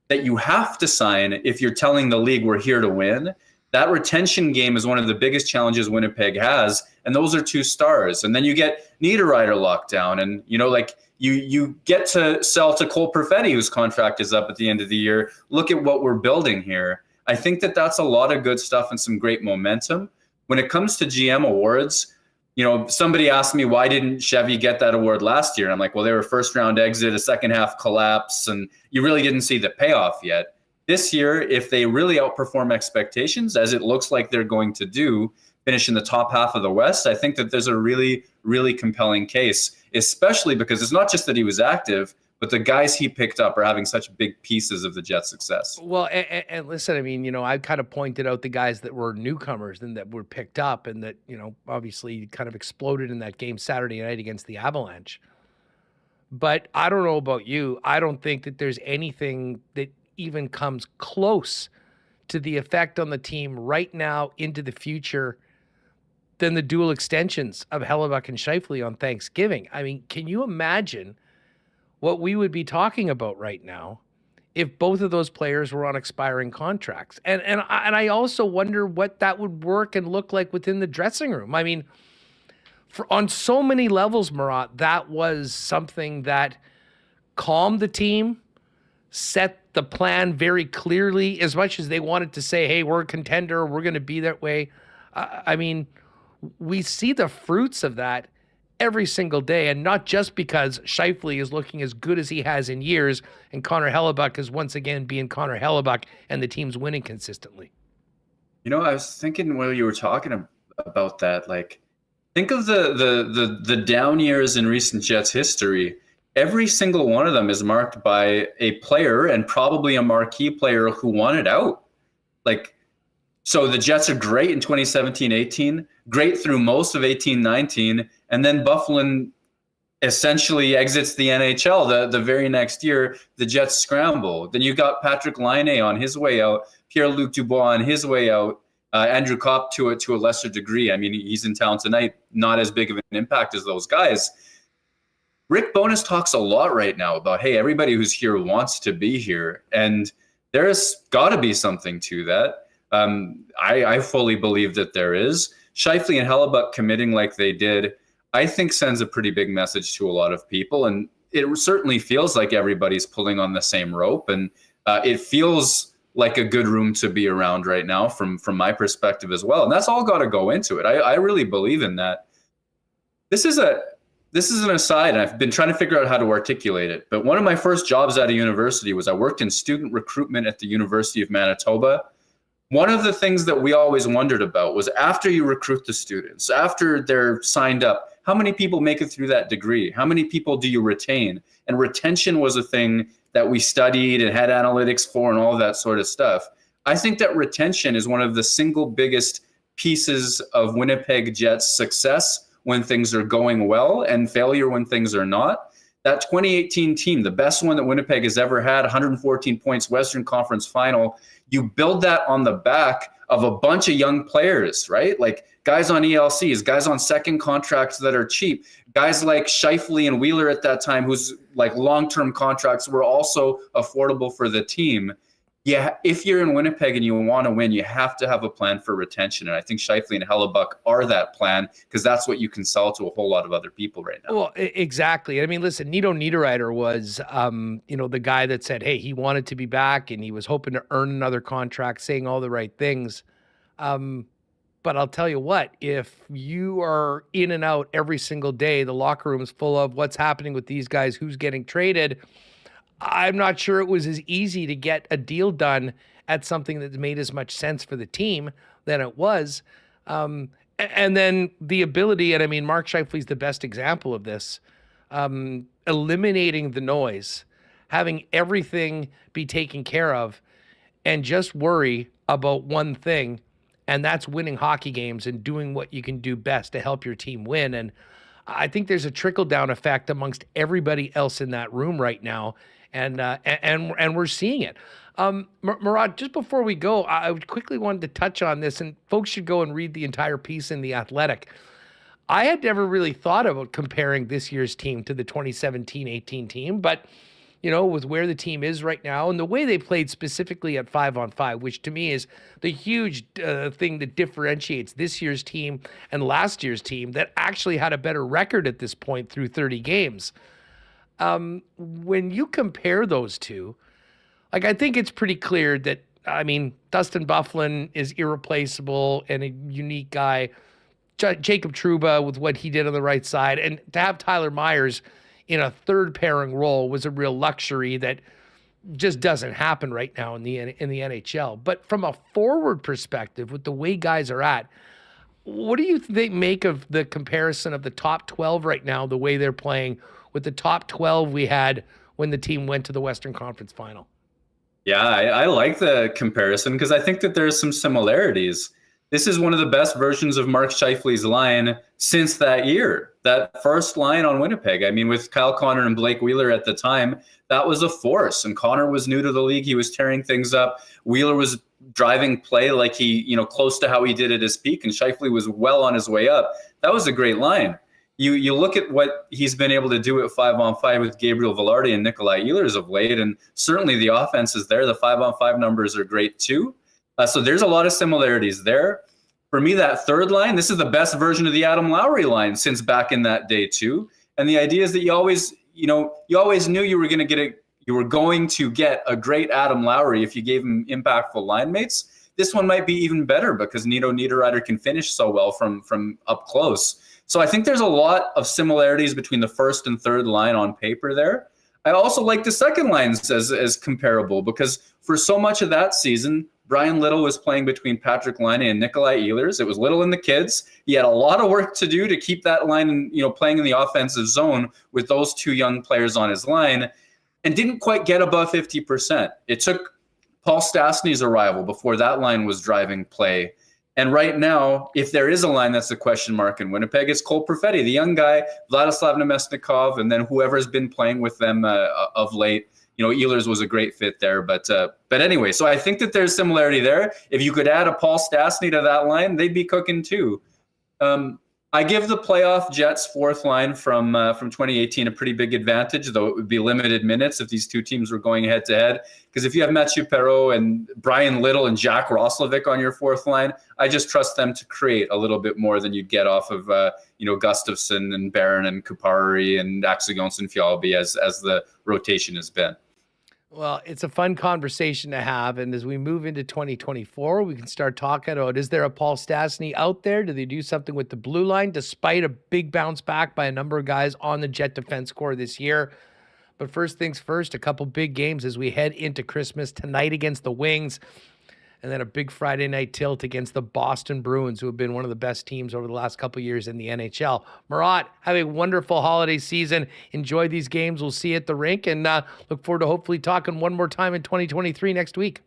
that you have to sign if you're telling the league we're here to win. That retention game is one of the biggest challenges Winnipeg has, and those are 2 stars. And then you get Niederreiter locked down, and you get to sell to Cole Perfetti, whose contract is up at the end of the year. Look at what we're building here. I think that's a lot of good stuff and some great momentum. When it comes to GM awards, somebody asked me, why didn't Chevy get that award last year? And I'm like, well, they were first round exit, a second half collapse, and you really didn't see the payoff yet. This year, if they really outperform expectations, as it looks like they're going to do, finish in the top half of the West, I think that there's a really, really compelling case, especially because it's not just that he was active, but the guys he picked up are having such big pieces of the Jets' success. Well, and listen, I mean, I kind of pointed out the guys that were newcomers and that were picked up and that, obviously kind of exploded in that game Saturday night against the Avalanche. But I don't know about you. I don't think that there's anything that even comes close to the effect on the team right now into the future than the dual extensions of Hellebuyck and Scheifele on Thanksgiving. I mean, can you imagine what we would be talking about right now if both of those players were on expiring contracts? And I also wonder what that would work and look like within the dressing room. I mean, on so many levels, Murat, that was something that calmed the team, set the plan very clearly, as much as they wanted to say, hey, we're a contender, we're going to be that way. I mean, we see the fruits of that every single day, and not just because Scheifele is looking as good as he has in years, and Connor Hellebuyck is once again being Connor Hellebuyck, and the team's winning consistently. You know, I was thinking while you were talking about that, like, think of the down years in recent Jets history. Every single one of them is marked by a player, and probably a marquee player, who wanted out. Like, so the Jets are great in 2017-18, great through most of 18-19, and then Byfuglien essentially exits the NHL the very next year. The Jets scramble. Then you got Patrick Laine on his way out, Pierre-Luc Dubois on his way out, Andrew Kopp to a lesser degree. I mean, he's in town tonight, not as big of an impact as those guys. Rick Bowness talks a lot right now about, hey, everybody who's here wants to be here. And there's got to be something to that. I fully believe that there is. Scheifele and Hellebuyck committing like they did, I think sends a pretty big message to a lot of people. And it certainly feels like everybody's pulling on the same rope. And it feels like a good room to be around right now from my perspective as well. And that's all got to go into it. I really believe in that. This is an aside, and I've been trying to figure out how to articulate it. But one of my first jobs at a university was I worked in student recruitment at the University of Manitoba. One of the things that we always wondered about was, after you recruit the students, after they're signed up, how many people make it through that degree? How many people do you retain? And retention was a thing that we studied and had analytics for and all that sort of stuff. I think that retention is one of the single biggest pieces of Winnipeg Jets success when things are going well, and failure when things are not. That 2018 team, the best one that Winnipeg has ever had, 114 points, Western Conference Final, you build that on the back of a bunch of young players, right? Like guys on ELCs, guys on second contracts that are cheap, guys like Scheifele and Wheeler at that time, whose like long-term contracts were also affordable for the team. Yeah, if you're in Winnipeg and you want to win, you have to have a plan for retention. And I think Scheifele and Hellebuyck are that plan, because that's what you can sell to a whole lot of other people right now. Well, exactly. I mean, listen, Nito Niederreiter was, the guy that said, hey, he wanted to be back and he was hoping to earn another contract, saying all the right things. But I'll tell you what, if you are in and out every single day, the locker room is full of what's happening with these guys, who's getting traded, I'm not sure it was as easy to get a deal done at something that made as much sense for the team than it was. And then the ability, and I mean, Mark Scheifele's the best example of this, eliminating the noise, having everything be taken care of, and just worry about one thing, and that's winning hockey games and doing what you can do best to help your team win. And I think there's a trickle-down effect amongst everybody else in that room right now. And we're seeing it. Murat, just before we go, I quickly wanted to touch on this, and folks should go and read the entire piece in The Athletic. I had never really thought about comparing this year's team to the 2017-18 team, but, with where the team is right now and the way they played specifically at 5-on-5, which to me is the huge thing that differentiates this year's team and last year's team that actually had a better record at this point through 30 games. When you compare those two, I think it's pretty clear that, Dustin Byfuglien is irreplaceable and a unique guy. Jacob Trouba with what he did on the right side, and to have Tyler Myers in a third pairing role was a real luxury that just doesn't happen right now in the NHL. But from a forward perspective, with the way guys are at, what do you make of the comparison of the top 12 right now, the way they're playing, with the top 12 we had when the team went to the Western Conference Final? Yeah, I like the comparison, because I think that there's some similarities. This is one of the best versions of Mark Scheifele's line since that year, that first line on Winnipeg. I mean, with Kyle Connor and Blake Wheeler at the time, that was a force. And Connor was new to the league. He was tearing things up. Wheeler was driving play like he, close to how he did at his peak. And Scheifele was well on his way up. That was a great line. You look at what he's been able to do at 5-on-5 with Gabriel Velarde and Nikolai Ehlers of late, and certainly the offense is there. The 5-on-5 numbers are great too. So there's a lot of similarities there. For me, that third line, this is the best version of the Adam Lowry line since back in that day too. And the idea is that you always knew you were going to get a great Adam Lowry if you gave him impactful line mates. This one might be even better because Nito Niederreiter can finish so well from up close. So I think there's a lot of similarities between the first and third line on paper there. I also like the second lines as comparable because for so much of that season, Brian Little was playing between Patrick Laine and Nikolai Ehlers. It was Little and the kids. He had a lot of work to do to keep that line, playing in the offensive zone with those two young players on his line and didn't quite get above 50%. It took Paul Stastny's arrival before that line was driving play. And right now, if there is a line that's a question mark in Winnipeg, it's Cole Perfetti, the young guy, Vladislav Nemesnikov, and then whoever's been playing with them of late. Ehlers was a great fit there. But anyway, so I think that there's similarity there. If you could add a Paul Stastny to that line, they'd be cooking too. I give the playoff Jets fourth line from 2018 a pretty big advantage, though it would be limited minutes if these two teams were going head-to-head. Because if you have Mathieu Perreault and Brian Little and Jack Roslovic on your fourth line, I just trust them to create a little bit more than you'd get off of Gustafsson and Barron and Kupari and Axel Jonsson Fjallby as the rotation has been. Well, it's a fun conversation to have. And as we move into 2024, we can start talking about, is there a Paul Stastny out there? Do they do something with the blue line, despite a big bounce back by a number of guys on the Jet defense core this year? But first things first, a couple big games as we head into Christmas tonight against the Wings. And then a big Friday night tilt against the Boston Bruins, who have been one of the best teams over the last couple of years in the NHL. Murat, have a wonderful holiday season. Enjoy these games. We'll see you at the rink, and look forward to hopefully talking one more time in 2023 next week.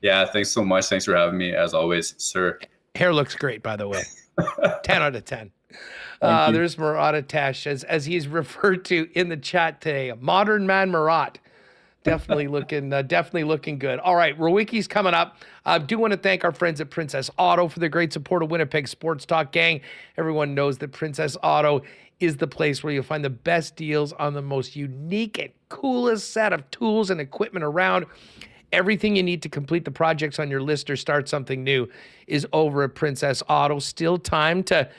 Yeah, thanks so much. Thanks for having me, as always, sir. Hair looks great, by the way. 10 out of 10. There's Murat Atesh, as he's referred to in the chat today. Modern man Murat. Definitely looking good. All right, Rewucki's coming up. I do want to thank our friends at Princess Auto for their great support of Winnipeg Sports Talk, gang. Everyone knows that Princess Auto is the place where you'll find the best deals on the most unique and coolest set of tools and equipment around. Everything you need to complete the projects on your list or start something new is over at Princess Auto. Still time to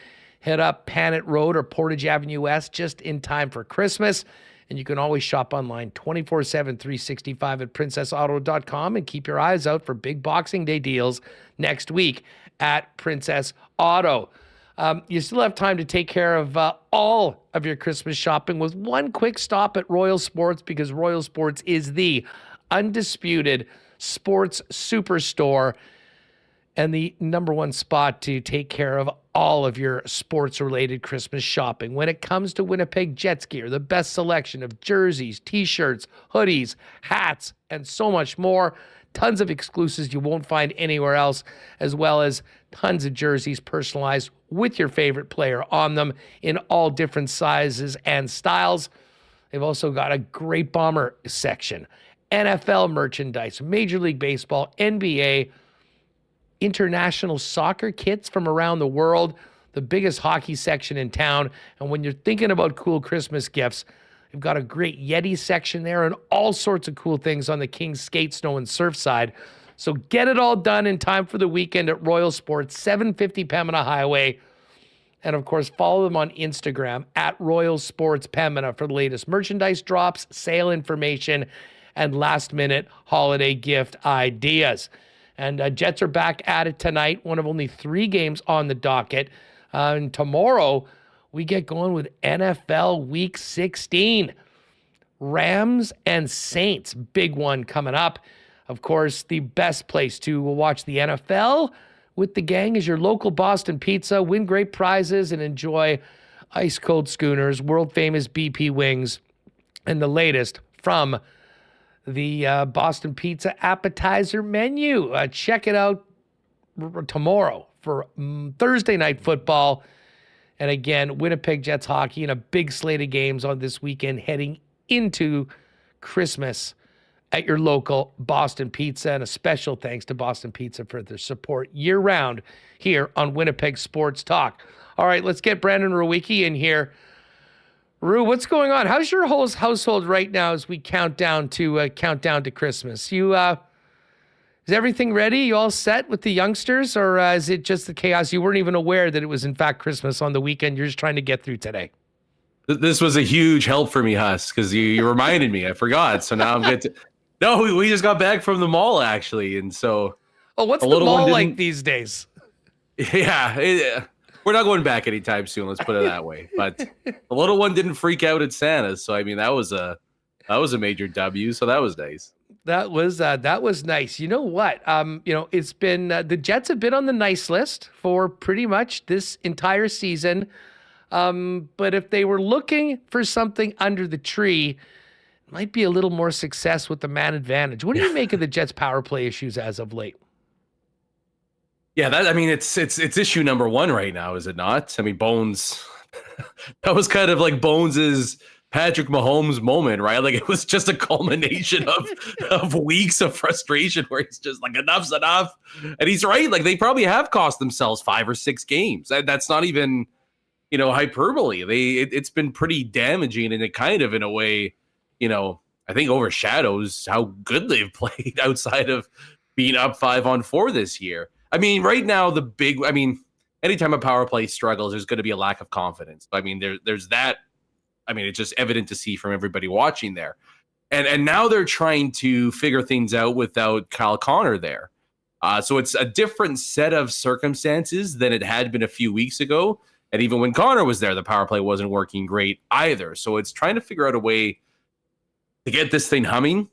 head up Panet Road or Portage Avenue West just in time for Christmas. And you can always shop online 24/7, 365 at princessauto.com and keep your eyes out for big Boxing Day deals next week at Princess Auto. You still have time to take care of all of your Christmas shopping with one quick stop at Royal Sports, because Royal Sports is the undisputed sports superstore and the number one spot to take care of all of your sports-related Christmas shopping. When it comes to Winnipeg Jets gear, the best selection of jerseys, T-shirts, hoodies, hats, and so much more. Tons of exclusives you won't find anywhere else, as well as tons of jerseys personalized with your favorite player on them in all different sizes and styles. They've also got a great bomber section, NFL merchandise, Major League Baseball, NBA, international soccer kits from around the world, the biggest hockey section in town. And when you're thinking about cool Christmas gifts, they've got a great Yeti section there and all sorts of cool things on the King's Skate, Snow, and Surf side. So get it all done in time for the weekend at Royal Sports, 750 Pembina Highway. And of course, follow them on Instagram at Royal Sports Pembina for the latest merchandise drops, sale information, and last-minute holiday gift ideas. And Jets are back at it tonight, one of only 3 games on the docket. And tomorrow, we get going with NFL Week 16. Rams and Saints, big one coming up. Of course, the best place to watch the NFL with the gang is your local Boston Pizza. Win great prizes and enjoy ice-cold schooners, world-famous BP wings, and the latest from the Boston Pizza appetizer menu. Check it out tomorrow for Thursday night football. And again, Winnipeg Jets hockey and a big slate of games on this weekend heading into Christmas at your local Boston Pizza. And a special thanks to Boston Pizza for their support year-round here on Winnipeg Sports Talk. All right, let's get Brandon Rewucki in here. Rue, what's going on? How's your whole household right now as we count down to Christmas? Is everything ready? You all set with the youngsters, or is it just the chaos? You weren't even aware that it was in fact Christmas on the weekend. You're just trying to get through today. This was a huge help for me, Huss, because you reminded me. I forgot. So now I'm good to. No, we just got back from the mall actually, and so. Oh, what's the mall like these days? Yeah, we're not going back anytime soon. Let's put it that way. But the little one didn't freak out at Santa, so I mean that was a major W. So that was nice. That was nice. You know what? It's been the Jets have been on the nice list for pretty much this entire season. But if they were looking for something under the tree, it might be a little more success with the man advantage. What do you make of the Jets' power play issues as of late? Yeah, it's issue number one right now, is it not? I mean, Bones. That was kind of like Bones's Patrick Mahomes moment, right? Like it was just a culmination of weeks of frustration where he's just like, enough's enough. And he's right. Like they probably have cost themselves 5 or 6 games. That's not even, hyperbole. It's been pretty damaging, and it kind of, in a way, I think overshadows how good they've played outside of being up 5-on-4 this year. I mean, right now, anytime a power play struggles, there's going to be a lack of confidence. I mean, there's that. I mean, it's just evident to see from everybody watching there. And now they're trying to figure things out without Kyle Connor there. So it's a different set of circumstances than it had been a few weeks ago. And even when Connor was there, the power play wasn't working great either. So it's trying to figure out a way to get this thing humming.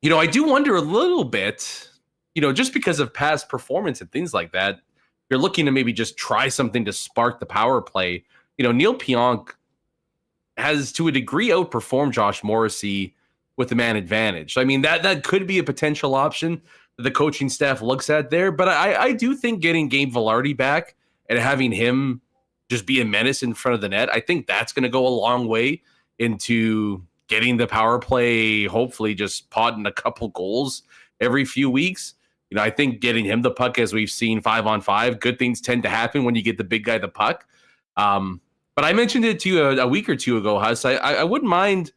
I do wonder a little bit, just because of past performance and things like that, you're looking to maybe just try something to spark the power play. Neil Pionk has to a degree outperformed Josh Morrissey with the man advantage. I mean, that could be a potential option that the coaching staff looks at there. But I do think getting Gabe Villardi back and having him just be a menace in front of the net, I think that's going to go a long way into getting the power play, hopefully just potting a couple goals every few weeks. I think getting him the puck, as we've seen 5-on-5, good things tend to happen when you get the big guy the puck. But I mentioned it to you a week or two ago, Huss. I wouldn't mind,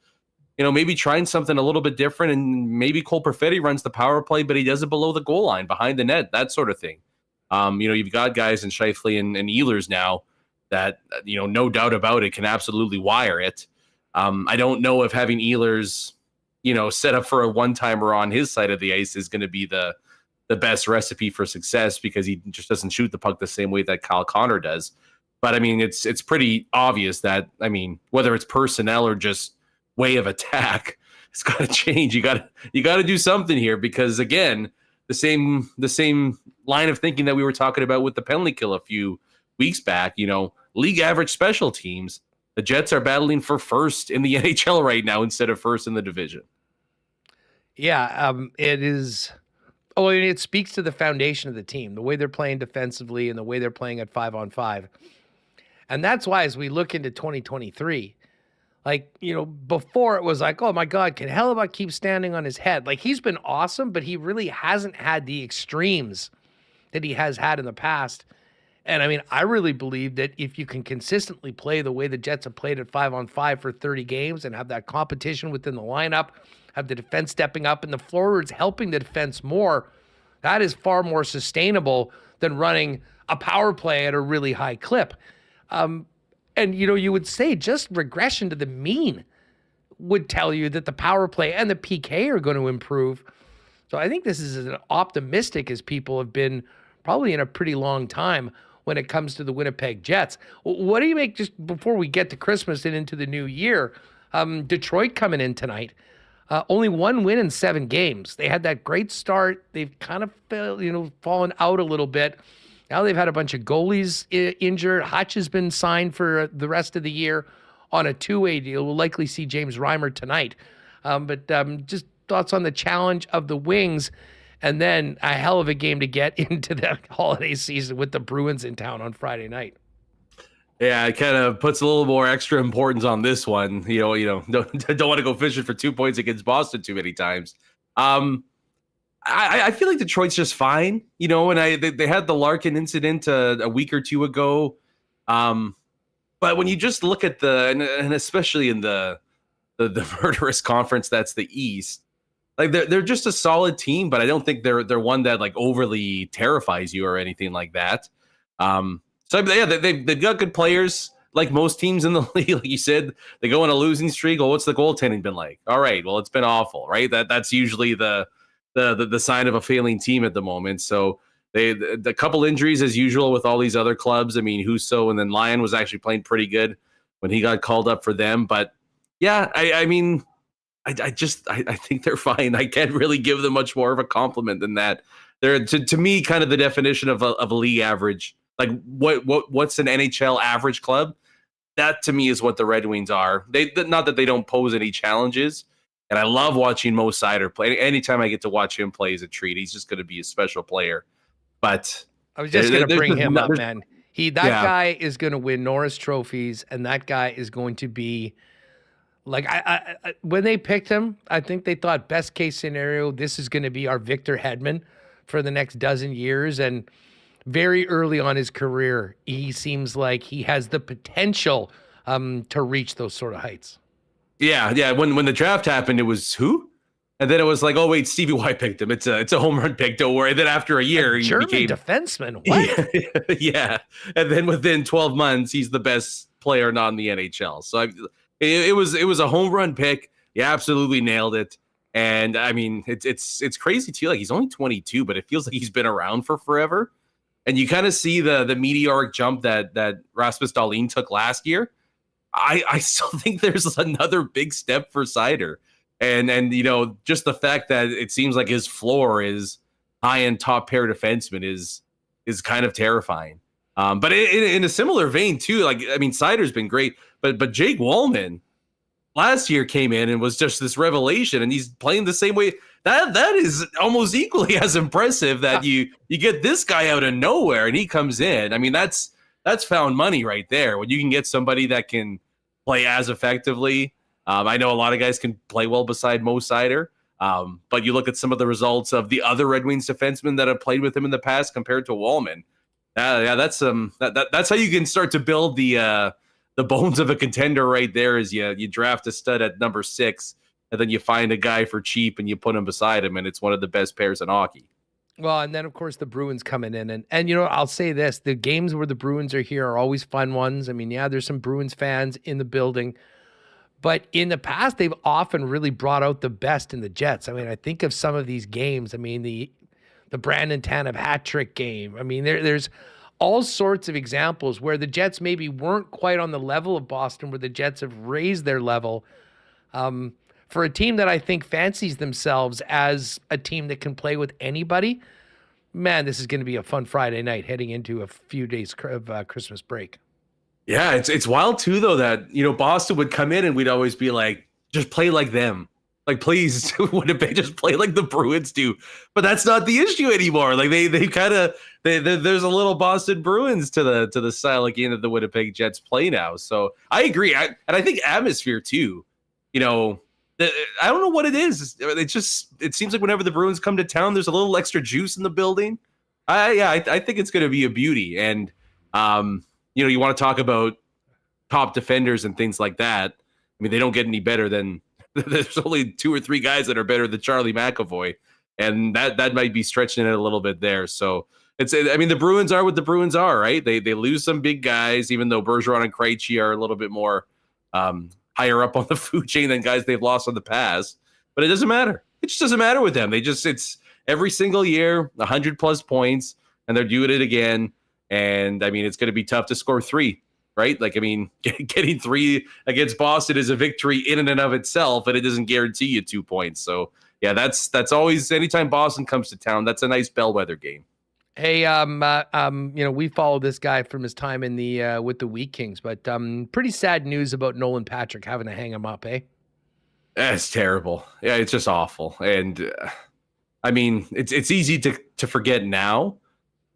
maybe trying something a little bit different, and maybe Cole Perfetti runs the power play, but he does it below the goal line, behind the net, that sort of thing. You've got guys in Scheifele and Ehlers now that, no doubt about it, can absolutely wire it. I don't know if having Ehlers, set up for a one-timer on his side of the ice is going to be the best recipe for success, because he just doesn't shoot the puck the same way that Kyle Connor does. But I mean, it's pretty obvious that, whether it's personnel or just way of attack, it's got to change. You got to do something here, because again, the same line of thinking that we were talking about with the penalty kill a few weeks back. League average special teams. The Jets are battling for first in the NHL right now instead of first in the division. Yeah, it is. Oh, it speaks to the foundation of the team, the way they're playing defensively and the way they're playing at 5-on-5. And that's why, as we look into 2023, before it was like, oh my God, can Hellebuyck keep standing on his head? Like, he's been awesome, but he really hasn't had the extremes that he has had in the past. And I really believe that if you can consistently play the way the Jets have played at 5-on-5 for 30 games and have that competition within the lineup, have the defense stepping up and the forwards helping the defense more, that is far more sustainable than running a power play at a really high clip. And you would say just regression to the mean would tell you that the power play and the PK are going to improve. So I think this is as optimistic as people have been probably in a pretty long time when it comes to the Winnipeg Jets. What do you make, just before we get to Christmas and into the new year? Detroit coming in tonight. Only 1 win in 7 games. They had that great start. They've kind of fallen out a little bit. Now they've had a bunch of goalies injured. Hutch has been signed for the rest of the year on a 2-way deal. We'll likely see James Reimer tonight. But just thoughts on the challenge of the Wings and then a hell of a game to get into the holiday season with the Bruins in town on Friday night. Yeah, it kind of puts a little more extra importance on this one. Don't want to go fishing for 2 points against Boston too many times. I feel like Detroit's just fine, and they had the Larkin incident a week or two ago. But when you just look at and especially in the murderous conference that's the East, like they're just a solid team, but I don't think they're one that like overly terrifies you or anything like that. So yeah, they've got good players like most teams in the league. Like you said, they go on a losing streak. Well, what's the goaltending been like? All right, well, it's been awful, right? That's usually the sign of a failing team at the moment. So the couple injuries as usual with all these other clubs. I mean, Husso and then Lyon was actually playing pretty good when he got called up for them. But yeah, I mean, I think they're fine. I can't really give them much more of a compliment than that. They're to me kind of the definition of a league average. Like what's an NHL average club? That to me is what the Red Wings are. Not that they don't pose any challenges. And I love watching Mo Seider play. Anytime I get to watch him play is a treat. He's just going to be a special player. But I was just going to bring him up, man. Guy is going to win Norris trophies, and that guy is going to be like I when they picked him, I think they thought best case scenario, this is going to be our Victor Hedman for the next dozen years. And very early on his career, he seems like he has the potential to reach those sort of heights. Yeah. When the draft happened, it was who? And then it was like, oh wait, Stevie Y picked him. It's a home run pick. Don't worry. And then after a year, he German became defenseman. What? Yeah. And then within 12 months, he's the best player not in the NHL. So it was a home run pick. You absolutely nailed it. And I mean, it's crazy too. Like he's only 22, but it feels like he's been around for forever. And you kind of see the meteoric jump that Rasmus Dahlin took last year. I still think there's another big step for Seider. And just the fact that it seems like his floor is high-end top pair defenseman is kind of terrifying. But in a similar vein too, like I mean, Seider's been great, but Jake Wallman last year came in and was just this revelation, and he's playing the same way. That is almost equally as impressive that you get this guy out of nowhere and he comes in. I mean, that's found money right there when you can get somebody that can play as effectively. I know a lot of guys can play well beside Mo Seider, but you look at some of the results of the other Red Wings defensemen that have played with him in the past compared to Wallman. That's how you can start to build the bones of a contender right there. Is you draft a stud at number 6, and then you find a guy for cheap and you put him beside him, and it's one of the best pairs in hockey. Well, and then of course the Bruins coming in, and I'll say this: the games where the Bruins are here are always fun ones. I mean, yeah, there's some Bruins fans in the building. But in the past, they've often really brought out the best in the Jets. I mean, I think of some of these games. I mean, the Brandon Tanev hat trick game. I mean, there's all sorts of examples where the Jets maybe weren't quite on the level of Boston, where the Jets have raised their level for a team that I think fancies themselves as a team that can play with anybody. Man, this is going to be a fun Friday night heading into a few days of Christmas break. Yeah, it's wild too, though, that Boston would come in and we'd always be like, just play like them. Like, please, Winnipeg, just play like the Bruins do. But that's not the issue anymore. Like they kind of there's a little Boston Bruins to the style again that the Winnipeg Jets play now. So I agree, and I think atmosphere too. I don't know what it is. It seems like whenever the Bruins come to town, there's a little extra juice in the building. I think it's going to be a beauty, and you want to talk about top defenders and things like that. I mean, they don't get any better than there's only 2 or 3 guys that are better than Charlie McAvoy, and that might be stretching it a little bit there. So the Bruins are what the Bruins are, right? They lose some big guys, even though Bergeron and Krejci are a little bit more higher up on the food chain than guys they've lost in the past. But it doesn't matter. It just doesn't matter with them. It's every single year 100+ points, and they're doing it again. And I mean, it's going to be tough to score 3, right? Like, I mean, getting 3 against Boston is a victory in and of itself, but it doesn't guarantee you 2 points. So yeah, that's always, anytime Boston comes to town, that's a nice bellwether game. Hey, we follow this guy from his time in the with the Wheat Kings, but pretty sad news about Nolan Patrick having to hang him up, eh? That's terrible. Yeah, it's just awful. And I mean, it's easy to forget now,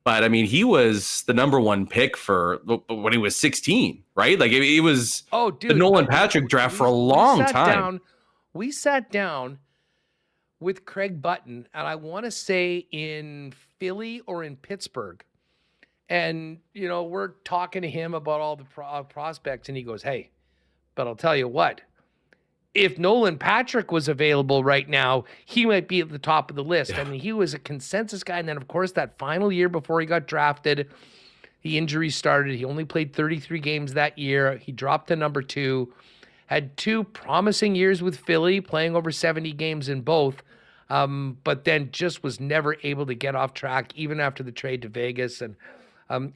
but I mean, he was the number one pick for when he was 16, right? Like it was the Nolan Patrick draft for a long time. We sat down with Craig Button, and I want to say in Philly or in Pittsburgh. And, you know, we're talking to him about all the prospects, and he goes, hey, but I'll tell you what, if Nolan Patrick was available right now, he might be at the top of the list. Yeah. I mean, he was a consensus guy. And then, of course, that final year before he got drafted, the injuries started. He only played 33 games that year. He dropped to number 2, had 2 promising years with Philly, playing over 70 games in both. But then just was never able to get off track, even after the trade to Vegas. And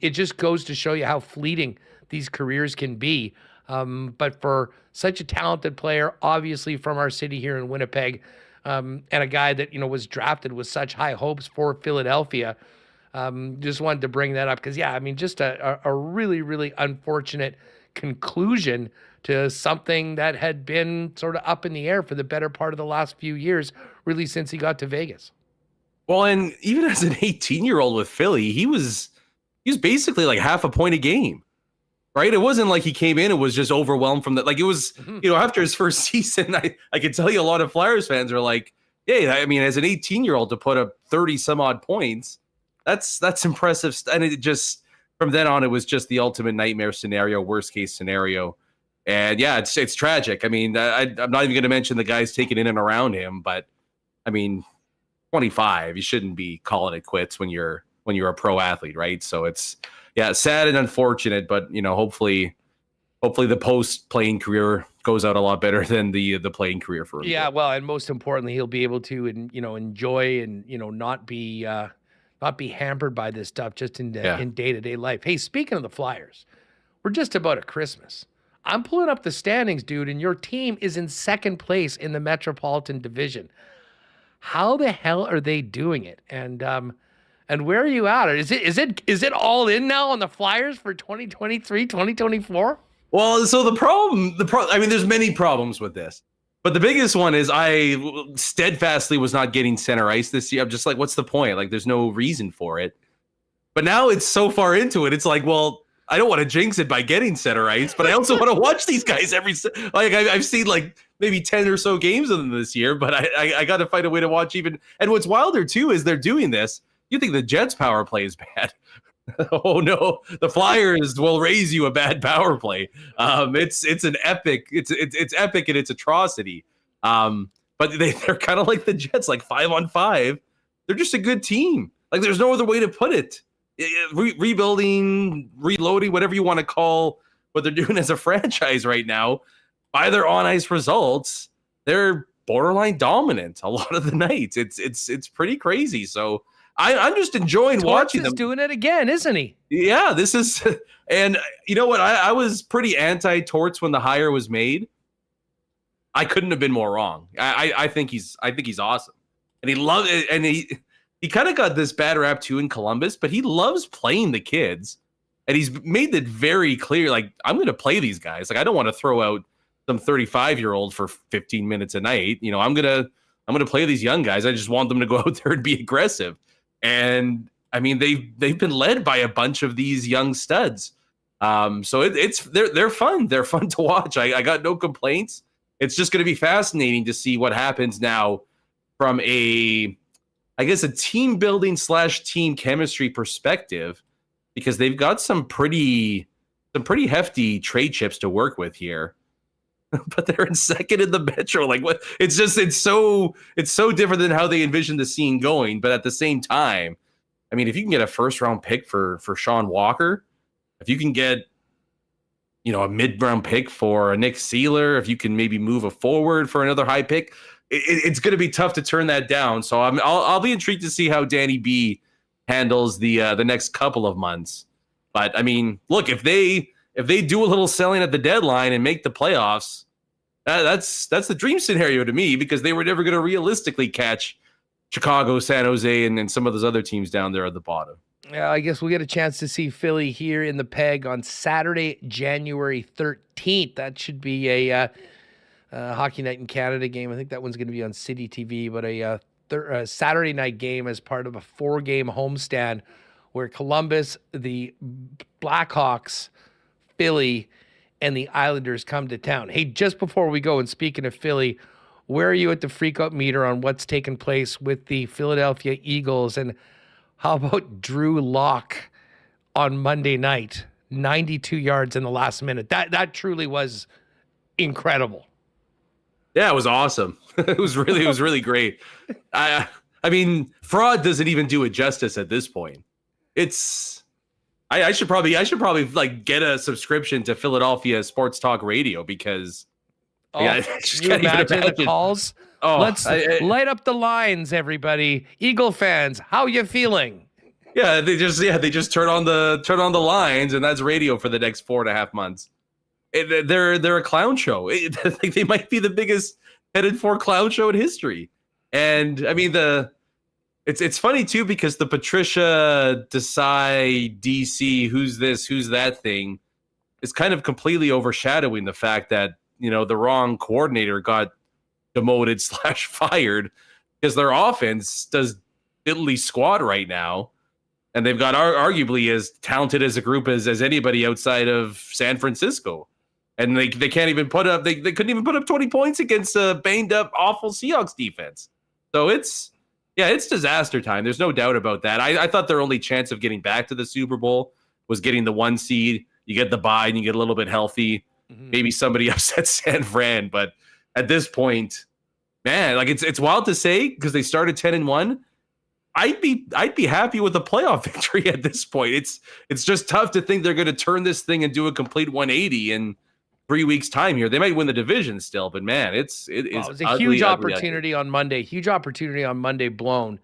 it just goes to show you how fleeting these careers can be. But for such a talented player, obviously from our city here in Winnipeg, and a guy that, you know, was drafted with such high hopes for Philadelphia, just wanted to bring that up because, yeah, I mean, just a really, really unfortunate conclusion to something that had been sort of up in the air for the better part of the last few years, really since he got to Vegas. Well, and even as an 18-year-old with Philly, he was basically like half a point a game, right? It wasn't like he came in and was just overwhelmed from that. Like it was, you know, after his first season, I can tell you a lot of Flyers fans are like, hey, I mean, as an 18-year-old to put up 30 some odd points, that's impressive. And it just, from then on, it was just the ultimate nightmare scenario, worst case scenario. And yeah, it's tragic. I mean, I'm not even going to mention the guys taken in and around him, but I mean, 25, you shouldn't be calling it quits when you're a pro athlete, right? So it's, yeah, sad and unfortunate, but you know, hopefully the post playing career goes out a lot better than the playing career for him. Yeah, well, and most importantly, he'll be able to enjoy and not be hampered by this stuff just in day-to-day life. Hey, speaking of the Flyers, we're just about at Christmas. I'm pulling up the standings, dude, and your team is in second place in the Metropolitan Division. How the hell are they doing it? And where are you at? Is it all in now on the Flyers for 2023, 2024? Well, so the problem, I mean, there's many problems with this, but the biggest one is I steadfastly was not getting center ice this year. I'm just like, what's the point? Like, there's no reason for it. But now it's so far into it. It's like, well, I don't want to jinx it by getting center ice, but I also want to watch these guys I've seen like maybe 10 or so games of them this year, but I got to find a way to watch even. And what's wilder too is they're doing this. You think the Jets power play is bad? Oh no, the Flyers will raise you a bad power play. It's an epic. It's epic in its atrocity. But they're kind of like the Jets, like 5-on-5. They're just a good team. Like there's no other way to put it. Rebuilding, reloading, whatever you want to call what they're doing as a franchise right now, by their on ice results, they're borderline dominant a lot of the nights. It's pretty crazy. So I'm just enjoying watching them. Doing it again, isn't he? Yeah, this is, and you know what? I was pretty anti-Torts when the hire was made. I couldn't have been more wrong. I think he's awesome, and he loves it, and he kind of got this bad rap too in Columbus, but he loves playing the kids, and he's made it very clear. Like, I'm going to play these guys. Like, I don't want to throw out some 35-year-old for 15 minutes a night. You know, I'm gonna play these young guys. I just want them to go out there and be aggressive. And I mean, they've been led by a bunch of these young studs. So they're fun. They're fun to watch. I got no complaints. It's just going to be fascinating to see what happens now from a team building / team chemistry perspective, because they've got some pretty hefty trade chips to work with here. But they're in second in the Metro. Like, what? It's so different than how they envisioned the scene going. But at the same time, I mean, if you can get a first round pick for Sean Walker, if you can get, a mid round pick for a Nick Seeler, if you can maybe move a forward for another high pick, it's going to be tough to turn that down. So I'll be intrigued to see how Danny B handles the next couple of months. But I mean, look, if they do a little selling at the deadline and make the playoffs, that's the dream scenario to me, because they were never going to realistically catch Chicago, San Jose, and some of those other teams down there at the bottom. Yeah, I guess we'll get a chance to see Philly here in the Peg on Saturday, January 13th. That should be a Hockey Night in Canada game. I think that one's going to be on City TV, but a Saturday night game as part of a 4-game homestand where Columbus, the Blackhawks, Philly, and the Islanders come to town. Hey, just before we go, and speaking of Philly, where are you at the freakout meter on what's taken place with the Philadelphia Eagles? And how about Drew Lock on Monday night? 92 yards in the last minute. That truly was incredible. Yeah, it was awesome. It was really great. I mean, fraud doesn't even do it justice at this point. I should probably like get a subscription to Philadelphia Sports Talk Radio because can you imagine the calls? Oh, Let's light up the lines, everybody. Eagle fans, how you feeling? Yeah, they just turn on the lines, and that's radio for the next 4.5 months. They're a clown show. They might be the biggest headed for clown show in history. And I mean it's funny too because the Patricia Desai DC who's this who's that thing is kind of completely overshadowing the fact that the wrong coordinator got demoted / fired because their offense does diddly squat right now. And they've got arguably as talented as a group as anybody outside of San Francisco. And they can't even put up, they couldn't even put up 20 points against a banged up, awful Seahawks defense. So it's disaster time. There's no doubt about that. I thought their only chance of getting back to the Super Bowl was getting the 1 seed. You get the bye and you get a little bit healthy. Mm-hmm. Maybe somebody upsets San Fran. But at this point, man, like it's wild to say because they started 10-1. I'd be happy with a playoff victory at this point. It's just tough to think they're going to turn this thing and do a complete 180 in 3 weeks' time here. They might win the division still, but man, it was a huge opportunity on Monday. Huge opportunity on Monday blown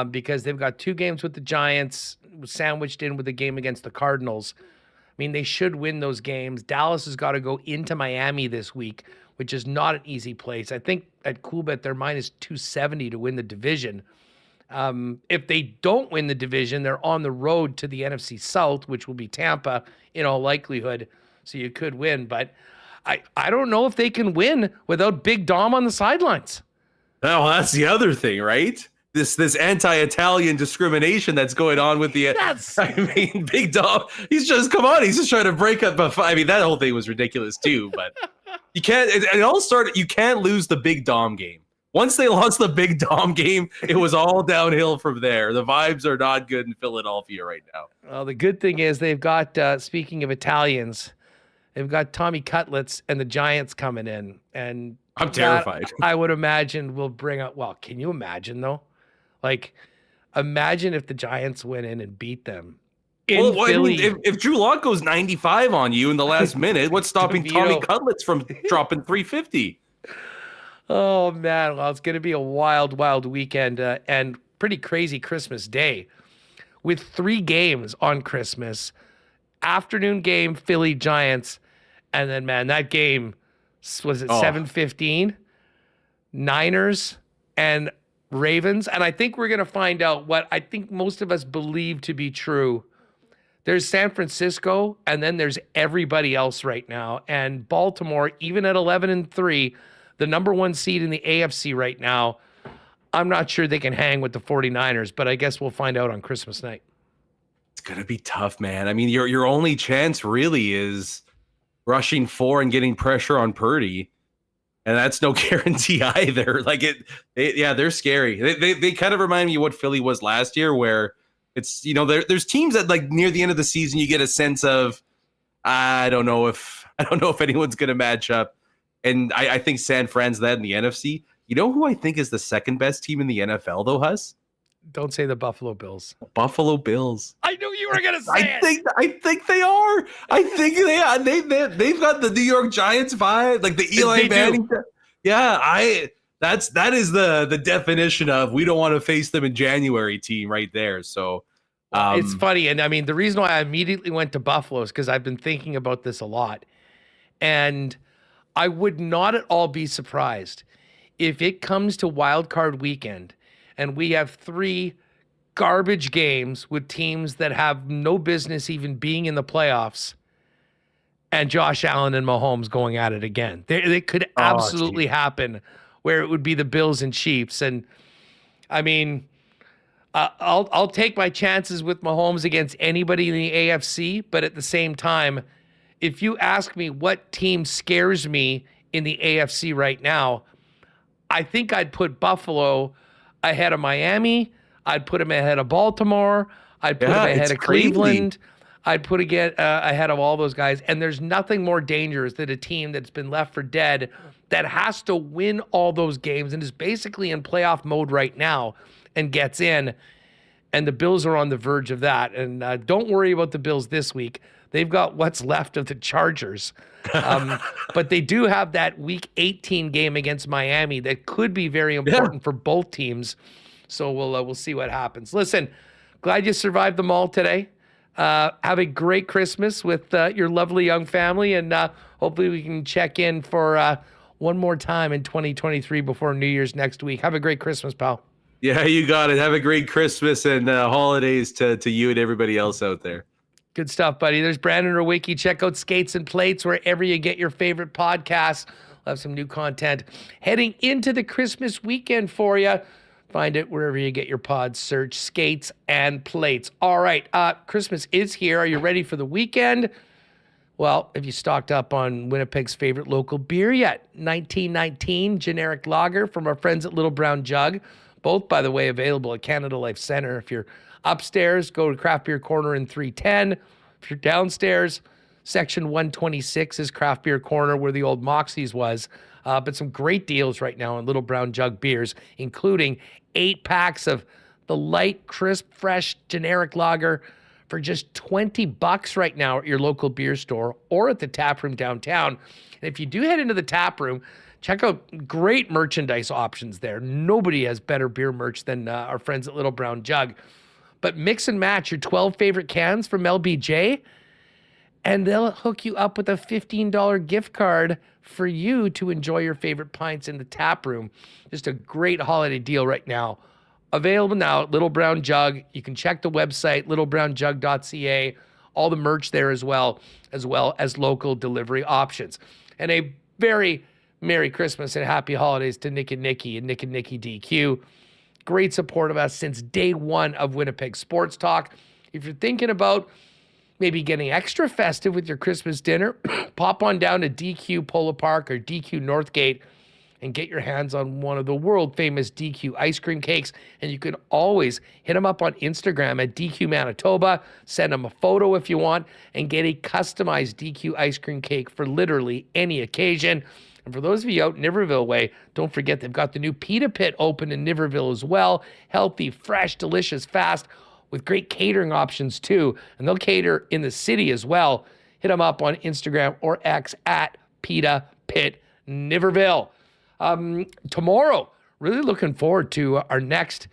because they've got 2 games with the Giants sandwiched in with a game against the Cardinals. I mean, they should win those games. Dallas has got to go into Miami this week, which is not an easy place. I think at Coolbet they're minus 270 to win the division. If they don't win the division, they're on the road to the NFC South, which will be Tampa in all likelihood. So you could win, but I don't know if they can win without Big Dom on the sidelines. Oh, that's the other thing, right? This anti-Italian discrimination that's going on with the. Yes. I mean, Big Dom. He's just trying to break up. I mean, that whole thing was ridiculous too. But you can't. It all started. You can't lose the Big Dom game. Once they lost the Big Dom game, it was all downhill from there. The vibes are not good in Philadelphia right now. Well, the good thing is they've got, speaking of Italians, they've got Tommy Cutlets and the Giants coming in. And I'm terrified. I would imagine will bring up, well, can you imagine though? Like, imagine if the Giants went in and beat them. In Philly. I mean, if Drew Lock goes 95 on you in the last minute, what's stopping Tommy Cutlets from dropping 350? Oh, man. Well, it's going to be a wild, wild weekend and pretty crazy Christmas Day with 3 games on Christmas. Afternoon game, Philly Giants. And then, man, that game, was it 7:15? Niners and Ravens. And I think we're going to find out what I think most of us believe to be true. There's San Francisco, and then there's everybody else right now. And Baltimore, even at 11-3, the number 1 seed in the AFC right now, I'm not sure they can hang with the 49ers, but I guess we'll find out on Christmas night. It's going to be tough, man. I mean, your only chance really is rushing 4 and getting pressure on Purdy, and that's no guarantee either. Like they're scary. They kind of remind me of what Philly was last year, where it's, there's teams that like near the end of the season you get a sense of I don't know if anyone's going to match up. And I think San Fran's that in the NFC. You know who I think is the second best team in the NFL, though, Huss? Don't say the Buffalo Bills. Buffalo Bills. I knew you were going to say it. I think they are. I think they are. They've got the New York Giants vibe, like the Eli Manning. Yeah, that is the definition of we don't want to face them in January team right there. So it's funny. And I mean, the reason why I immediately went to Buffalo is because I've been thinking about this a lot. And I would not at all be surprised if it comes to wild card weekend and we have 3 garbage games with teams that have no business even being in the playoffs and Josh Allen and Mahomes going at it again. They could absolutely happen where it would be the Bills and Chiefs. And I mean, I'll take my chances with Mahomes against anybody in the AFC, but at the same time, if you ask me what team scares me in the AFC right now, I think I'd put Buffalo ahead of Miami. I'd put them ahead of Baltimore. I'd put them ahead of Cleveland. I'd put ahead of all those guys. And there's nothing more dangerous than a team that's been left for dead that has to win all those games and is basically in playoff mode right now and gets in. And the Bills are on the verge of that. And don't worry about the Bills this week. They've got what's left of the Chargers. But they do have that Week 18 game against Miami that could be very important for both teams. So we'll see what happens. Listen, glad you survived them all today. Have a great Christmas with your lovely young family, and hopefully we can check in for one more time in 2023 before New Year's next week. Have a great Christmas, pal. Yeah, you got it. Have a great Christmas and holidays to you and everybody else out there. Good stuff, buddy. There's Brandon Rewucki. Check out Skates and Plates wherever you get your favorite podcasts. We'll have some new content heading into the Christmas weekend for you. Find it wherever you get your pods. Search Skates and Plates. All right, Christmas is here. Are you ready for the weekend? Well, have you stocked up on Winnipeg's favorite local beer yet? 1919 generic lager from our friends at Little Brown Jug. Both, by the way, available at Canada Life Center. If you're upstairs, go to Craft Beer Corner in 310. If you're downstairs, section 126 is Craft Beer Corner where the old Moxie's was. But some great deals right now on Little Brown Jug beers, including 8 packs of the light, crisp, fresh, generic lager for just $20 right now at your local beer store or at the tap room downtown. And if you do head into the tap room, check out great merchandise options there. Nobody has better beer merch than our friends at Little Brown Jug. But mix and match your 12 favorite cans from LBJ, and they'll hook you up with a $15 gift card for you to enjoy your favorite pints in the tap room. Just a great holiday deal right now. Available now at Little Brown Jug. You can check the website, littlebrownjug.ca. All the merch there as well as local delivery options. And a very Merry Christmas and Happy Holidays to Nick and Nikki DQ. Great support of us since day one of Winnipeg Sports Talk. If you're thinking about maybe getting extra festive with your Christmas dinner, pop on down to DQ Polo Park or DQ Northgate and get your hands on one of the world famous DQ ice cream cakes. And you can always hit them up on Instagram at DQ Manitoba. Send them a photo if you want and get a customized DQ ice cream cake for literally any occasion. And for those of you out Niverville way, don't forget they've got the new Pita Pit open in Niverville as well. Healthy, fresh, delicious, fast, with great catering options too. And they'll cater in the city as well. Hit them up on Instagram or X at Pita Pit Niverville. Tomorrow, really looking forward to our next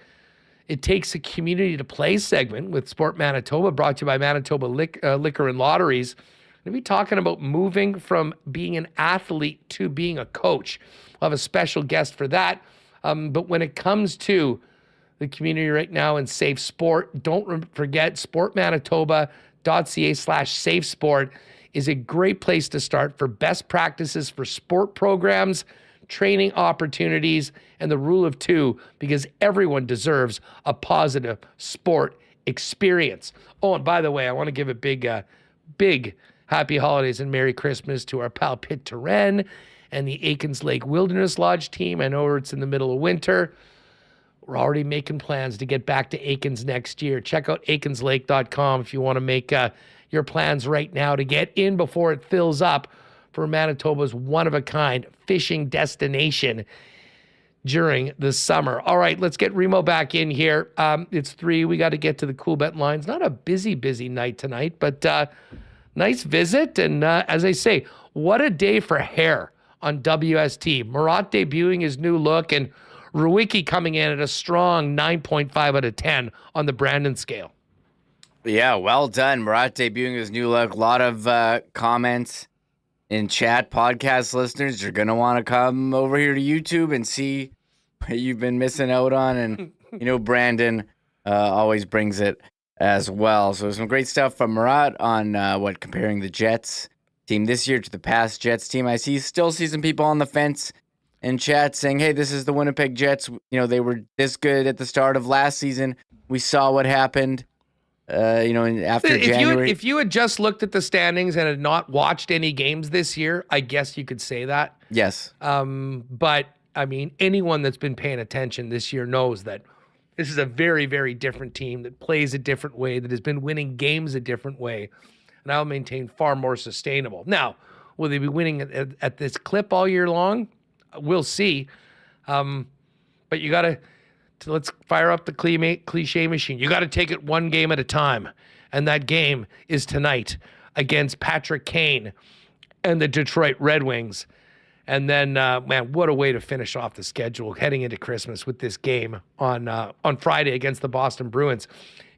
It Takes a Community to Play segment with Sport Manitoba, brought to you by Manitoba Liquor and Lotteries. We're going to be talking about moving from being an athlete to being a coach. We'll have a special guest for that. But when it comes to the community right now and safe sport, don't forget sportmanitoba.ca/safe sport is a great place to start for best practices for sport programs, training opportunities, and the rule of 2, because everyone deserves a positive sport experience. Oh, and by the way, I want to give a big Happy Holidays and Merry Christmas to our pal Pitt Terren and the Aikens Lake Wilderness Lodge team. I know it's in the middle of winter. We're already making plans to get back to Aikens next year. Check out aikenslake.com if you want to make your plans right now to get in before it fills up for Manitoba's one-of-a-kind fishing destination during the summer. All right, let's get Remo back in here. It's 3. We got to get to the Coolbet lines. Not a busy night tonight, but nice visit. And as I say, what a day for hair on WST. Murat debuting his new look and Rewucki coming in at a strong 9.5 out of 10 on the Brandon scale. Yeah, well done. Murat debuting his new look. A lot of comments in chat. Podcast listeners, you're going to want to come over here to YouTube and see what you've been missing out on. And, Brandon always brings it as well. So some great stuff from Murat on comparing the Jets team this year to the past Jets team. I still see some people on the fence in chat saying, hey, this is the Winnipeg Jets. They were this good at the start of last season. We saw what happened, after January. If you had just looked at the standings and had not watched any games this year, I guess you could say that. Yes. But, I mean, anyone that's been paying attention this year knows that this is a very, very different team that plays a different way, that has been winning games a different way, and I'll maintain far more sustainable. Now, will they be winning at this clip all year long? We'll see. But you got to let's fire up the cliche machine. You got to take it one game at a time. And that game is tonight against Patrick Kane and the Detroit Red Wings. And then, man, what a way to finish off the schedule heading into Christmas with this game on Friday against the Boston Bruins.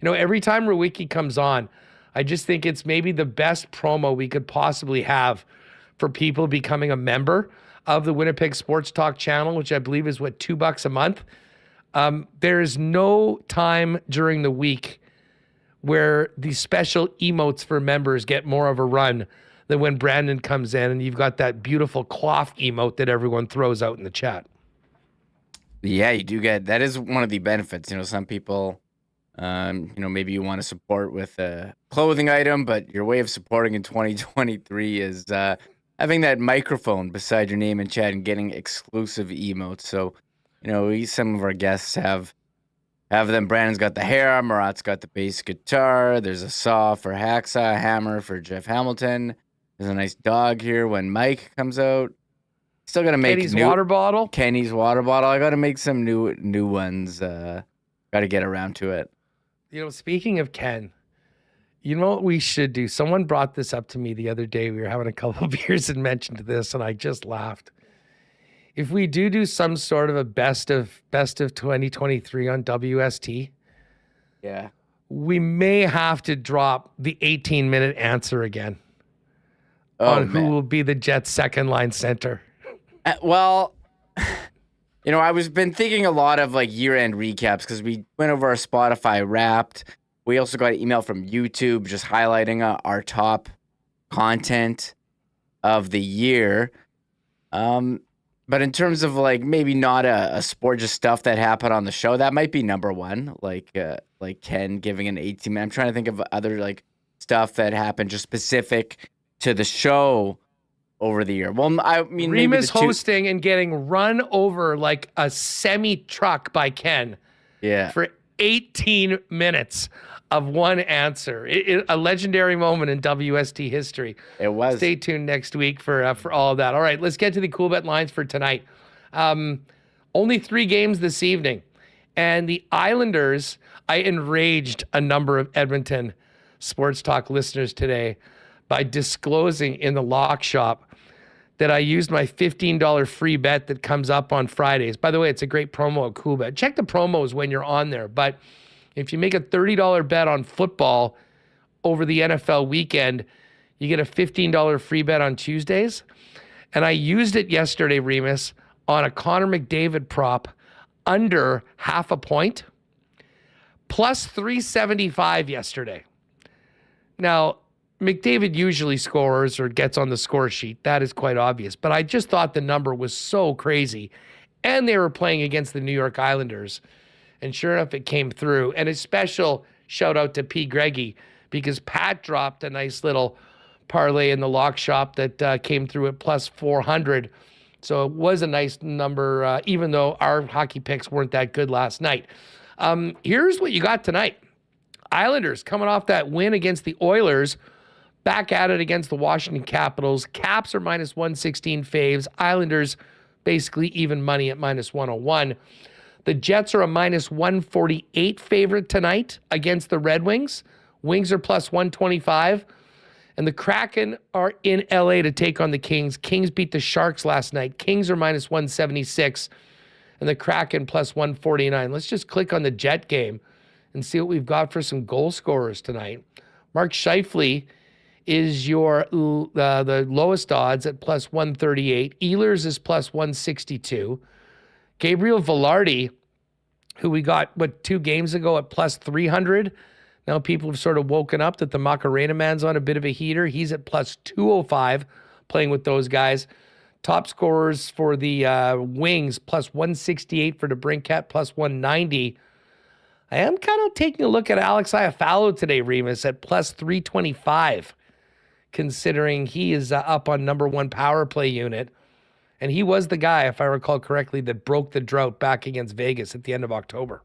Every time Rewucki comes on, I just think it's maybe the best promo we could possibly have for people becoming a member of the Winnipeg Sports Talk channel, which I believe is $2 a month. There is no time during the week where the special emotes for members get more of a run than when Brandon comes in and you've got that beautiful cloth emote that everyone throws out in the chat. Yeah, you do get, that is one of the benefits. Some people, maybe you want to support with a clothing item, but your way of supporting in 2023 is having that microphone beside your name in chat and getting exclusive emotes. So, some of our guests have them. Brandon's got the hair, Murat's got the bass guitar, there's a saw for Hacksaw, a hammer for Jeff Hamilton. There's a nice dog here when Mike comes out. Still got to make Kenny's water bottle. Kenny's water bottle. I got to make some new ones. Got to get around to it. Speaking of Ken, you know what we should do? Someone brought this up to me the other day. We were having a couple of beers and mentioned this, and I just laughed. If we do some sort of a best of 2023 on WST, yeah, we may have to drop the 18-minute answer again on who will be the Jets' second line center. Well, I was been thinking a lot of year-end recaps because we went over our Spotify Wrapped. We also got an email from YouTube just highlighting our top content of the year. But in terms of maybe not a sport, just stuff that happened on the show, that might be number one. Like Ken giving an 18-minute. I'm trying to think of other stuff that happened just specific to the show over the year. Well, I mean, Remis hosting and getting run over like a semi-truck by Ken. Yeah. For 18 minutes of one answer. A legendary moment in WST history. It was. Stay tuned next week for all of that. All right, let's get to the Coolbet lines for tonight. Only 3 games this evening. And the Islanders, I enraged a number of Edmonton Sports Talk listeners today by disclosing in the lock shop that I used my $15 free bet that comes up on Fridays. By the way, it's a great promo at Coolbet. Check the promos when you're on there. But if you make a $30 bet on football over the NFL weekend, you get a $15 free bet on Tuesdays. And I used it yesterday, Remis, on a Connor McDavid prop under half a point, plus 375 yesterday. Now, McDavid usually scores or gets on the score sheet. That is quite obvious. But I just thought the number was so crazy. And they were playing against the New York Islanders. And sure enough, it came through. And a special shout out to P. Greggy, because Pat dropped a nice little parlay in the lock shop that came through at plus 400. So it was a nice number, even though our hockey picks weren't that good last night. Here's what you got tonight. Islanders coming off that win against the Oilers, back at it against the Washington Capitals. Caps are minus 116 faves. Islanders basically even money at minus 101. The Jets are a minus 148 favorite tonight against the Red Wings. Wings are plus 125. And the Kraken are in LA to take on the Kings. Kings beat the Sharks last night. Kings are minus 176. And the Kraken plus 149. Let's just click on the Jet game and see what we've got for some goal scorers tonight. Mark Scheifele is the lowest odds at plus 138. Ehlers is plus 162. Gabriel Velarde, who we got, 2 games ago at plus 300. Now people have sort of woken up that the Macarena man's on a bit of a heater. He's at plus 205 playing with those guys. Top scorers for the Wings, plus 168 for DeBrincat, plus 190. I am kind of taking a look at Alex Iafallo today, Remis, at plus 325, considering he is up on number one power play unit. And he was the guy, if I recall correctly, that broke the drought back against Vegas at the end of October.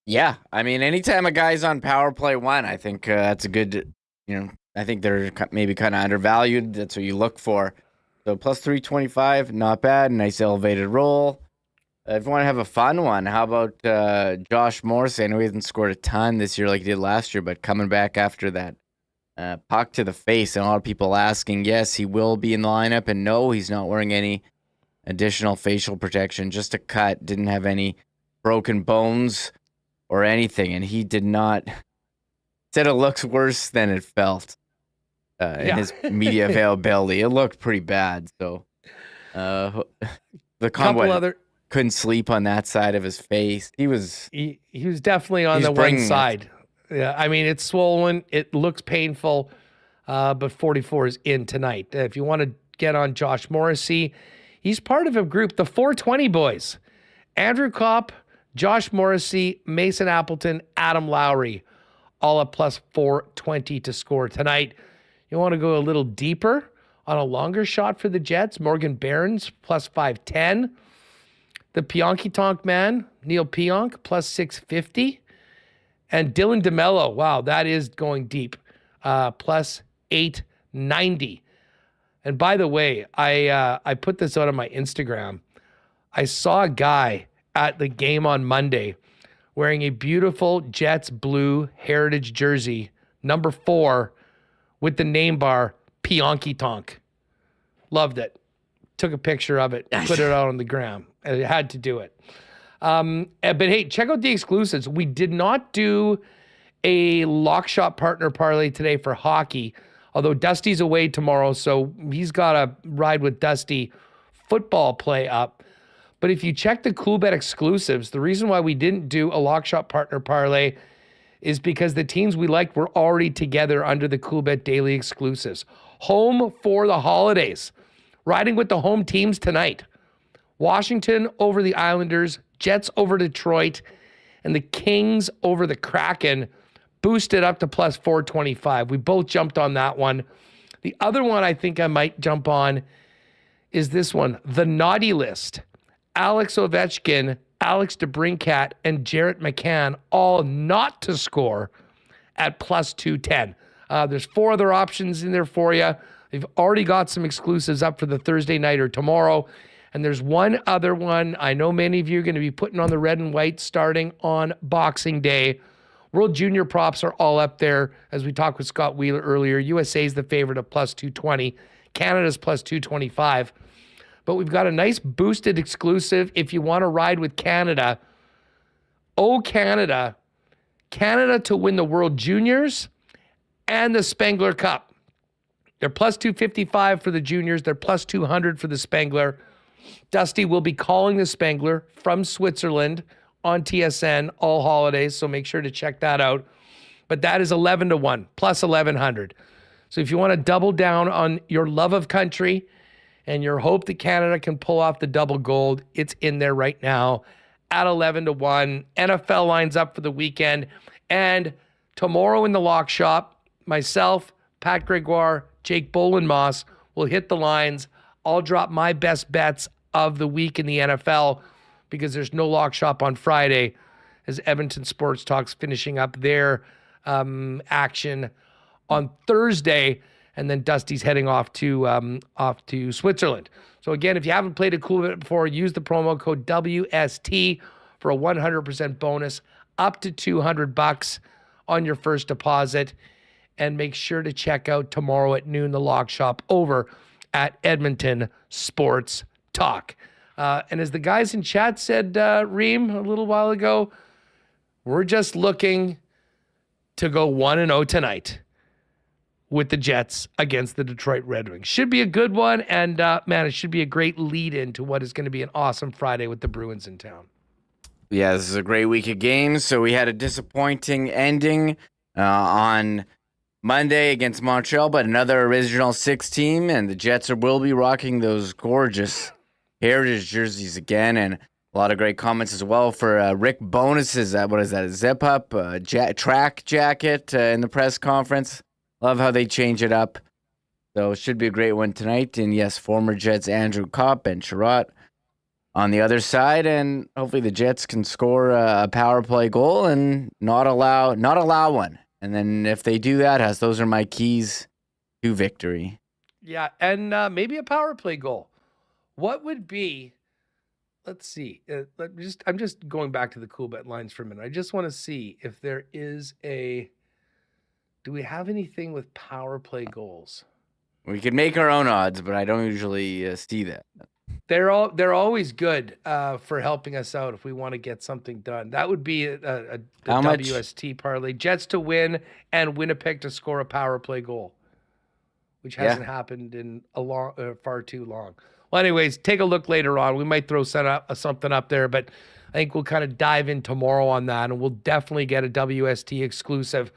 Yeah, I mean, anytime a guy's on power play one, I think that's a good, I think they're maybe kind of undervalued. That's what you look for. So plus 325, not bad. Nice elevated roll. If you want to have a fun one, how about Josh Morrissey? I know he hasn't scored a ton this year like he did last year, but coming back after that puck to the face, and a lot of people asking, yes, he will be in the lineup, and no, he's not wearing any additional facial protection, just a cut, didn't have any broken bones or anything, and he did not, said it looks worse than it felt in his media availability. It looked pretty bad, so the convoy couldn't sleep on that side of his face. He was definitely on the one side. Yeah, I mean, it's swollen. It looks painful, but 44 is in tonight. If you want to get on Josh Morrissey, he's part of a group, the 420 boys. Andrew Kopp, Josh Morrissey, Mason Appleton, Adam Lowry, all at plus 420 to score tonight. You want to go a little deeper on a longer shot for the Jets? Morgan Barons, plus 510. The Pionky Tonk man, Neil Pionk, plus 650. And Dylan DeMello, wow, that is going deep, plus 890. And by the way, I put this out on my Instagram. I saw a guy at the game on Monday wearing a beautiful Jets blue heritage jersey, number 4, with the name bar Pionky Tonk. Loved it. Took a picture of it, put it out on the gram. I had to do it. But hey, check out the exclusives. We did not do a lock shot partner parlay today for hockey, although Dusty's away tomorrow, so he's got to ride with Dusty football play up. But if you check the Coolbet exclusives, the reason why we didn't do a lock shot partner parlay is because the teams we liked were already together under the Coolbet daily exclusives. Home for the holidays. Riding with the home teams tonight. Washington over the Islanders, Jets over Detroit, and the Kings over the Kraken, boosted up to plus 425. We both jumped on that one. The other one I think I might jump on is this one, the naughty list. Alex Ovechkin, Alex DeBrincat, and Jarrett McCann all not to score at plus 210. There's 4 other options in there for you. They've already got some exclusives up for the Thursday night or tomorrow. And there's one other one. I know many of you are going to be putting on the red and white starting on Boxing Day. World Junior props are all up there. As we talked with Scott Wheeler earlier, USA is the favorite of plus 220. Canada's plus 225. But we've got a nice boosted exclusive if you want to ride with Canada. Oh, Canada. Canada to win the World Juniors and the Spengler Cup. They're plus 255 for the juniors. They're plus 200 for the Spengler. Dusty will be calling the Spengler from Switzerland on TSN all holidays, so make sure to check that out. But that is 11-1, plus 1,100. So if you want to double down on your love of country and your hope that Canada can pull off the double gold, it's in there right now at 11-1. NFL lines up for the weekend. And tomorrow in the lock shop, myself, Pat Gregoire, Jake Bolenmoss will hit the lines. I'll drop my best bets of the week in the NFL because there's no lock shop on Friday as Edmonton Sports Talk's finishing up their action on Thursday, and then Dusty's heading off to Switzerland. So again, if you haven't played a Coolbet before, use the promo code WST for a 100% bonus up to $200 on your first deposit. And make sure to check out tomorrow at noon the lock shop over at Edmonton Sports Talk. And as the guys in chat said, Reem, a little while ago, we're just looking to go 1-0 tonight with the Jets against the Detroit Red Wings. Should be a good one, and man, it should be a great lead into what is going to be an awesome Friday with the Bruins in town. Yeah, this is a great week of games. So we had a disappointing ending on Monday against Montreal, but another Original Six team, and the Jets will be rocking those gorgeous Heritage jerseys again, and a lot of great comments as well for Rick Bonus's, what is that, a zip-up track jacket in the press conference. Love how they change it up. So it should be a great one tonight. And yes, former Jets Andrew Kopp and Murat on the other side, and hopefully the Jets can score a power play goal and not allow one. And then if they do that, those are my keys to victory. Yeah, and maybe a power play goal. What would be? Let's see. I'm just going back to the Coolbet lines for a minute. I just want to see if there is a. Do we have anything with power play goals? We could make our own odds, but I don't usually see that. They're always good for helping us out if we want to get something done. That would be a WST parlay. Jets to win and Winnipeg to score a power play goal, which hasn't happened in far too long. Well, anyways, take a look later on. We might throw something up there, but I think we'll kind of dive in tomorrow on that, and we'll definitely get a WST exclusive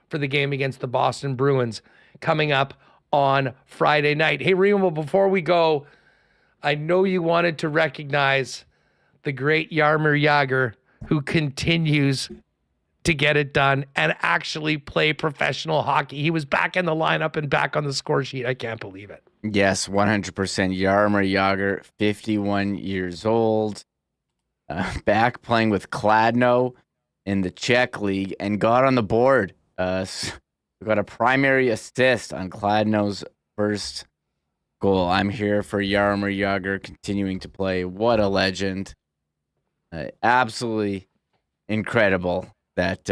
for the game against the Boston Bruins coming up on Friday night. Hey, Remo, before we go, I know you wanted to recognize the great Jaromir Jagr, who continues to get it done and actually play professional hockey. He was back in the lineup and back on the score sheet. I can't believe it. Yes, 100%. Jaromir Jagr, 51 years old, back playing with Kladno in the Czech League and got on the board. We got a primary assist on Kladno's first goal. I'm here for Jaromir Jagr continuing to play. What a legend. Absolutely incredible that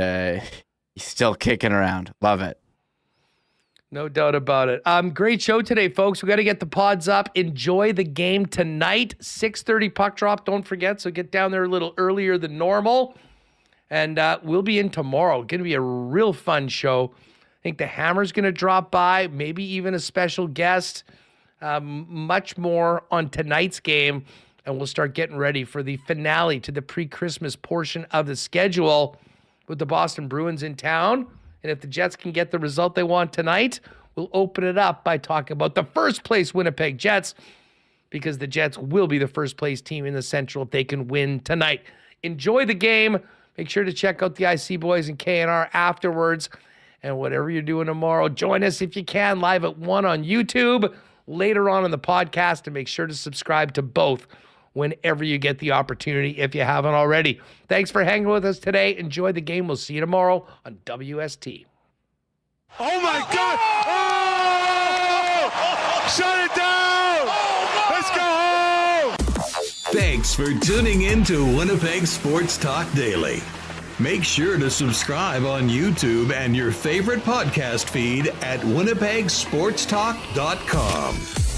he's still kicking around. Love it. No doubt about it. Great show today, folks. We got to get the pods up. Enjoy the game tonight. 6:30 puck drop. Don't forget. So get down there a little earlier than normal. And we'll be in tomorrow. Going to be a real fun show. I think the Hammer's going to drop by. Maybe even a special guest. Much more on tonight's game. And we'll start getting ready for the finale to the pre-Christmas portion of the schedule with the Boston Bruins in town. And if the Jets can get the result they want tonight, we'll open it up by talking about the first place Winnipeg Jets, because the Jets will be the first place team in the Central if they can win tonight. Enjoy the game. Make sure to check out the IC Boys and KNR afterwards. And whatever you're doing tomorrow, join us if you can live at 1 on YouTube, later on in the podcast, and make sure to subscribe to both whenever you get the opportunity if you haven't already. Thanks for hanging with us today. Enjoy the game. We'll see you tomorrow on WST. Oh my God! Oh! Shut it down! Let's go home! Thanks for tuning in to Winnipeg Sports Talk Daily. Make sure to subscribe on YouTube and your favorite podcast feed at winnipegsportstalk.com.